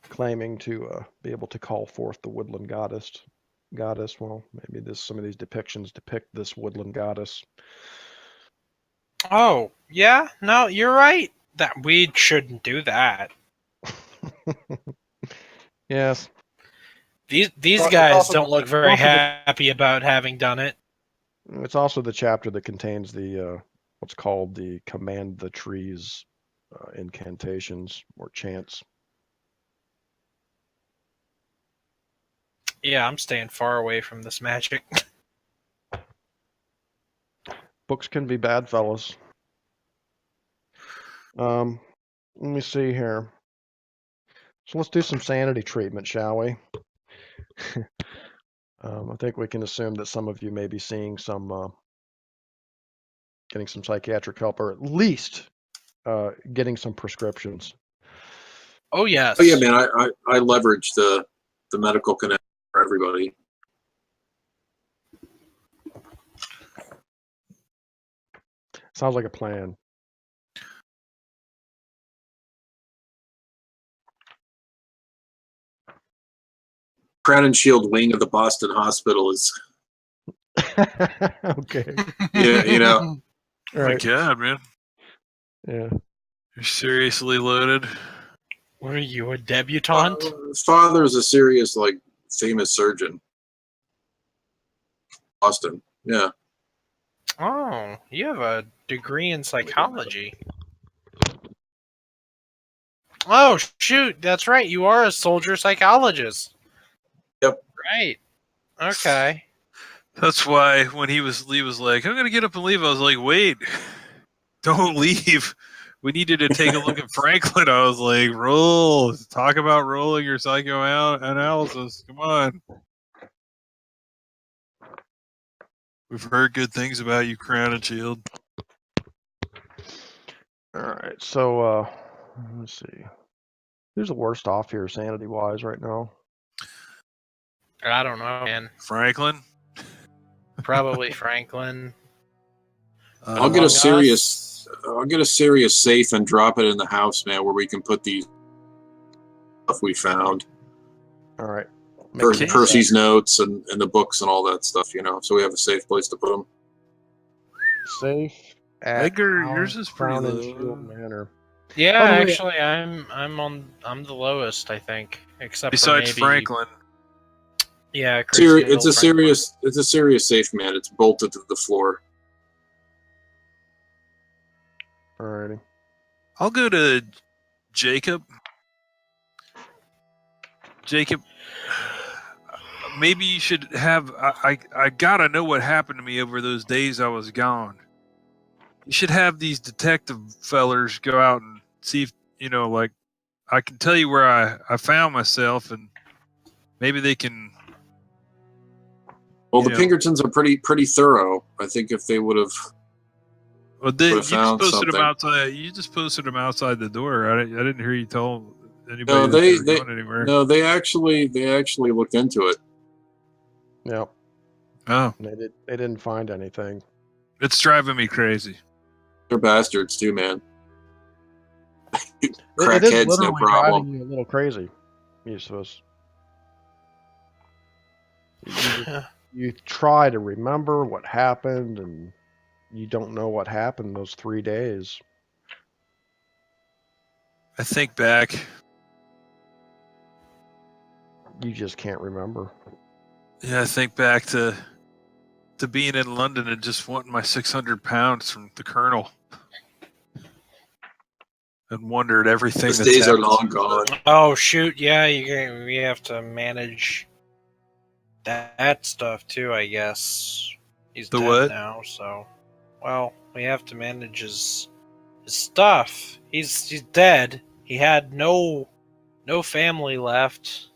claiming to be able to call forth the woodland goddess. Well, maybe some of these depictions depict this woodland goddess. Oh, yeah? No, you're right. That we shouldn't do that. Yes. These guys don't look very happy about having done it. It's also the chapter that contains the what's called the Command the Trees incantations or chants. Yeah, I'm staying far away from this magic. Books can be bad, fellas. Let me see here. So let's do some sanity treatment, shall we? I think we can assume that some of you may be seeing getting some psychiatric help, or at least getting some prescriptions. Oh yes. Oh yeah, man. I leverage the medical connection for everybody. Sounds like a plan. Crown and Shield wing of the Boston Hospital is. Okay. Yeah, you know. Oh my god, man. Yeah. You're seriously loaded. What are you, a debutante? Father's a serious, famous surgeon. Boston. Yeah. Oh, you have a degree in psychology. Oh, shoot. That's right. You are a soldier psychologist. Yep. Right. Okay. That's why when he was like, I'm going to get up and leave, I was like, wait, don't leave. We needed to take a look at Franklin. I was like, talk about rolling your psychoanalysis. Come on. We've heard good things about you, Crown and Shield. All right, so let's see. Who's the worst off here, sanity-wise, right now? I don't know, man. Franklin? Probably Franklin. I'll get a serious safe and drop it in the house, man, where we can put these stuff we found. All right. Percy's notes and the books and all that stuff, so we have a safe place to put them. Safe. Edgar, yours is pretty Crown and low. Shield Manor. Yeah, actually, I'm the lowest, I think, except besides for maybe Franklin. Yeah, it's a serious safe, man. It's bolted to the floor. Alrighty. I'll go to Jacob. Jacob, maybe you should have. I gotta know what happened to me over those days I was gone. You should have these detective fellers go out and see if, like, I can tell you where I found myself, and maybe they can. Well, the Pinkertons are pretty thorough. I think if they would have. Well, you just posted them outside. You just posted them outside the door. I didn't hear you tell anybody. No, they were going anywhere. No, they actually looked into it. Yep. Oh, they didn't find anything. It's driving me crazy. They're bastards too, man. It is Crackheads, no problem. Driving you a little crazy, Yusuf. You try to remember what happened, and you don't know what happened those 3 days. I think back. You just can't remember. Yeah, I think back to being in London and just wanting my 600 pounds from the Colonel. And wondered everything. Those days are long gone. Oh shoot! Yeah, you have to manage that stuff too. I guess he's dead what? now. So, well, we have to manage his stuff. He's dead. He had no family left.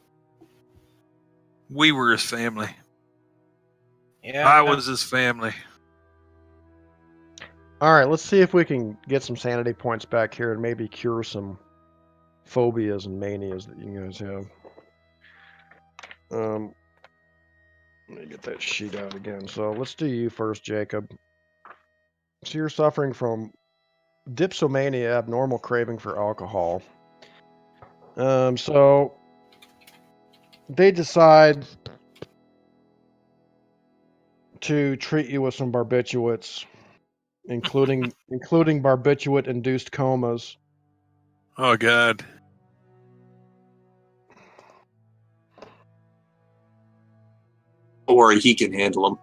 We were his family. Yeah, I was his family. All right, let's see if we can get some sanity points back here and maybe cure some phobias and manias that you guys have. Let me get that sheet out again. So let's do you first, Jacob. So you're suffering from dipsomania, abnormal craving for alcohol. So they decide to treat you with some barbiturates, including barbiturate-induced comas. Oh God. Don't worry, he can handle them.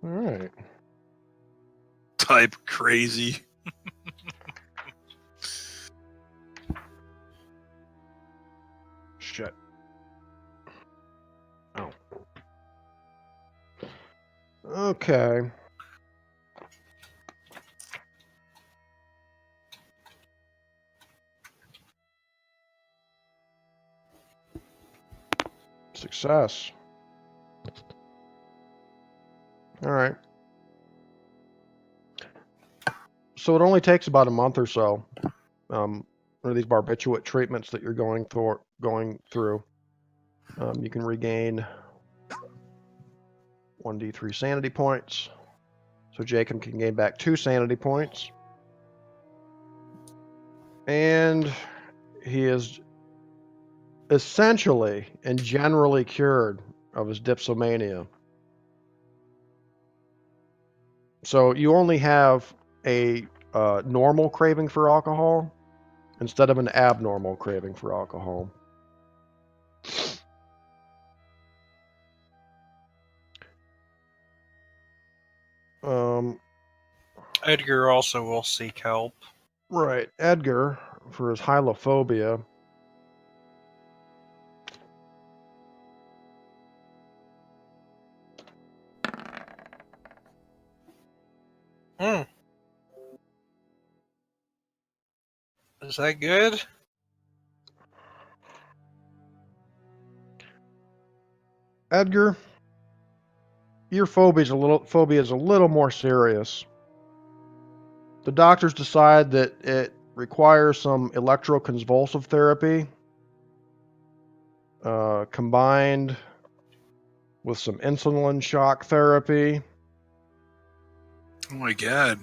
All right. Type crazy. Shit. Oh. Okay. Success. All right. So it only takes about a month or so. Or these barbiturate treatments that you're going through. You can regain 1d3 sanity points. So Jacob can gain back 2 sanity points. And he is essentially and generally cured of his dipsomania. So you only have a normal craving for alcohol instead of an abnormal craving for alcohol. Edgar also will seek help. Right. Edgar, for his hylophobia. Is that good? Edgar, your phobia is a little more serious. The doctors decide that it requires some electroconvulsive therapy combined with some insulin shock therapy. Oh my God.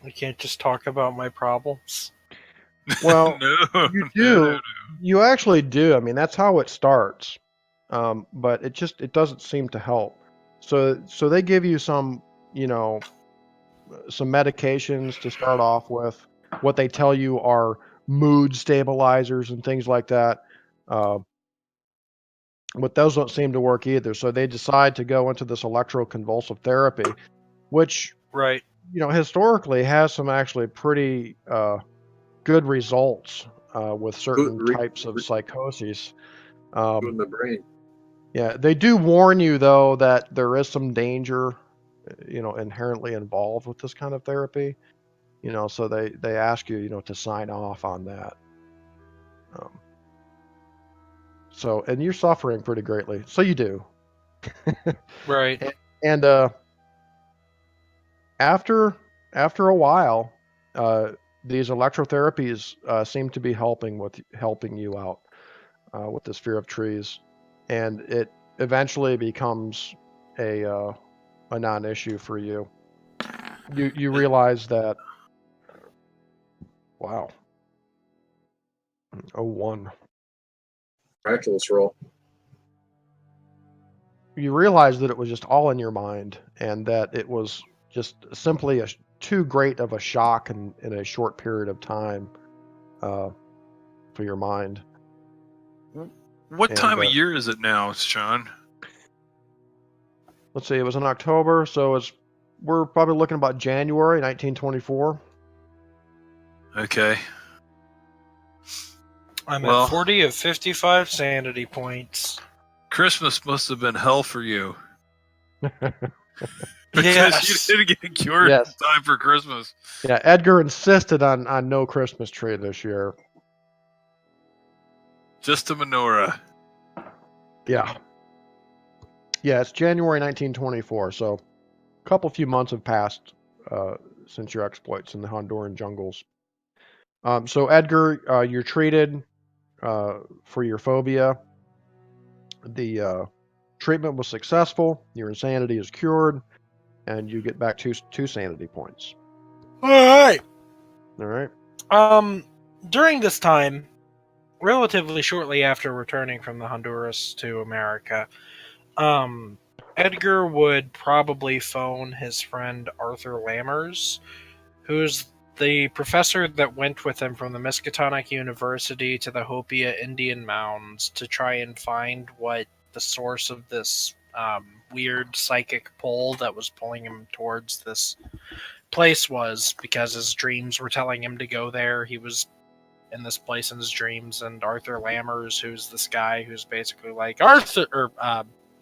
We can't just talk about my problems. Well, No, you do. no. You actually do. I mean, that's how it starts. But it doesn't seem to help. So they give you some, some medications to start off with. What they tell you are mood stabilizers and things like that. But those don't seem to work either. So they decide to go into this electroconvulsive therapy, which, Right. historically has some actually pretty good results with certain types of psychoses. In the brain. Yeah, they do warn you though that there is some danger, inherently involved with this kind of therapy. So they ask you, to sign off on that. And you're suffering pretty greatly, so you do. Right. And after a while, these electrotherapies seem to be helping you out with this fear of trees, and it eventually becomes a non-issue for you. You realize that. Wow. 01. Miraculous roll. You realize that it was just all in your mind, and that it was just simply too great of a shock in a short period of time for your mind. What time of year is it now, Sean? Let's see, it was in October, so we're probably looking about January 1924. Okay. I'm at 40 of 55 sanity points. Christmas must have been hell for you. Because Yes. you didn't get cured in time for Christmas. Yeah, Edgar insisted on no Christmas tree this year. Just a menorah. Yeah. Yeah, it's January 1924, so a few months have passed since your exploits in the Honduran jungles. So Edgar, you're treated for your phobia. The treatment was successful. Your insanity is cured, and you get back two sanity points. All right. All right. During this time, relatively shortly after returning from the Honduras to America, Edgar would probably phone his friend Arthur Lammers, who's the professor that went with him from the Miskatonic University to the Hopia Indian Mounds to try and find what the source of this weird psychic pull that was pulling him towards this place was, because his dreams were telling him to go there. He was in this place in his dreams, and Arthur Lammers, who's this guy who's basically like,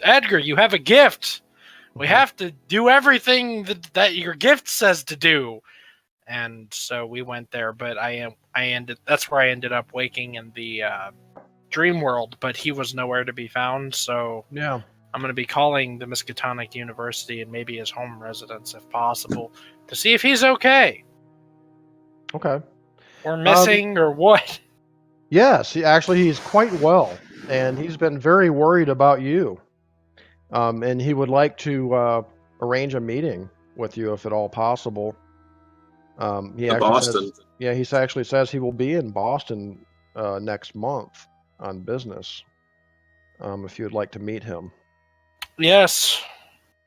Edgar, you have a gift. We have to do everything that your gift says to do. And so we went there, but that's where I ended up waking in the dream world, but he was nowhere to be found. So yeah, I'm going to be calling the Miskatonic University and maybe his home residence if possible to see if he's okay. Okay. Or missing or what? Yes, he's quite well, and he's been very worried about you. And he would like to arrange a meeting with you if at all possible. He actually says he will be in Boston next month on business. If you would like to meet him. Yes,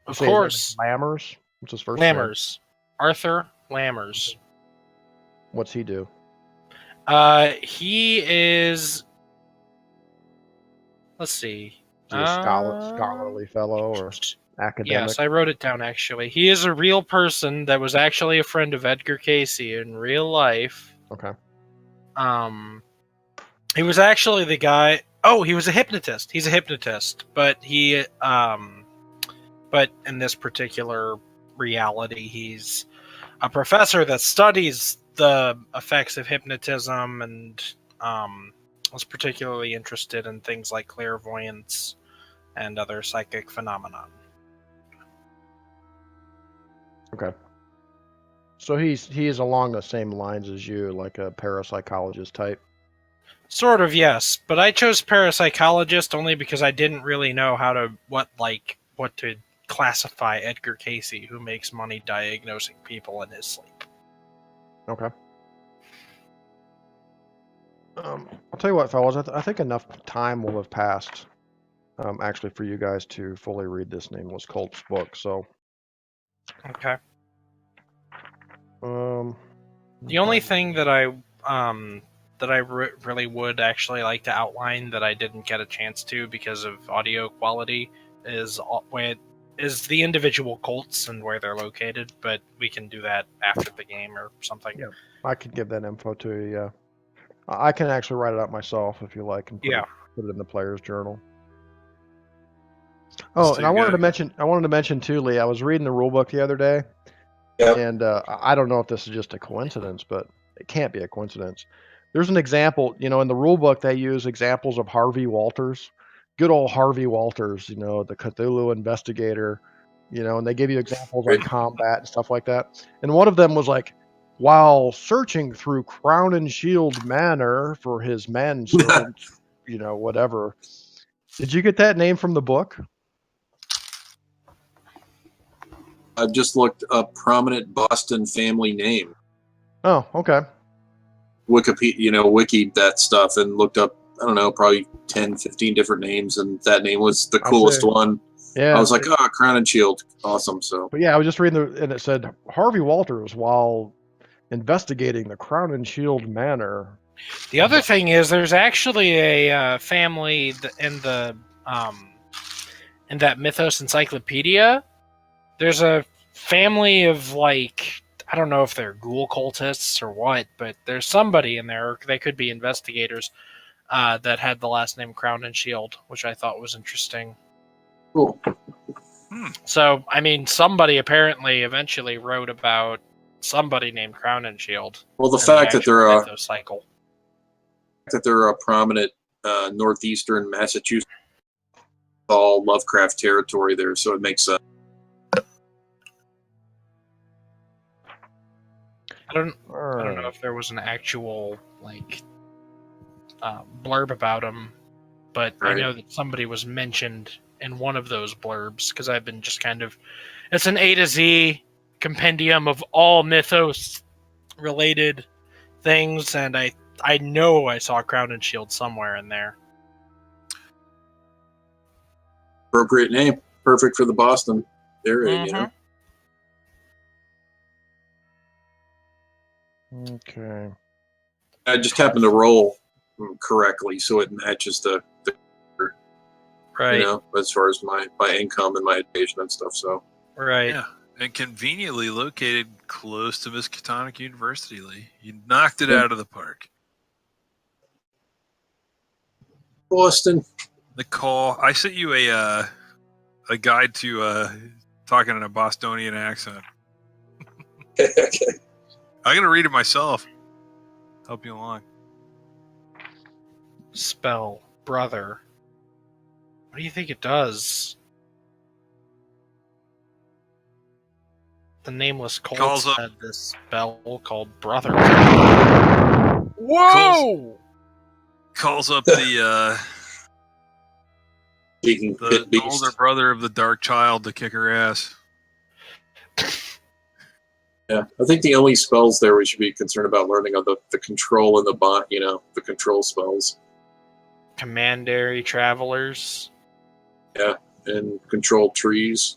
of course. Lammers? What's his first name? Lammers. Arthur Lammers. What's he do? He is... Let's see. Is he a scholarly fellow or academic? Yes, I wrote it down, actually. He is a real person that was actually a friend of Edgar Casey in real life. Okay. He was actually the guy... Oh, he was a hypnotist. He's a hypnotist, but but in this particular reality, he's a professor that studies the effects of hypnotism and was particularly interested in things like clairvoyance and other psychic phenomenon. Okay. So he's along the same lines as you, like a parapsychologist type? Sort of, yes. But I chose parapsychologist only because I didn't really know what to classify Edgar Casey, who makes money diagnosing people in his sleep. Okay. I'll tell you what, fellas. I think enough time will have passed, actually, for you guys to fully read this Nameless Cult's book. So. Okay. The only thing that I really would actually like to outline that I didn't get a chance to because of audio quality is the individual cults and where they're located, but we can do that after the game or something. Yeah, I could give that info to you. Yeah, I can actually write it out myself if you like, and put it in the player's journal. Oh, and I wanted to mention too, Lee. I was reading the rule book the other day, and I don't know if this is just a coincidence, but it can't be a coincidence. There's an example, in the rule book they use examples of Harvey Walters, good old Harvey Walters, the Cthulhu investigator, and they give you examples on combat and stuff like that. And one of them was like, while searching through Crown and Shield Manor for his manservant, whatever. Did you get that name from the book? I've just looked up prominent Boston family name. Oh, okay. Wikipedia, wikied that stuff and looked up, I don't know, probably 10, 15 different names, and that name was the coolest one. Yeah. I was like, Crown and Shield. Awesome. So, but yeah, I was just reading and it said Harvey Walters while investigating the Crown and Shield Manor. The other thing is there's actually a family in the in that Mythos Encyclopedia. There's a family of, like, I don't know if they're ghoul cultists or what, but there's somebody in there, or they could be investigators, that had the last name Crown and Shield, which I thought was interesting. Cool. So, I mean, somebody apparently eventually wrote about somebody named Crown and Shield. Well, the fact that they're a prominent northeastern Massachusetts, all Lovecraft territory there, so it makes sense. I don't know if there was an actual blurb about him, but I know that somebody was mentioned in one of those blurbs because I've been just it's an A to Z compendium of all Mythos related things, and I know I saw Crown and Shield somewhere in there. Appropriate name, perfect for the Boston area, Okay. I just happened to roll correctly, so it matches the right. As far as my income and my education and stuff. So right, yeah, and conveniently located close to Miskatonic University, Lee. You knocked it out of the park. Boston. The call. I sent you a guide to talking in a Bostonian accent. Okay. I'm gonna read it myself. Help you along. Spell brother. What do you think it does? The nameless cult had this spell called brother. Whoa! Calls up the older brother of the dark child to kick her ass. Yeah, I think the only spells there we should be concerned about learning are the control and the bot, the control spells. Commandery travelers. Yeah, and control trees.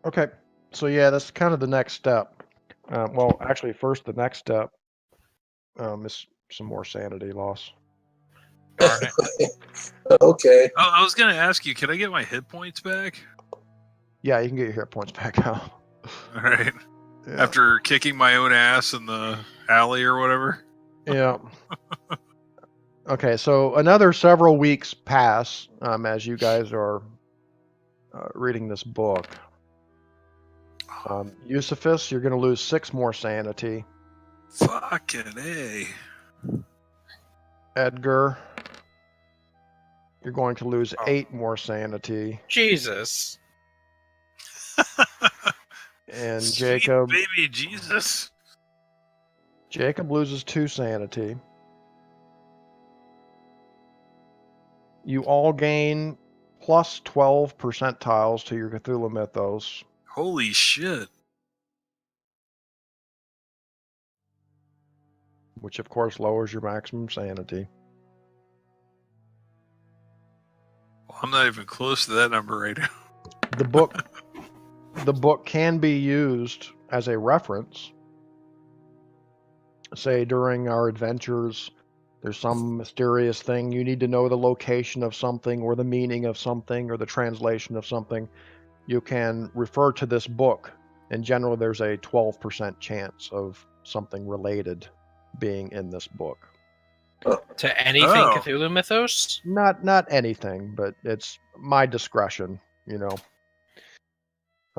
Okay, so yeah, that's kind of the next step. Well, actually, first the next step is some more sanity loss. Darn it. Okay. Oh, I was gonna ask you, can I get my hit points back? Yeah, you can get your hit points back now. All right. Yeah. After kicking my own ass in the alley or whatever. Yeah. Okay, so another several weeks pass as you guys are reading this book. Eusephus, you're going to lose 6 more sanity. Fucking A. Edgar, you're going to lose 8 more sanity. Jesus. And Sweet Jacob, baby Jesus. Jacob loses 2 sanity. You all gain plus 12 percentiles to your Cthulhu Mythos. Holy shit. Which of course lowers your maximum sanity. Well, I'm not even close to that number right now. The book can be used as a reference say during our adventures, there's some mysterious thing, you need to know the location of something or the meaning of something or the translation of something, you can refer to this book. In general, there's a 12% chance of something related being in this book. To anything Cthulhu Mythos? Not anything, but it's my discretion, you know.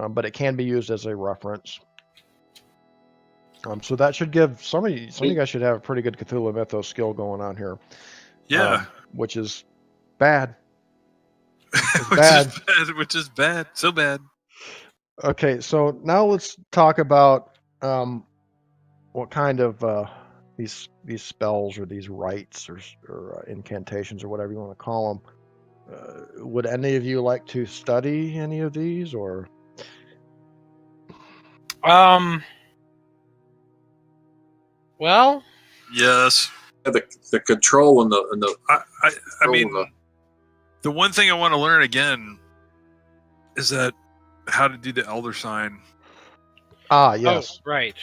But it can be used as a reference. So that should give some of you guys should have a pretty good Cthulhu Mythos skill going on here. Yeah. Which is bad. Which is bad. So bad. Okay, so now let's talk about what kind of these spells or these rites or incantations or whatever you want to call them. Would any of you like to study any of these, or? Well. Yes. The control and the. I mean, the one thing I want to learn again is that how to do the elder sign. Yes. Oh, right.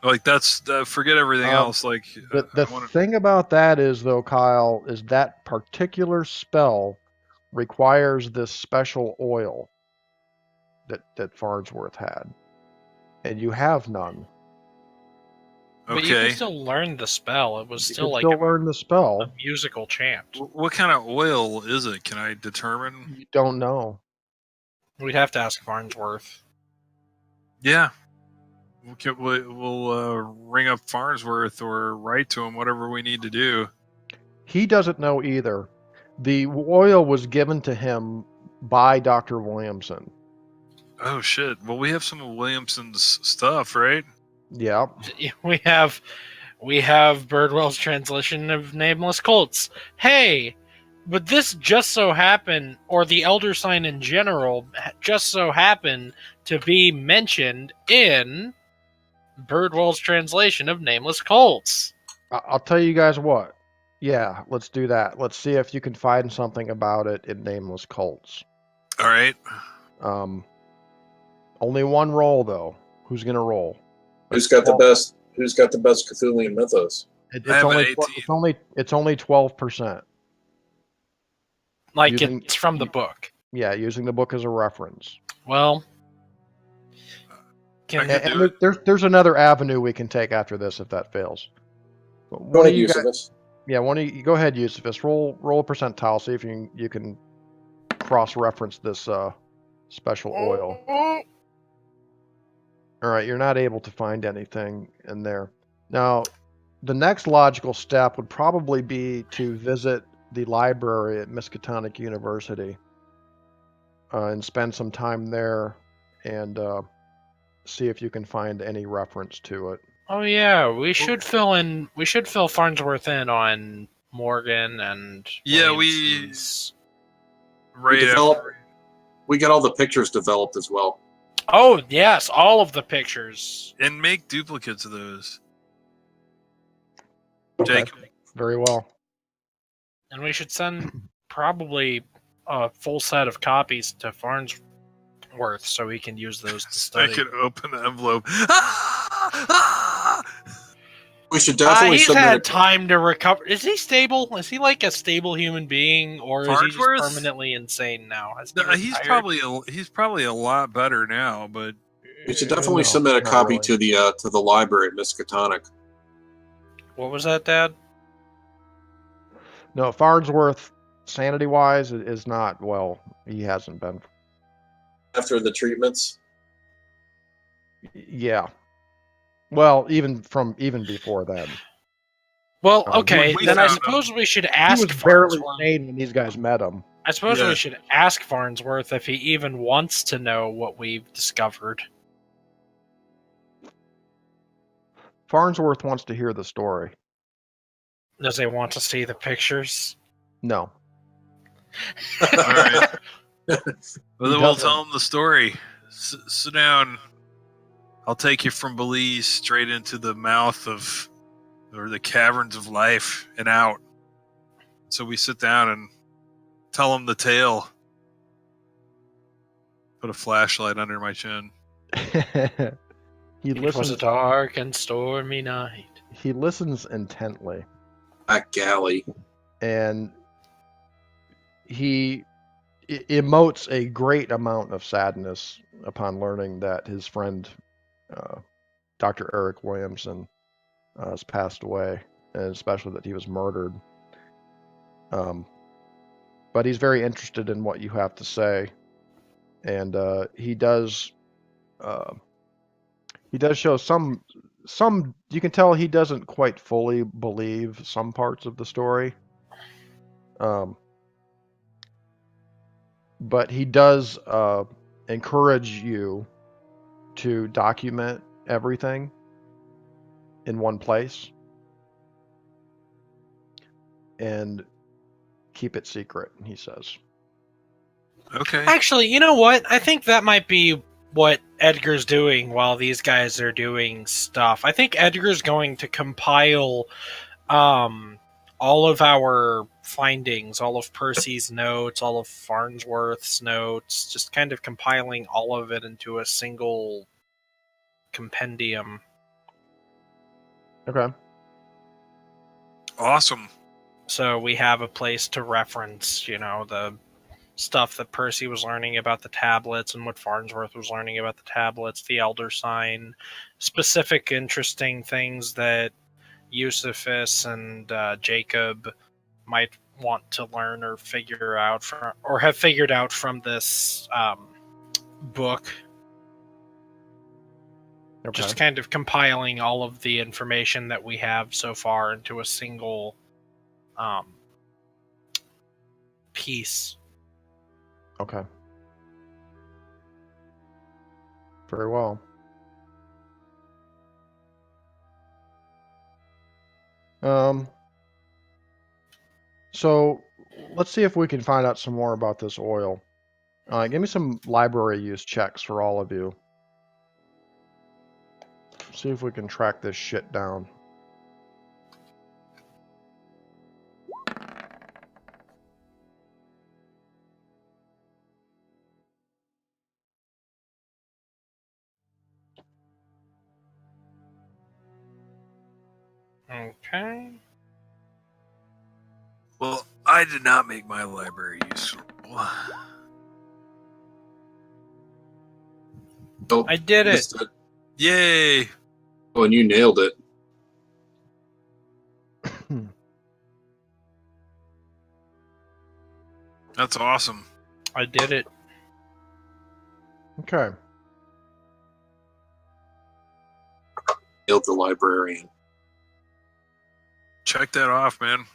Like that's forget everything else. Like the thing about that is, though, Kyle, is that particular spell requires this special oil that Farnsworth had, and you have none. But you can still learn the spell. It was still like learn the spell. A musical chant. What kind of oil is it? Can I determine? You don't know. We'd have to ask Farnsworth. Yeah. We'll ring up Farnsworth or write to him, whatever we need to do. He doesn't know either. The oil was given to him by Dr. Williamson. Oh, shit. Well, we have some of Williamson's stuff, right? Yeah. We have Birdwell's translation of Nameless Cults. Hey, but this just so happened, or the Elder Sign in general, just so happened to be mentioned in Birdwell's translation of Nameless Cults. I'll tell you guys what. Yeah, let's do that. Let's see if you can find something about it in Nameless Cults. All right. Only one roll, though. Who's going to roll? Who's got the best Cthulhu Mythos? It's only 12%. Like it's from the book. Yeah, using the book as a reference. Well, there's another avenue we can take after this if that fails. Go ahead, Eusebius. Yeah, go ahead, Eusebius. Roll a percentile. See if you can cross-reference this special oil. All right, you're not able to find anything in there. Now, the next logical step would probably be to visit the library at Miskatonic University and spend some time there and see if you can find any reference to it. Oh yeah, we should fill Farnsworth in on Morgan and Williamson's. We got all the pictures developed as well. Oh yes, all of the pictures. And make duplicates of those. Okay. Jake. Very well. And we should send probably a full set of copies to Farnsworth so he can use those to study. I can open the envelope. We should definitely he's had time to recover. Is he stable? Is he like a stable human being, or is he just permanently insane now? He's probably a lot better now, but we should definitely submit a copy to the library at Miskatonic. What was that, Dad? No, Farnsworth, sanity-wise, is not well. He hasn't been. After the treatments? Yeah. Well, even before then. Well, okay, then I suppose we should ask. He was barely sane when these guys met him. I suppose we should ask Farnsworth if he even wants to know what we've discovered. Farnsworth wants to hear the story. Does he want to see the pictures? No. All right. Well, then we'll tell him the story. Sit down. I'll take you from Belize straight into the mouth of, or the caverns of life and out. So we sit down and tell him the tale. Put a flashlight under my chin. It was a dark and stormy night. he listens intently. Back galley. And he emotes a great amount of sadness upon learning that his friend, Dr. Eric Williamson, has passed away, and especially that he was murdered. But he's very interested in what you have to say, and he does show some. You can tell he doesn't quite fully believe some parts of the story. But he does encourage you to document everything in one place and keep it secret, he says. Okay. Actually, you know what? I think that might be what Edgar's doing while these guys are doing stuff. I think Edgar's going to compile all of our findings, all of Percy's notes, all of Farnsworth's notes, just kind of compiling all of it into a single compendium. Okay. Awesome. So we have a place to reference, the stuff that Percy was learning about the tablets and what Farnsworth was learning about the tablets, the Elder Sign, specific interesting things that Eusephus and Jacob might want to learn or figure out or have figured out from this book. Okay. Just kind of compiling all of the information that we have so far into a single piece. Okay. Very well. So let's see if we can find out some more about this oil. Give me some library use checks for all of you. See if we can track this shit down. Okay. Well, I did not make my library useful. Oh, I did it. Yay! Oh, and you nailed it. That's awesome. I did it. Okay. Nailed the librarian. Check that off, man.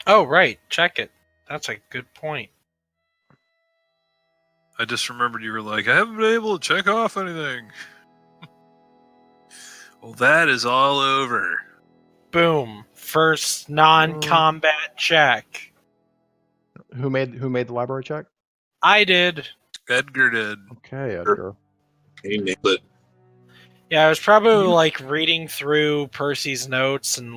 Oh, right. Check it. That's a good point. I just remembered you were like, I haven't been able to check off anything. Well, that is all over. Boom. First non-combat check. Who made the library check? I did. Edgar did. Okay, Edgar. He nailed it. Yeah, I was probably like reading through Percy's notes and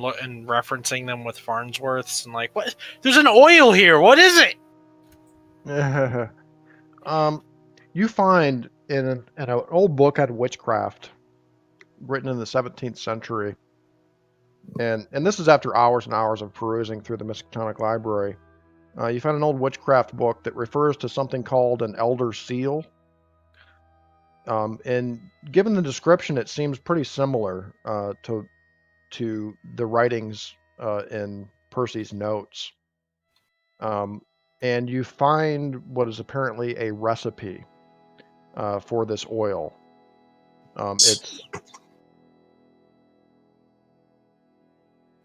referencing them with Farnsworth's and like, what? There's an oil here. What is it? You find in an old book on witchcraft, written in the 17th century, and this is after hours and hours of perusing through the Miskatonic Library. You find an old witchcraft book that refers to something called an elder seal. And given the description, it seems pretty similar to the writings in Percy's notes. And you find what is apparently a recipe for this oil. It's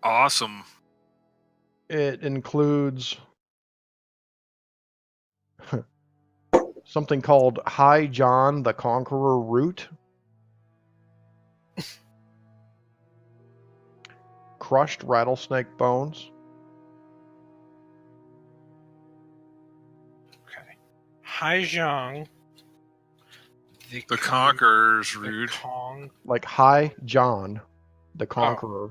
awesome. It includes something called High John the Conqueror root, crushed rattlesnake bones, Haijang. The Conqueror's root. like High John the Conqueror.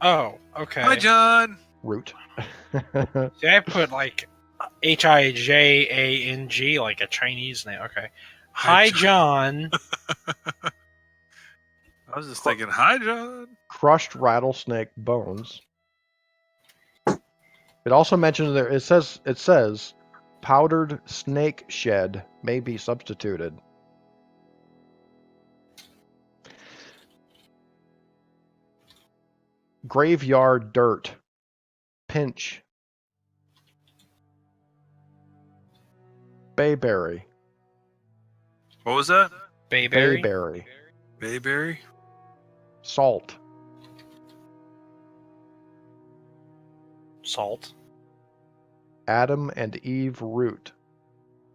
Oh, okay. Hi, John. Root. See, I put like Hijang, like a Chinese name. Okay. Hi, John. I was just thinking, hi, John. Crushed rattlesnake bones. It also mentions there. It says powdered snake shed may be substituted. Graveyard dirt. Pinch. Bayberry. What was that? Bayberry. Bayberry. Bayberry? Salt. Salt. Adam and Eve root.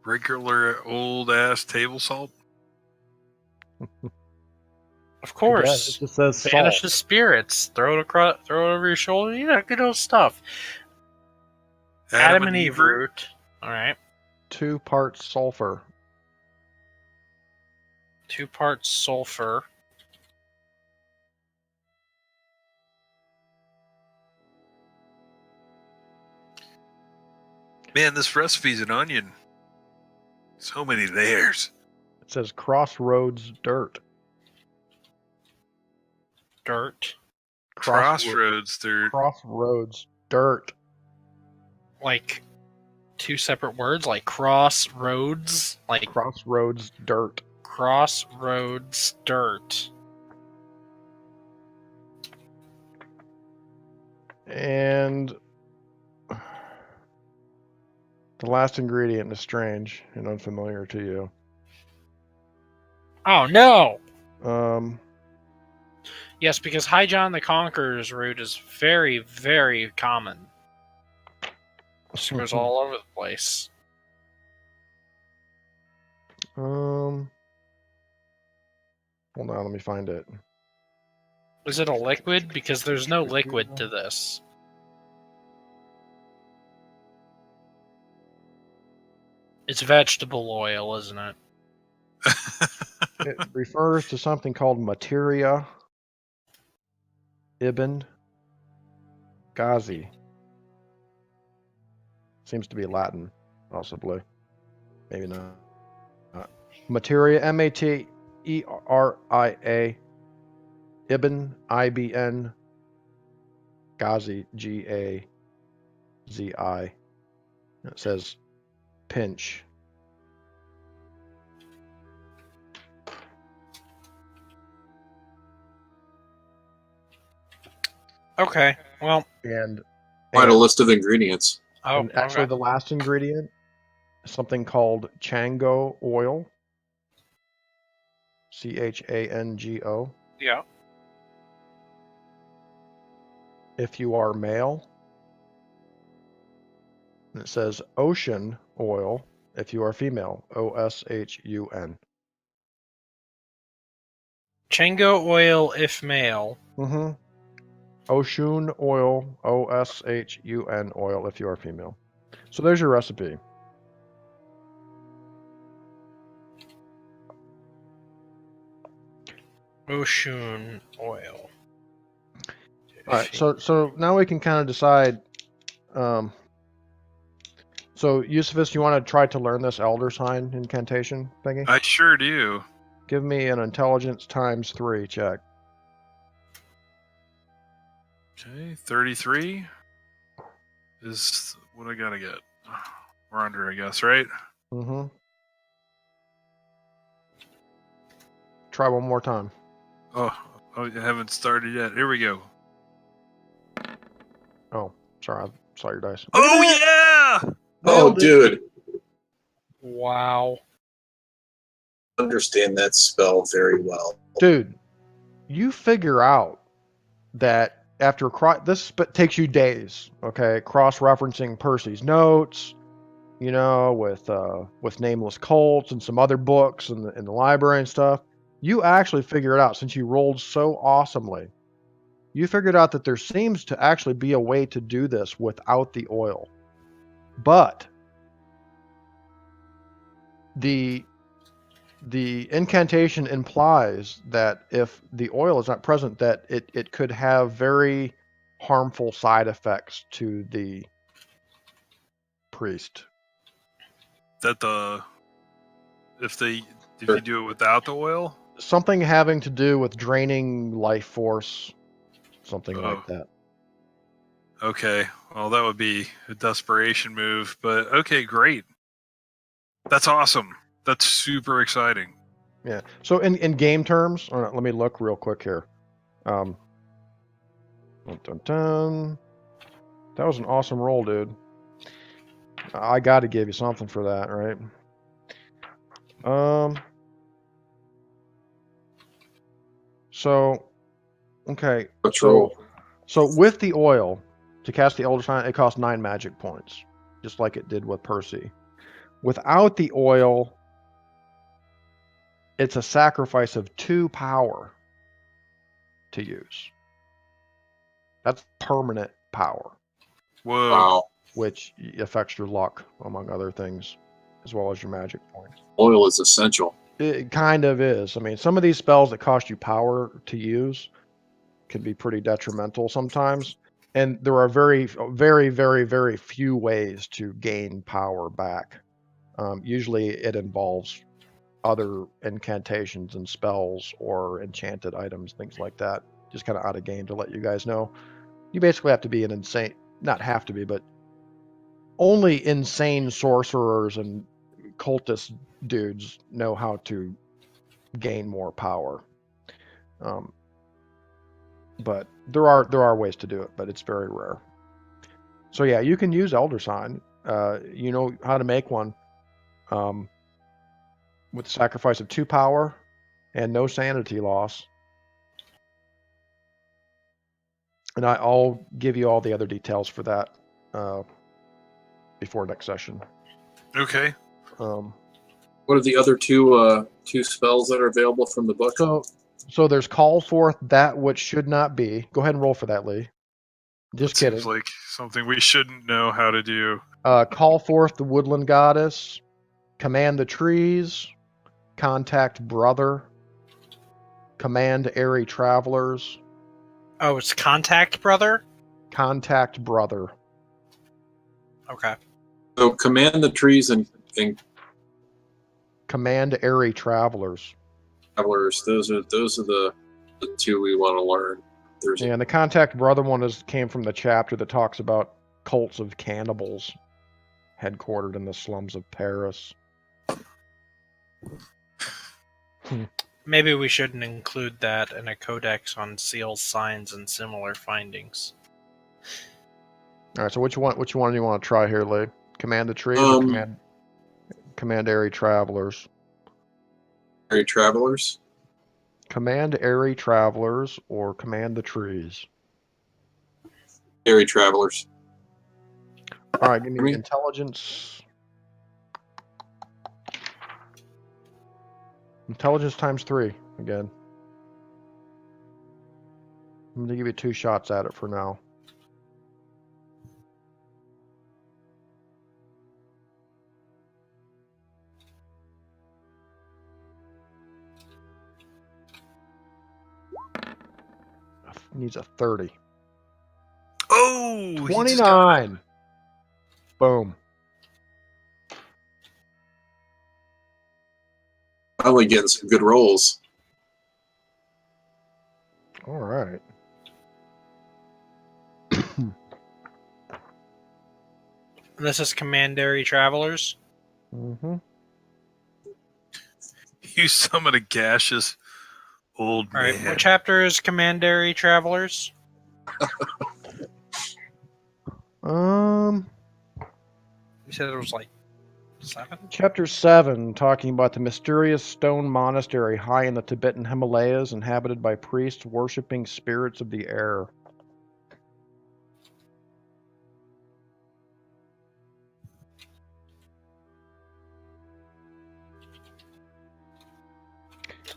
Regular old ass table salt? Of course. It just says Banish the salt. spirits. Throw it over your shoulder. You know, good old stuff. Adam and Eve root. All right. 2 parts sulfur. 2 parts sulfur. Man, this recipe's an onion. So many layers. It says crossroads dirt. Dirt. Crossroads dirt. Crossroads dirt. Like 2 separate words, like crossroads, like Crossroads dirt. crossroads dirt. And the last ingredient is strange and unfamiliar to you. Oh no! Um, Yes, because High John the Conqueror's root is very, very common. It goes all over the place. hold on, let me find it. Is it a liquid? Because there's no liquid to this. It's vegetable oil, isn't it? It refers to something called materia ibn Ghazi. Seems to be Latin, possibly. Maybe not. Materia, Materia, Ibn, IBN, Ghazi, Gazi. It says pinch. Okay, well. And Quite a list of ingredients. Oh, and actually, okay. the last ingredient is something called Chango oil. CHANGO. Yeah. If you are male. And it says ocean oil if you are female. OSHUN. Chango oil if male. Mm-hmm. Oshun oil, OSHUN oil if you are female. So there's your recipe. Oshun oil. All right, so now we can kind of decide. So, Eusephus, you want to try to learn this elder sign incantation thingy? I sure do. Give me an intelligence times 3 check. Okay, 33 is what I gotta get. We're under, I guess, right? Mm-hmm. Try one more time. Oh, I haven't started yet. Here we go. Oh, sorry, I saw your dice. Oh, yeah! Oh, dude. Wow. Understand that spell very well. Dude, you figure out that after this takes you days, okay? Cross-referencing Percy's notes, you know, with Nameless Cults and some other books in the library and stuff. You actually figure it out since you rolled so awesomely. You figured out that there seems to actually be a way to do this without the oil. But the incantation implies that if the oil is not present, that it could have very harmful side effects to the priest. That if you do it without the oil? something having to do with draining life force, something like that. Okay, well, that would be a desperation move, but okay, great. That's awesome. That's super exciting. Yeah. So in game terms, let me look real quick here. Dun, dun, dun. That was an awesome roll, dude. I got to give you something for that, right? So, okay. Let's roll. So with the oil, to cast the Elder Sign, it costs 9 magic points, just like it did with Percy. Without the oil, it's a sacrifice of 2 power to use. That's permanent power. Whoa. Wow. Which affects your luck, among other things, as well as your magic points. Oil is essential. It kind of is. I mean, some of these spells that cost you power to use can be pretty detrimental sometimes. And there are very, very, very, very few ways to gain power back. Usually it involves other incantations and spells or enchanted items, things like that. Just kind of out of game to let you guys know. You basically have to be an insane, not have to be, but only insane sorcerers and cultist dudes know how to gain more power. But there are ways to do it, but it's very rare. So yeah, you can use Elder Sign. You know how to make one with the sacrifice of 2 power and no sanity loss. And I'll give you all the other details for that before next session. Okay. What are the other two spells that are available from the book? So there's Call Forth That Which Should Not Be. Go ahead and roll for that, Lee. Just that kidding. Seems like something we shouldn't know how to do. Call Forth the Woodland Goddess. Command the Trees. Contact Brother. Command Airy Travelers. Oh, it's Contact Brother? Contact Brother. Okay. So command the trees and Command Airy Travelers. travelers. Those are the two we want to learn. And the Contact Brother one came from the chapter that talks about cults of cannibals headquartered in the slums of Paris. Maybe we shouldn't include that in a codex on seals, signs, and similar findings. All right, so which one do you want to try here, Lee? Command the Trees or Command Airy Travelers? Airy Travelers? Command Airy Travelers or Command the Trees? Airy Travelers. All right, give me intelligence. Intelligence times 3 again. I'm going to give you 2 shots at it for now. Needs a 30. Oh! 29! Boom. Finally getting some good rolls. All right. This is Commandary Travelers? Mm-hmm. You summon a gaseous old man. Alright, what chapter is Commandary Travelers? You said it was like 7? Chapter 7, talking about the mysterious stone monastery high in the Tibetan Himalayas, inhabited by priests worshipping spirits of the air.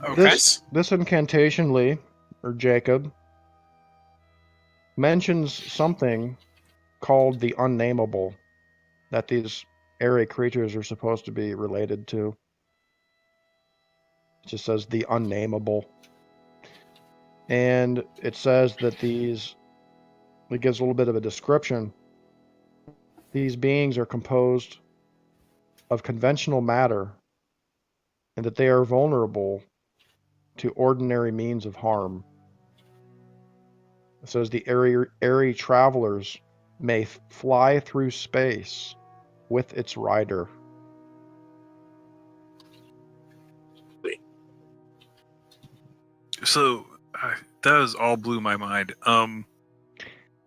Okay. This incantation, Lee, or Jacob, mentions something called the Unnameable that these airy creatures are supposed to be related to. It just says the Unnameable. And it says that it gives a little bit of a description. These beings are composed of conventional matter, and that they are vulnerable to ordinary means of harm. It says the airy travelers may fly through space with its rider. So that all blew my mind. Can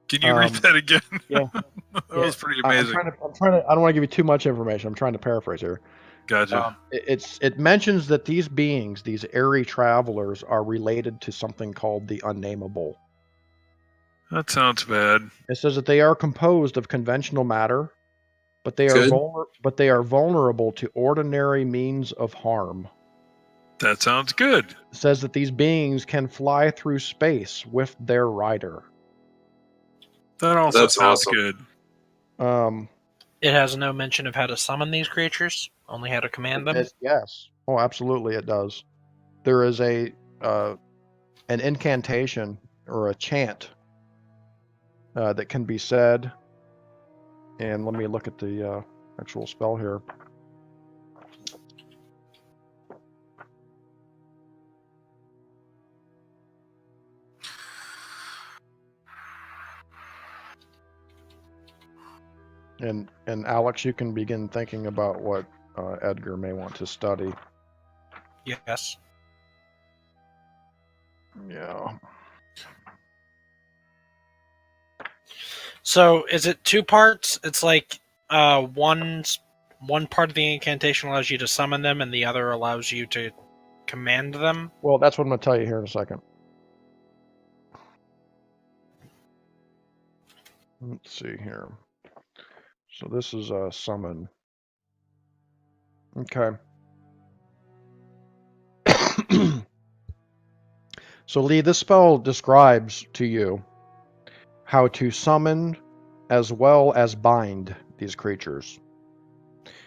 you read that again? Yeah, that was pretty amazing. I'm trying to. I don't want to give you too much information. I'm trying to paraphrase here. Gotcha. It mentions that these beings, these airy travelers, are related to something called the unnameable. That sounds bad. It says that they are composed of conventional matter, but they are vulnerable to ordinary means of harm. That sounds good. It says that these beings can fly through space with their rider. That also sounds awesome. good. It has no mention of how to summon these creatures, only how to command them. Yes. Oh, absolutely, it does. There is an incantation or a chant that can be said. And let me look at the actual spell here. And Alex, you can begin thinking about what Edgar may want to study. Yes. Yeah. So is it two parts? It's like one part of the incantation allows you to summon them, and the other allows you to command them. Well, that's what I'm going to tell you here in a second. Let's see here. So this is a summon. Okay. So Lee, this spell describes to you how to summon as well as bind these creatures.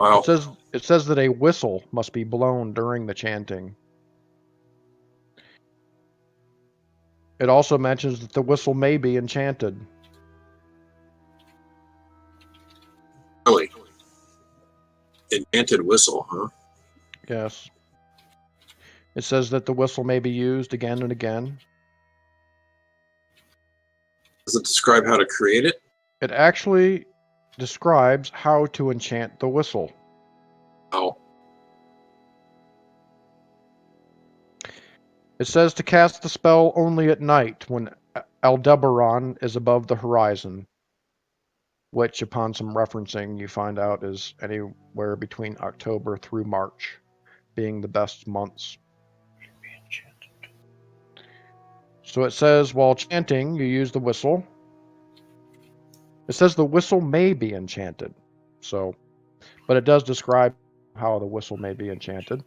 Wow. It says that a whistle must be blown during the chanting. It also mentions that the whistle may be enchanted. Really? Enchanted whistle, huh? Yes. It says that the whistle may be used again and again. Does it describe how to create it? It actually describes how to enchant the whistle. Oh. It says to cast the spell only at night when Aldebaran is above the horizon, which, upon some referencing, you find out is anywhere between October through March, being the best months. So it says, while chanting, you use the whistle. It says the whistle may be enchanted. But it does describe how the whistle may be enchanted.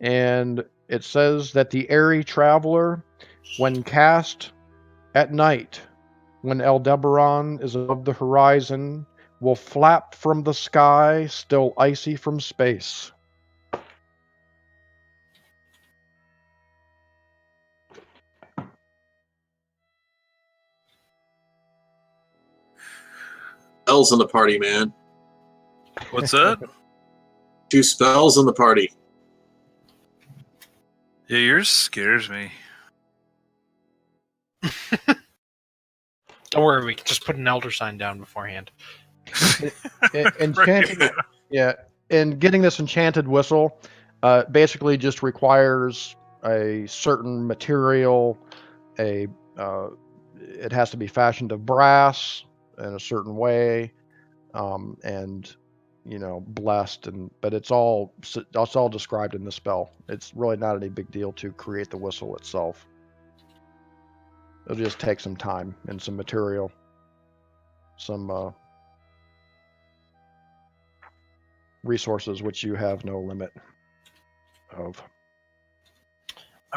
And it says that the airy traveler, when cast at night, when Aldebaran is above the horizon, will flap from the sky, still icy from space. Spells in the party, man. What's that? 2 spells in the party. Yeah, yours scares me. Don't worry, we can just put an elder sign down beforehand. Enchanting, yeah, and getting this enchanted whistle basically just requires a certain material. It has to be fashioned of brass in a certain way, and blessed. But it's all described in the spell. It's really not any big deal to create the whistle itself. It'll just take some time and some material, some resources which you have no limit of.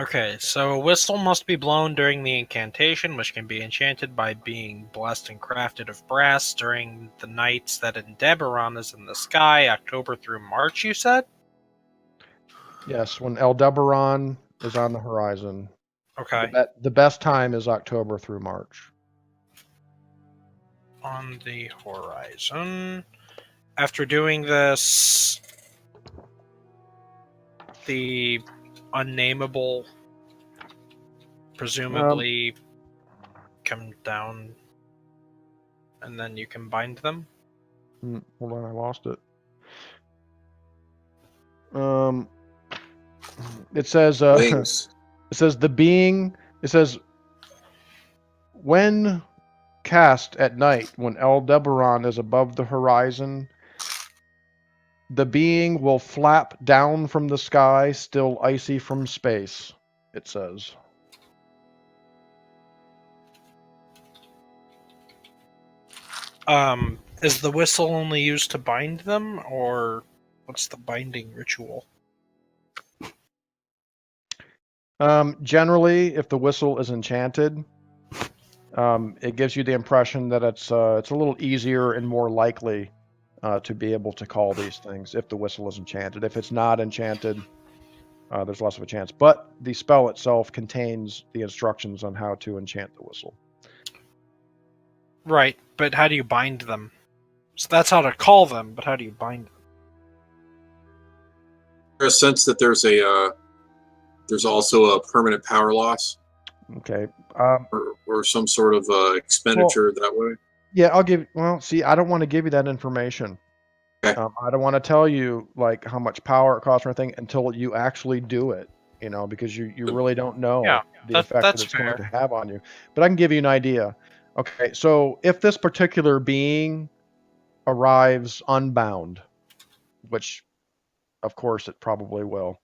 Okay, so a whistle must be blown during the incantation, which can be enchanted by being blessed and crafted of brass during the nights that Aldebaran is in the sky, October through March, you said? Yes, when Aldebaran is on the horizon. Okay. The best time is October through March. On the horizon. After doing this, the unnameable presumably come down, and then you can bind them. Hold on, I lost it. It says Wings. It says the being. It says when cast at night, when Aldebaran is above the horizon, the being will flap down from the sky, still icy from space. It says. Is the whistle only used to bind them, or what's the binding ritual? Generally, if the whistle is enchanted, it gives you the impression that it's a little easier and more likely to be able to call these things if the whistle is enchanted. If it's not enchanted, there's less of a chance. But the spell itself contains the instructions on how to enchant the whistle. Right, but how do you bind them? So that's how to call them, but how do you bind them? There's a sense that there's also a permanent power loss. Okay. Or some sort of expenditure that way. Yeah, I'll give. Well, see, I don't want to give you that information. Okay. I don't want to tell you like how much power it costs or anything until you actually do it. Because you really don't know the effect that it's going to have on you. But I can give you an idea. Okay, so if this particular being arrives unbound, which of course it probably will,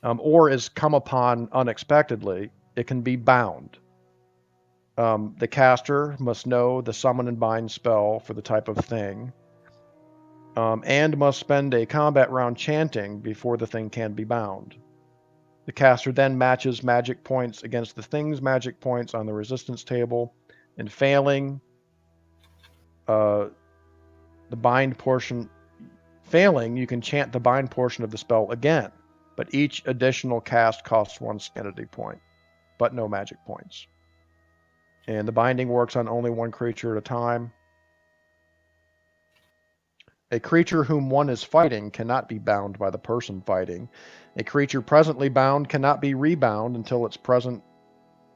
or is come upon unexpectedly, it can be bound. The caster must know the summon and bind spell for the type of thing, and must spend a combat round chanting before the thing can be bound. The caster then matches magic points against the thing's magic points on the resistance table, and failing the bind portion, you can chant the bind portion of the spell again, but each additional cast costs 1 sanity point, but no magic points. And the binding works on only one creature at a time. A creature whom one is fighting cannot be bound by the person fighting. A creature presently bound cannot be rebound until its present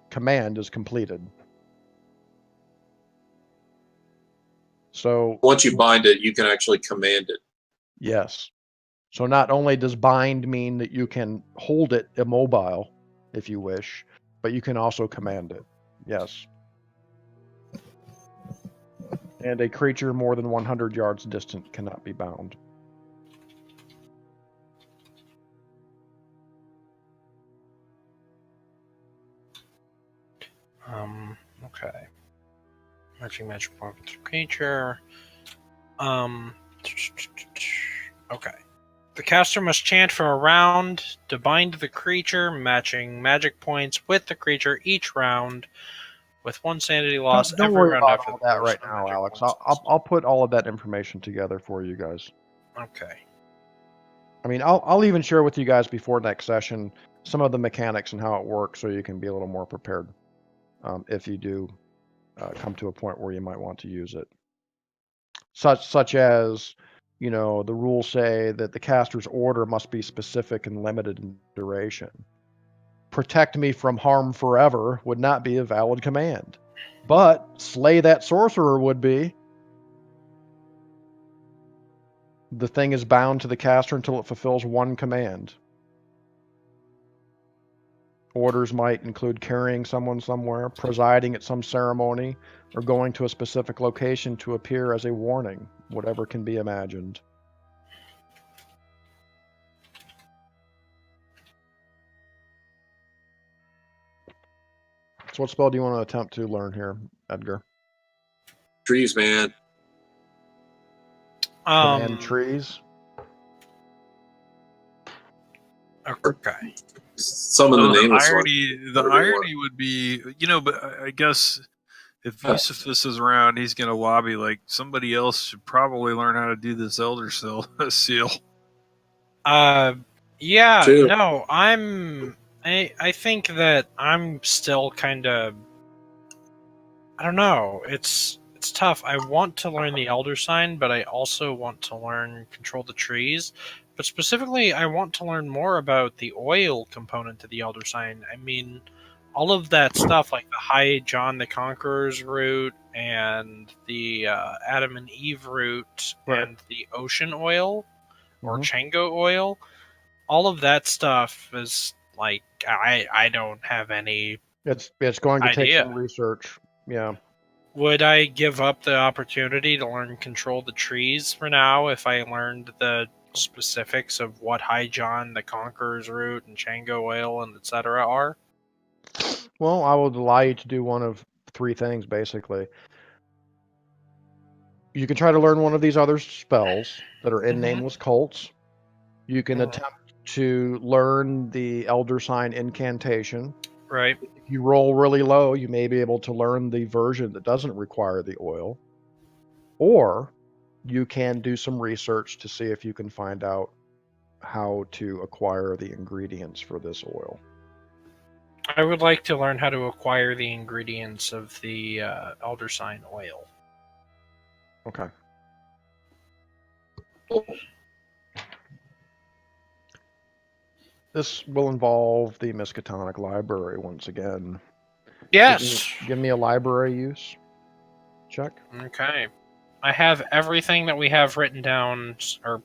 command is completed. So once you bind it, you can actually command it. Yes. So not only does bind mean that you can hold it immobile, if you wish, but you can also command it. Yes. And a creature more than 100 yards distant cannot be bound. Okay. Matching magic point with the creature. Okay. The caster must chant for a round to bind the creature, matching magic points with the creature each round, with 1 sanity loss Don't every worry round about after all the that right first now, magic Alex. points. I'll put all of that information together for you guys. Okay. I mean, I'll even share with you guys before next session some of the mechanics and how it works, so you can be a little more prepared if you do come to a point where you might want to use it. Such as, the rules say that the caster's order must be specific and limited in duration. Protect me from harm forever would not be a valid command, but slay that sorcerer would be. The thing is bound to the caster until it fulfills 1 command. Orders might include carrying someone somewhere, presiding at some ceremony, or going to a specific location to appear as a warning, whatever can be imagined. So what spell do you want to attempt to learn here, Edgar? Trees, man. Command trees? Okay. Some of the nameless the irony would be, but I guess if Yusufus is around, he's going to lobby like somebody else should probably learn how to do this Elder Seal. Yeah, True. no, I think that I'm still kind of, I don't know, it's tough. I want to learn the Elder Sign, but I also want to learn Control the Trees. But specifically, I want to learn more about the oil component to the Elder Sign. I mean, all of that stuff, like the High John the Conqueror's root and the Adam and Eve root and the ocean oil or Chango oil, all of that stuff is like I don't have any. It's going to take idea. some research. Yeah. Would I give up the opportunity to learn Control the Trees for now if I learned the specifics of what High John the Conqueror's root and Chango oil and etc. are? Well, I would allow you to do one of three things, basically. You can try to learn one of these other spells that are in Nameless Cults. You can attempt to learn the Elder Sign incantation. Right. If you roll really low, you may be able to learn the version that doesn't require the oil. Or you can do some research to see if you can find out how to acquire the ingredients for this oil. I would like to learn how to acquire the ingredients of the Elder Sign oil. Okay. This will involve the Miskatonic Library once again. Yes. Give me a library use check. Okay. I have everything that we have written down, or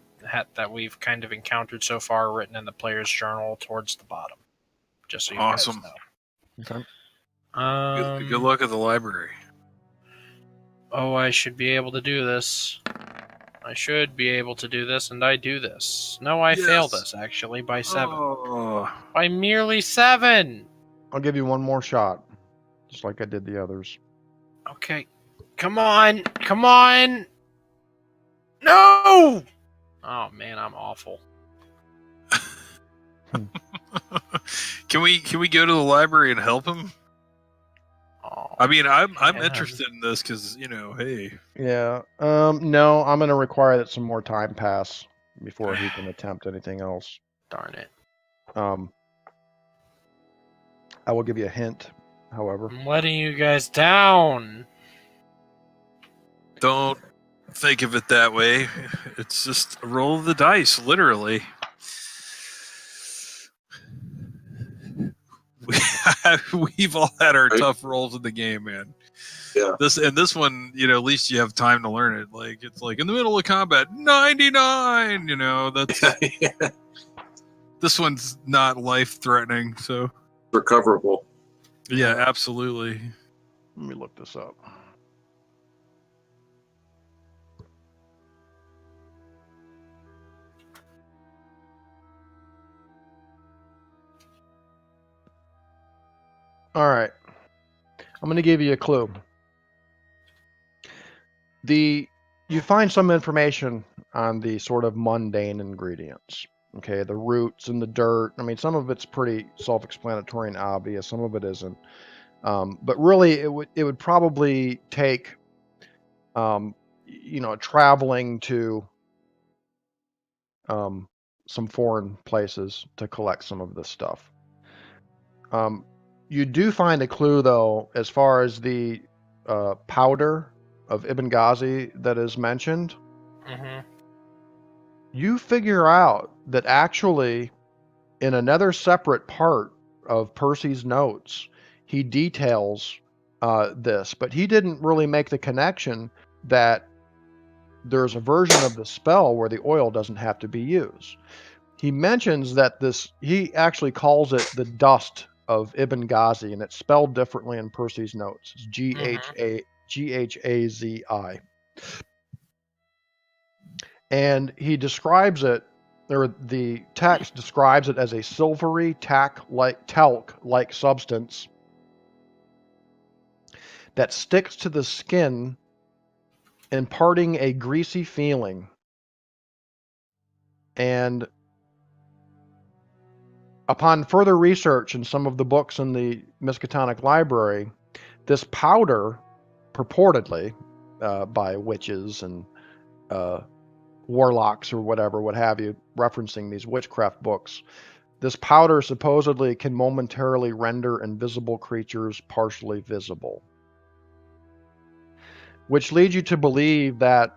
that we've kind of encountered so far, written in the player's journal towards the bottom. Just so you guys know. Okay. Good luck at the library. Oh, I should be able to do this. I should be able to do this, and I do this. No, I fail this, actually, by 7. Oh. By merely 7! I'll give you one more shot, just like I did the others. Okay. Come on! Come on! No! Oh, man, I'm awful. Can we go to the library and help him? Oh, I mean, I'm interested in this because, hey. Yeah. No, I'm going to require that some more time pass before he can attempt anything else. Darn it. I will give you a hint, however. I'm letting you guys down. Don't think of it that way. It's just a roll of the dice, literally. We've all had our tough rolls in the game, man. Yeah. This one, at least you have time to learn it. Like it's like in the middle of combat, 99. That's Yeah. This one's not life threatening, so Recoverable. yeah, absolutely. Let me look this up. All right. I'm going to give you a clue. You find some information on the sort of mundane ingredients. Okay, the roots and the dirt. I mean, some of it's pretty self-explanatory and obvious. Some of it isn't. But really, it would probably take, traveling to some foreign places to collect some of this stuff. You do find a clue, though, as far as the powder of Ibn Ghazi that is mentioned. Mm-hmm. You figure out that actually, in another separate part of Percy's notes, he details this, but he didn't really make the connection that there's a version of the spell where the oil doesn't have to be used. He mentions that he actually calls it the dust of Ibn Ghazi, and it's spelled differently in Percy's notes. It's Ghazi. And he describes it, or the text describes it as a silvery talc-like substance that sticks to the skin, imparting a greasy feeling. And upon further research in some of the books in the Miskatonic Library, this powder, purportedly by witches and warlocks or whatever, what have you, referencing these witchcraft books, this powder supposedly can momentarily render invisible creatures partially visible. Which leads you to believe that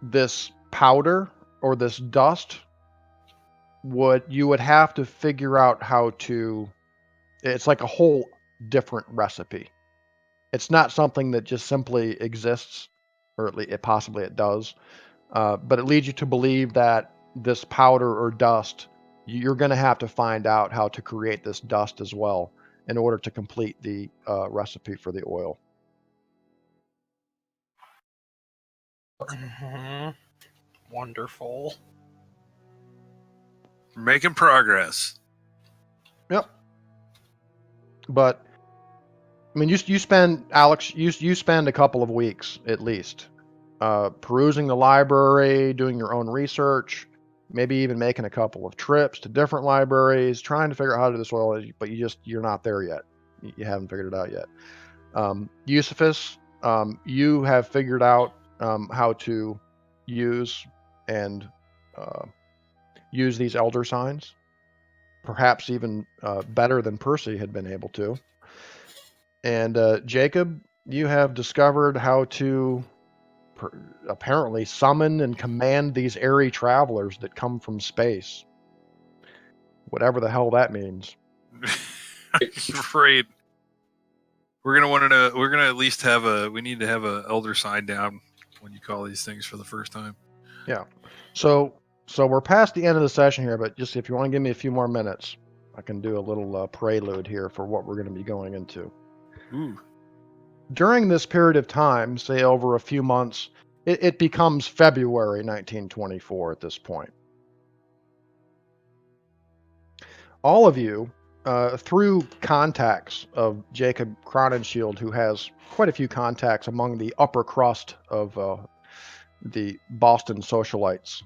this powder or this dust you would have to figure out how to. It's like a whole different recipe. It's not something that just simply exists, or at least possibly it does, but it leads you to believe that this powder or dust, you're going to have to find out how to create this dust as well in order to complete the recipe for the oil. Mm-hmm. Wonderful. We're making progress. Yep. But I mean, you spend, Alex, you spend a couple of weeks at least perusing the library, doing your own research, maybe even making a couple of trips to different libraries, trying to figure out how to do this oil, but you're not there yet. You haven't figured it out yet. Eusephus, you have figured out how to use and use these elder signs, perhaps even better than Percy had been able to. And Jacob, you have discovered how to apparently summon and command these airy travelers that come from space. Whatever the hell that means. I'm afraid we're gonna at least we need to have a elder sign down when you call these things for the first time. Yeah. So we're past the end of the session here, but just if you want to give me a few more minutes, I can do a little prelude here for what we're going to be going into. Ooh. During this period of time, say over a few months, it becomes February 1924 at this point. All of you, through contacts of Jacob Cronenshield, who has quite a few contacts among the upper crust of the Boston socialites,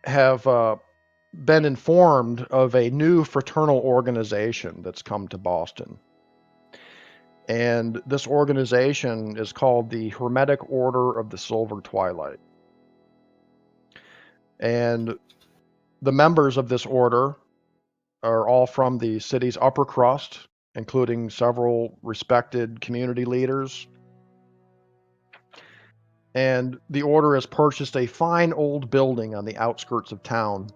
have been informed of a new fraternal organization that's come to Boston. And this organization is called the Hermetic Order of the Silver Twilight. And the members of this order are all from the city's upper crust, including several respected community leaders. And the order has purchased a fine old building on the outskirts of town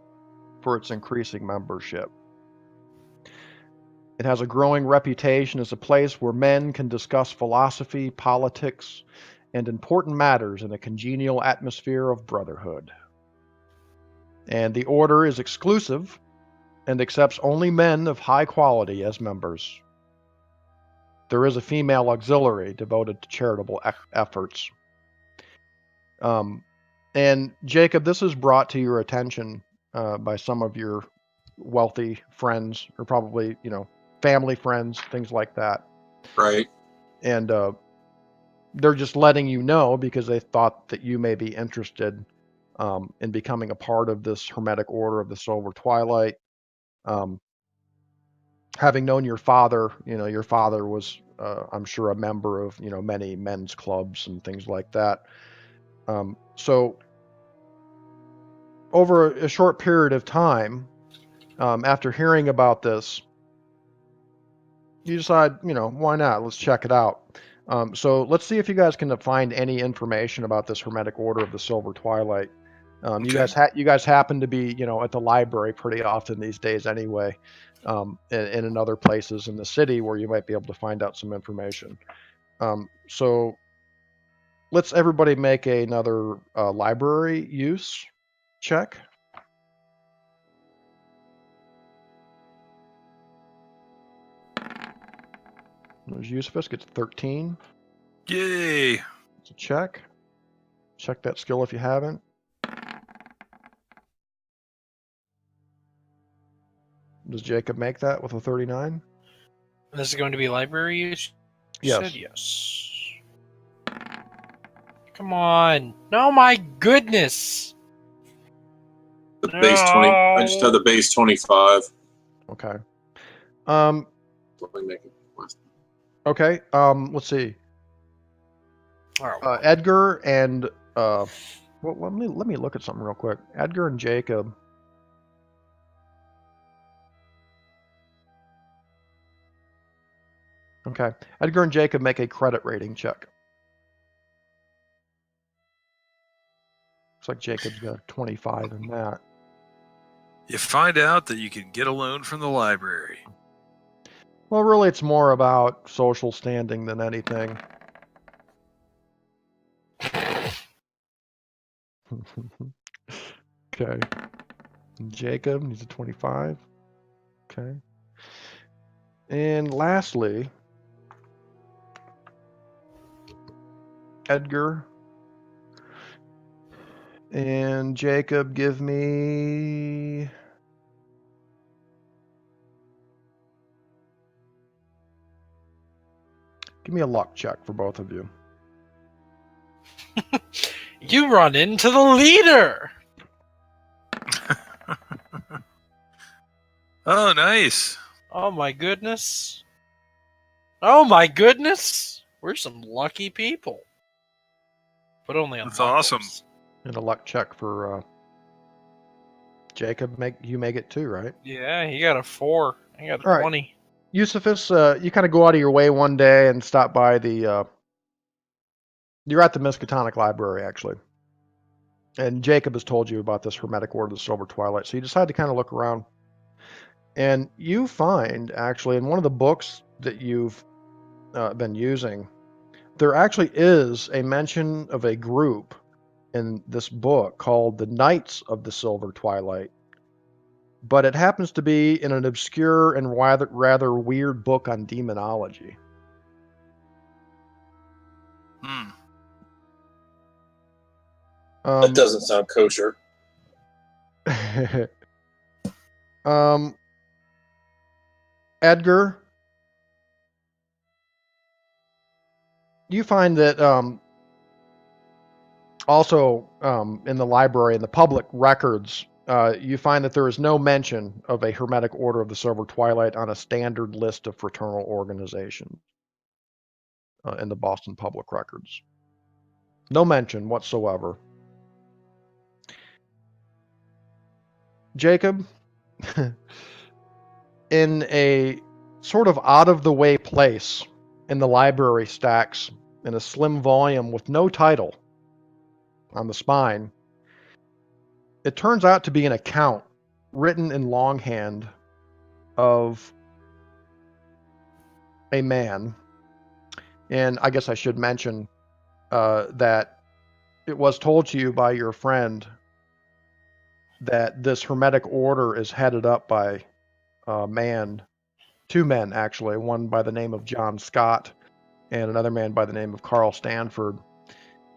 for its increasing membership. It has a growing reputation as a place where men can discuss philosophy, politics, and important matters in a congenial atmosphere of brotherhood. And the order is exclusive and accepts only men of high quality as members. There is a female auxiliary devoted to charitable efforts. And Jacob, this is brought to your attention by some of your wealthy friends, or probably, family friends, things like that. Right. And they're just letting you know because they thought that you may be interested in becoming a part of this Hermetic Order of the Silver Twilight. Having known your father, your father was, I'm sure, a member of, many men's clubs and things like that. So over a short period of time, after hearing about this, you decide, why not? Let's check it out. So let's see if you guys can find any information about this Hermetic Order of the Silver Twilight. Okay. You guys happen to be, at the library pretty often these days anyway, and in other places in the city where you might be able to find out some information. So let's everybody make another library use check. There's Eusephus gets 13. Yay! It's a check. Check that skill if you haven't. Does Jacob make that with a 39? This is going to be library use? Yes. Said yes. Come on. No, my goodness. The base 20. I just have the base 25. Okay. Let me make it. Okay. Let's see. Oh. Edgar and well, let me look at something real quick. Edgar and Jacob. Okay. Edgar and Jacob make a credit rating check. Looks like Jacob's got 25 in that. You find out that you can get a loan from the library. Well, really, it's more about social standing than anything. Okay. Jacob, he's a 25. Okay. And lastly, Edgar and Jacob, give me... Give me a luck check for both of you. You run into the leader! Oh, nice. Oh my goodness. Oh my goodness! We're some lucky people. But only on That's awesome. rolls. And a luck check for Jacob. You make it too, right? Yeah, he got a 4. I got a All right. 20. Eusephus, you kind of go out of your way one day and stop by the... You're at the Miskatonic Library, actually. And Jacob has told you about this Hermetic Order of the Silver Twilight, so you decide to kind of look around. And you find, actually, in one of the books that you've been using, there actually is a mention of a group in this book called the Knights of the Silver Twilight. But it happens to be in an obscure and rather weird book on demonology. That doesn't sound kosher. Edgar, you find that also in the library, in the public records, you find that there is no mention of a Hermetic Order of the Silver Twilight on a standard list of fraternal organizations in the Boston public records. No mention whatsoever. Jacob, in a sort of out-of-the-way place in the library stacks, in a slim volume with no title on the spine, it turns out to be an account written in longhand of a man. And I guess I should mention that it was told to you by your friend that this Hermetic Order is headed up by a man, 2 men actually, one by the name of John Scott and another man by the name of Carl Stanford.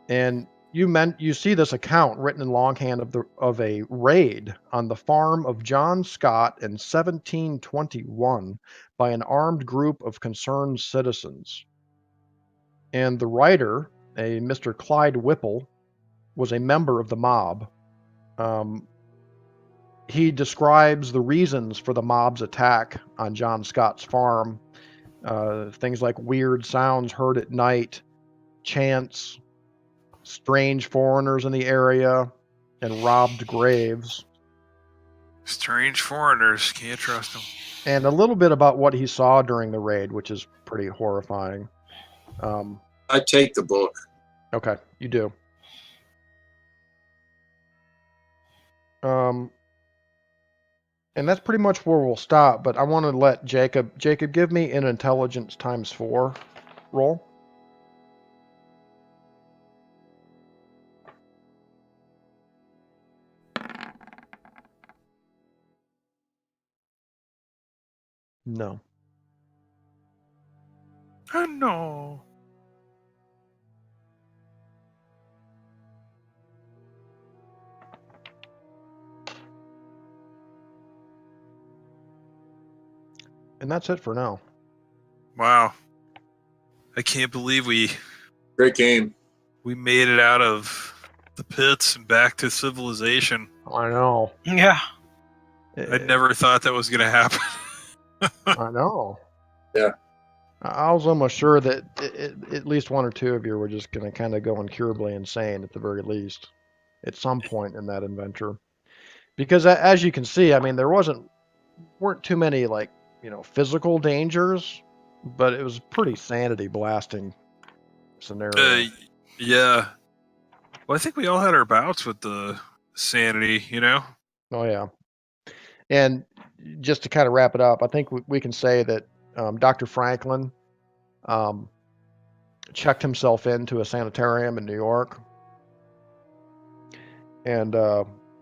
And you see this account written in longhand of a raid on the farm of John Scott in 1721 by an armed group of concerned citizens. And the writer, a Mr. Clyde Whipple, was a member of the mob. He describes the reasons for the mob's attack on John Scott's farm. Things like weird sounds heard at night, chants, strange foreigners in the area, and robbed graves. Strange foreigners, can't trust them. And a little bit about what he saw during the raid, which is pretty horrifying. I take the book. Okay, you do. And that's pretty much where we'll stop, but I want to let Jacob give me an intelligence ×4 roll. No. Oh, no. And that's it for now. Wow. I can't believe Great game. we made it out of the pits and back to civilization. I know. Yeah. I never thought that was going to happen. I know. Yeah. I was almost sure that at least one or two of you were just going to kind of go incurably insane at the very least at some point in that adventure. Because as you can see, I mean, there weren't too many physical dangers, but it was pretty sanity blasting scenario. Yeah. Well, I think we all had our bouts with the sanity, Oh yeah. And just to kind of wrap it up, I think we can say that Dr. Franklin checked himself into a sanitarium in New York, and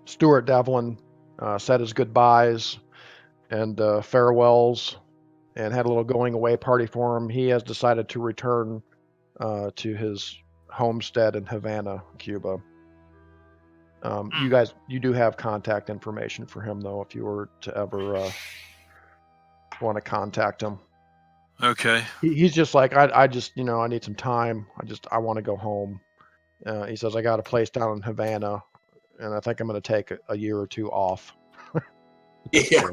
Stuart Devlin said his goodbyes and farewells and had a little going away party for him. He has decided to return to his homestead in Havana, Cuba. You do have contact information for him, though, if you were to ever want to contact him. Okay. He's just like, I just, I need some time. I want to go home. He says, I got a place down in Havana, and I think I'm going to take a year or two off. Yeah.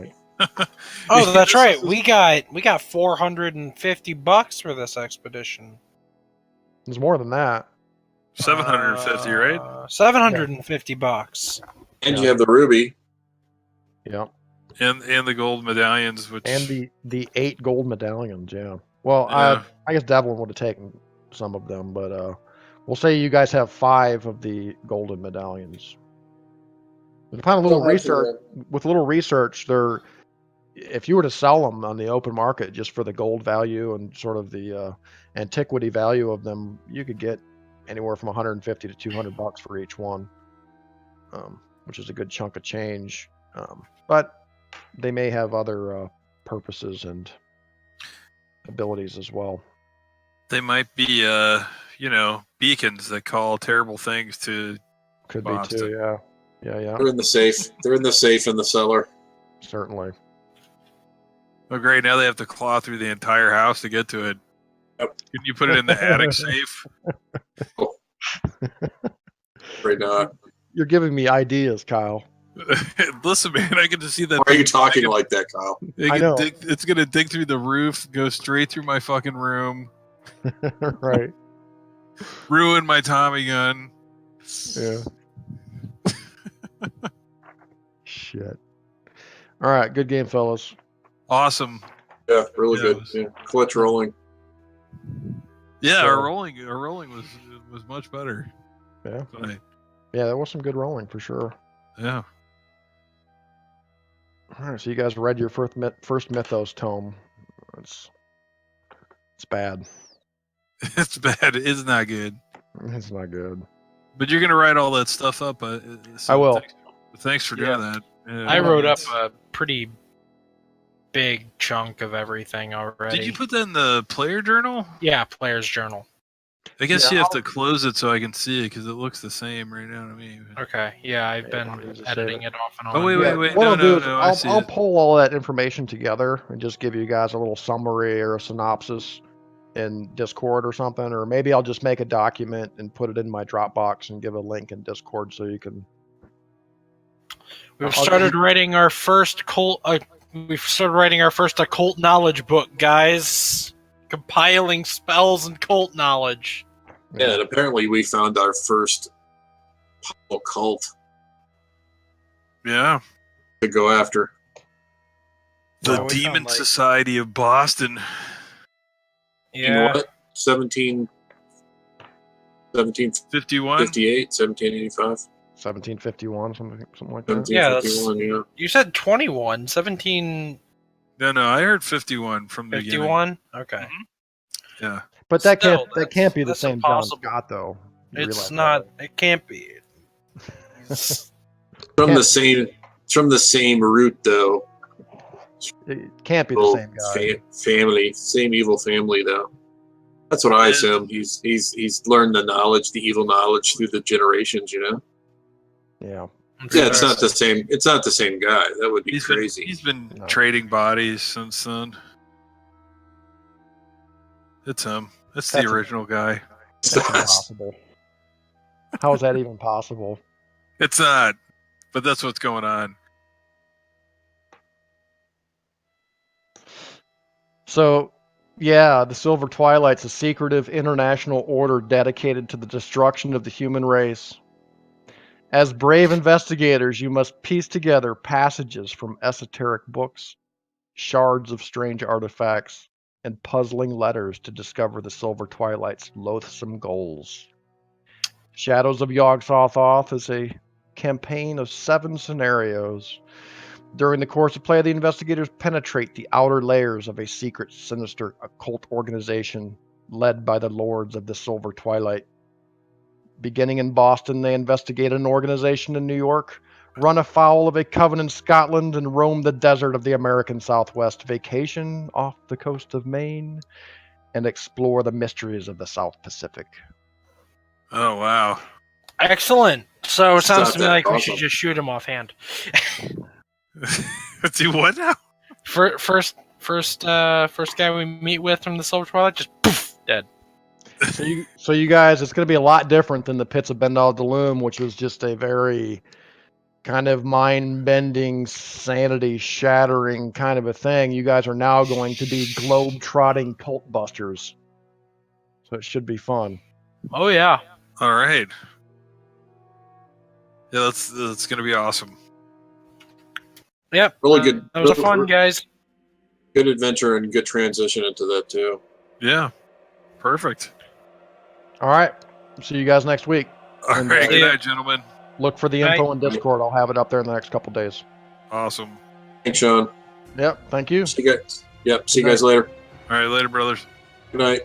Oh, that's right. We got $450 for this expedition. There's more than that. 750, right? $750. And you have the ruby. Yeah. And the gold medallions, which and the 8 gold medallions. Yeah. Well, Yeah. I guess Devlin would have taken some of them, but we'll say you guys have 5 of the golden medallions. With a little research, they're, if you were to sell them on the open market just for the gold value and sort of the antiquity value of them, you could get anywhere from $150 to $200 for each one, which is a good chunk of change. But they may have other purposes and abilities as well. They might be, beacons that call terrible things to Could Boston. be too, yeah. They're in the safe. They're in the safe in the cellar. Certainly. Oh, great. Now they have to claw through the entire house to get to it. Yep. Can you put it in the attic safe? Right now. You're giving me ideas, Kyle. Listen, man, I get to see that. Why are you talking like that, Kyle? I know. It's going to dig through the roof, go straight through my fucking room, Right. ruin my Tommy gun. Yeah. Shit. All right, good game, fellas. Awesome. Yeah, really Yeah, good. Yeah. Clutch rolling. Yeah, So- our rolling was much better. Yeah. But Yeah, there was some good rolling for sure. yeah. All right, so you guys read your first Mythos tome. It's bad. It's bad. It's not good. It's not good. But you're going to write all that stuff up. So I will. Thanks for doing that. Yeah. I wrote up a pretty big chunk of everything already. Did you put that in the player journal? Yeah, player's journal. I guess Yeah, you have to close it so I can see it because it looks the same right now to me. Okay, yeah, I've Yeah, been just editing save it off and on. Oh, wait. What No, I'll do is I see I'll it. pull all that information together and just give you guys a little summary or a synopsis in Discord or something, or maybe I'll just make a document and put it in my Dropbox and give a link in Discord so you can. We've started writing our first occult knowledge book, guys. Compiling spells and cult knowledge. Yeah, and apparently we found our first cult Yeah. to go after. The Yeah, we Demon found, like- Society of Boston. Yeah. What? 1758, 51? 1785, 1751, something like that. Yeah, that's- 1751, yeah. You said 21, 1751. No, I heard 51 from the beginning. Okay. Yeah. But that Still, can't be the that's same John impossible. Scott, though. You It's realize not. It can't be. It's- From Yeah. the same root though. that. It can't be the Little same guy. family, same evil family though. That's what I Yeah. assume. He's learned the knowledge, the evil knowledge through the generations. You know. Yeah. Yeah, it's not the same. It's not the same guy. That would be crazy. He's been No. trading bodies since then. It's him. It's the That's- original guy. That's impossible. How is that even possible? It's not, but that's what's going on. So, yeah, the Silver Twilight's a secretive international order dedicated to the destruction of the human race. As brave investigators, you must piece together passages from esoteric books, shards of strange artifacts, and puzzling letters to discover the Silver Twilight's loathsome goals. Shadows of Yog-Sothoth is a campaign of 7 scenarios During the course of play, the investigators penetrate the outer layers of a secret, sinister, occult organization led by the Lords of the Silver Twilight. Beginning in Boston, they investigate an organization in New York, run afoul of a coven in Scotland, and roam the desert of the American Southwest, vacation off the coast of Maine, and explore the mysteries of the South Pacific. Oh, wow. Excellent. So it sounds to me like we awesome. should just shoot him offhand. Do what now? First guy we meet with from the Silver Twilight, just poof, dead. So you guys, it's going to be a lot different than the Pits of Bendal Dolum, which was just a very kind of mind-bending, sanity-shattering kind of a thing. You guys are now going to be globe-trotting cult busters. So it should be fun. Oh, yeah. All right. Yeah, that's going to be awesome. Yep. Really good. That was a fun, guys. Good adventure and good transition into that, too. Yeah. Perfect. All right. See you guys next week. All And, right. Good night, gentlemen. Look for the info in Discord. I'll have it up there in the next couple days. Awesome. Thanks, Sean. Yep. Thank you. See you guys. Yep. See you guys later. All right. Later, brothers. Good night.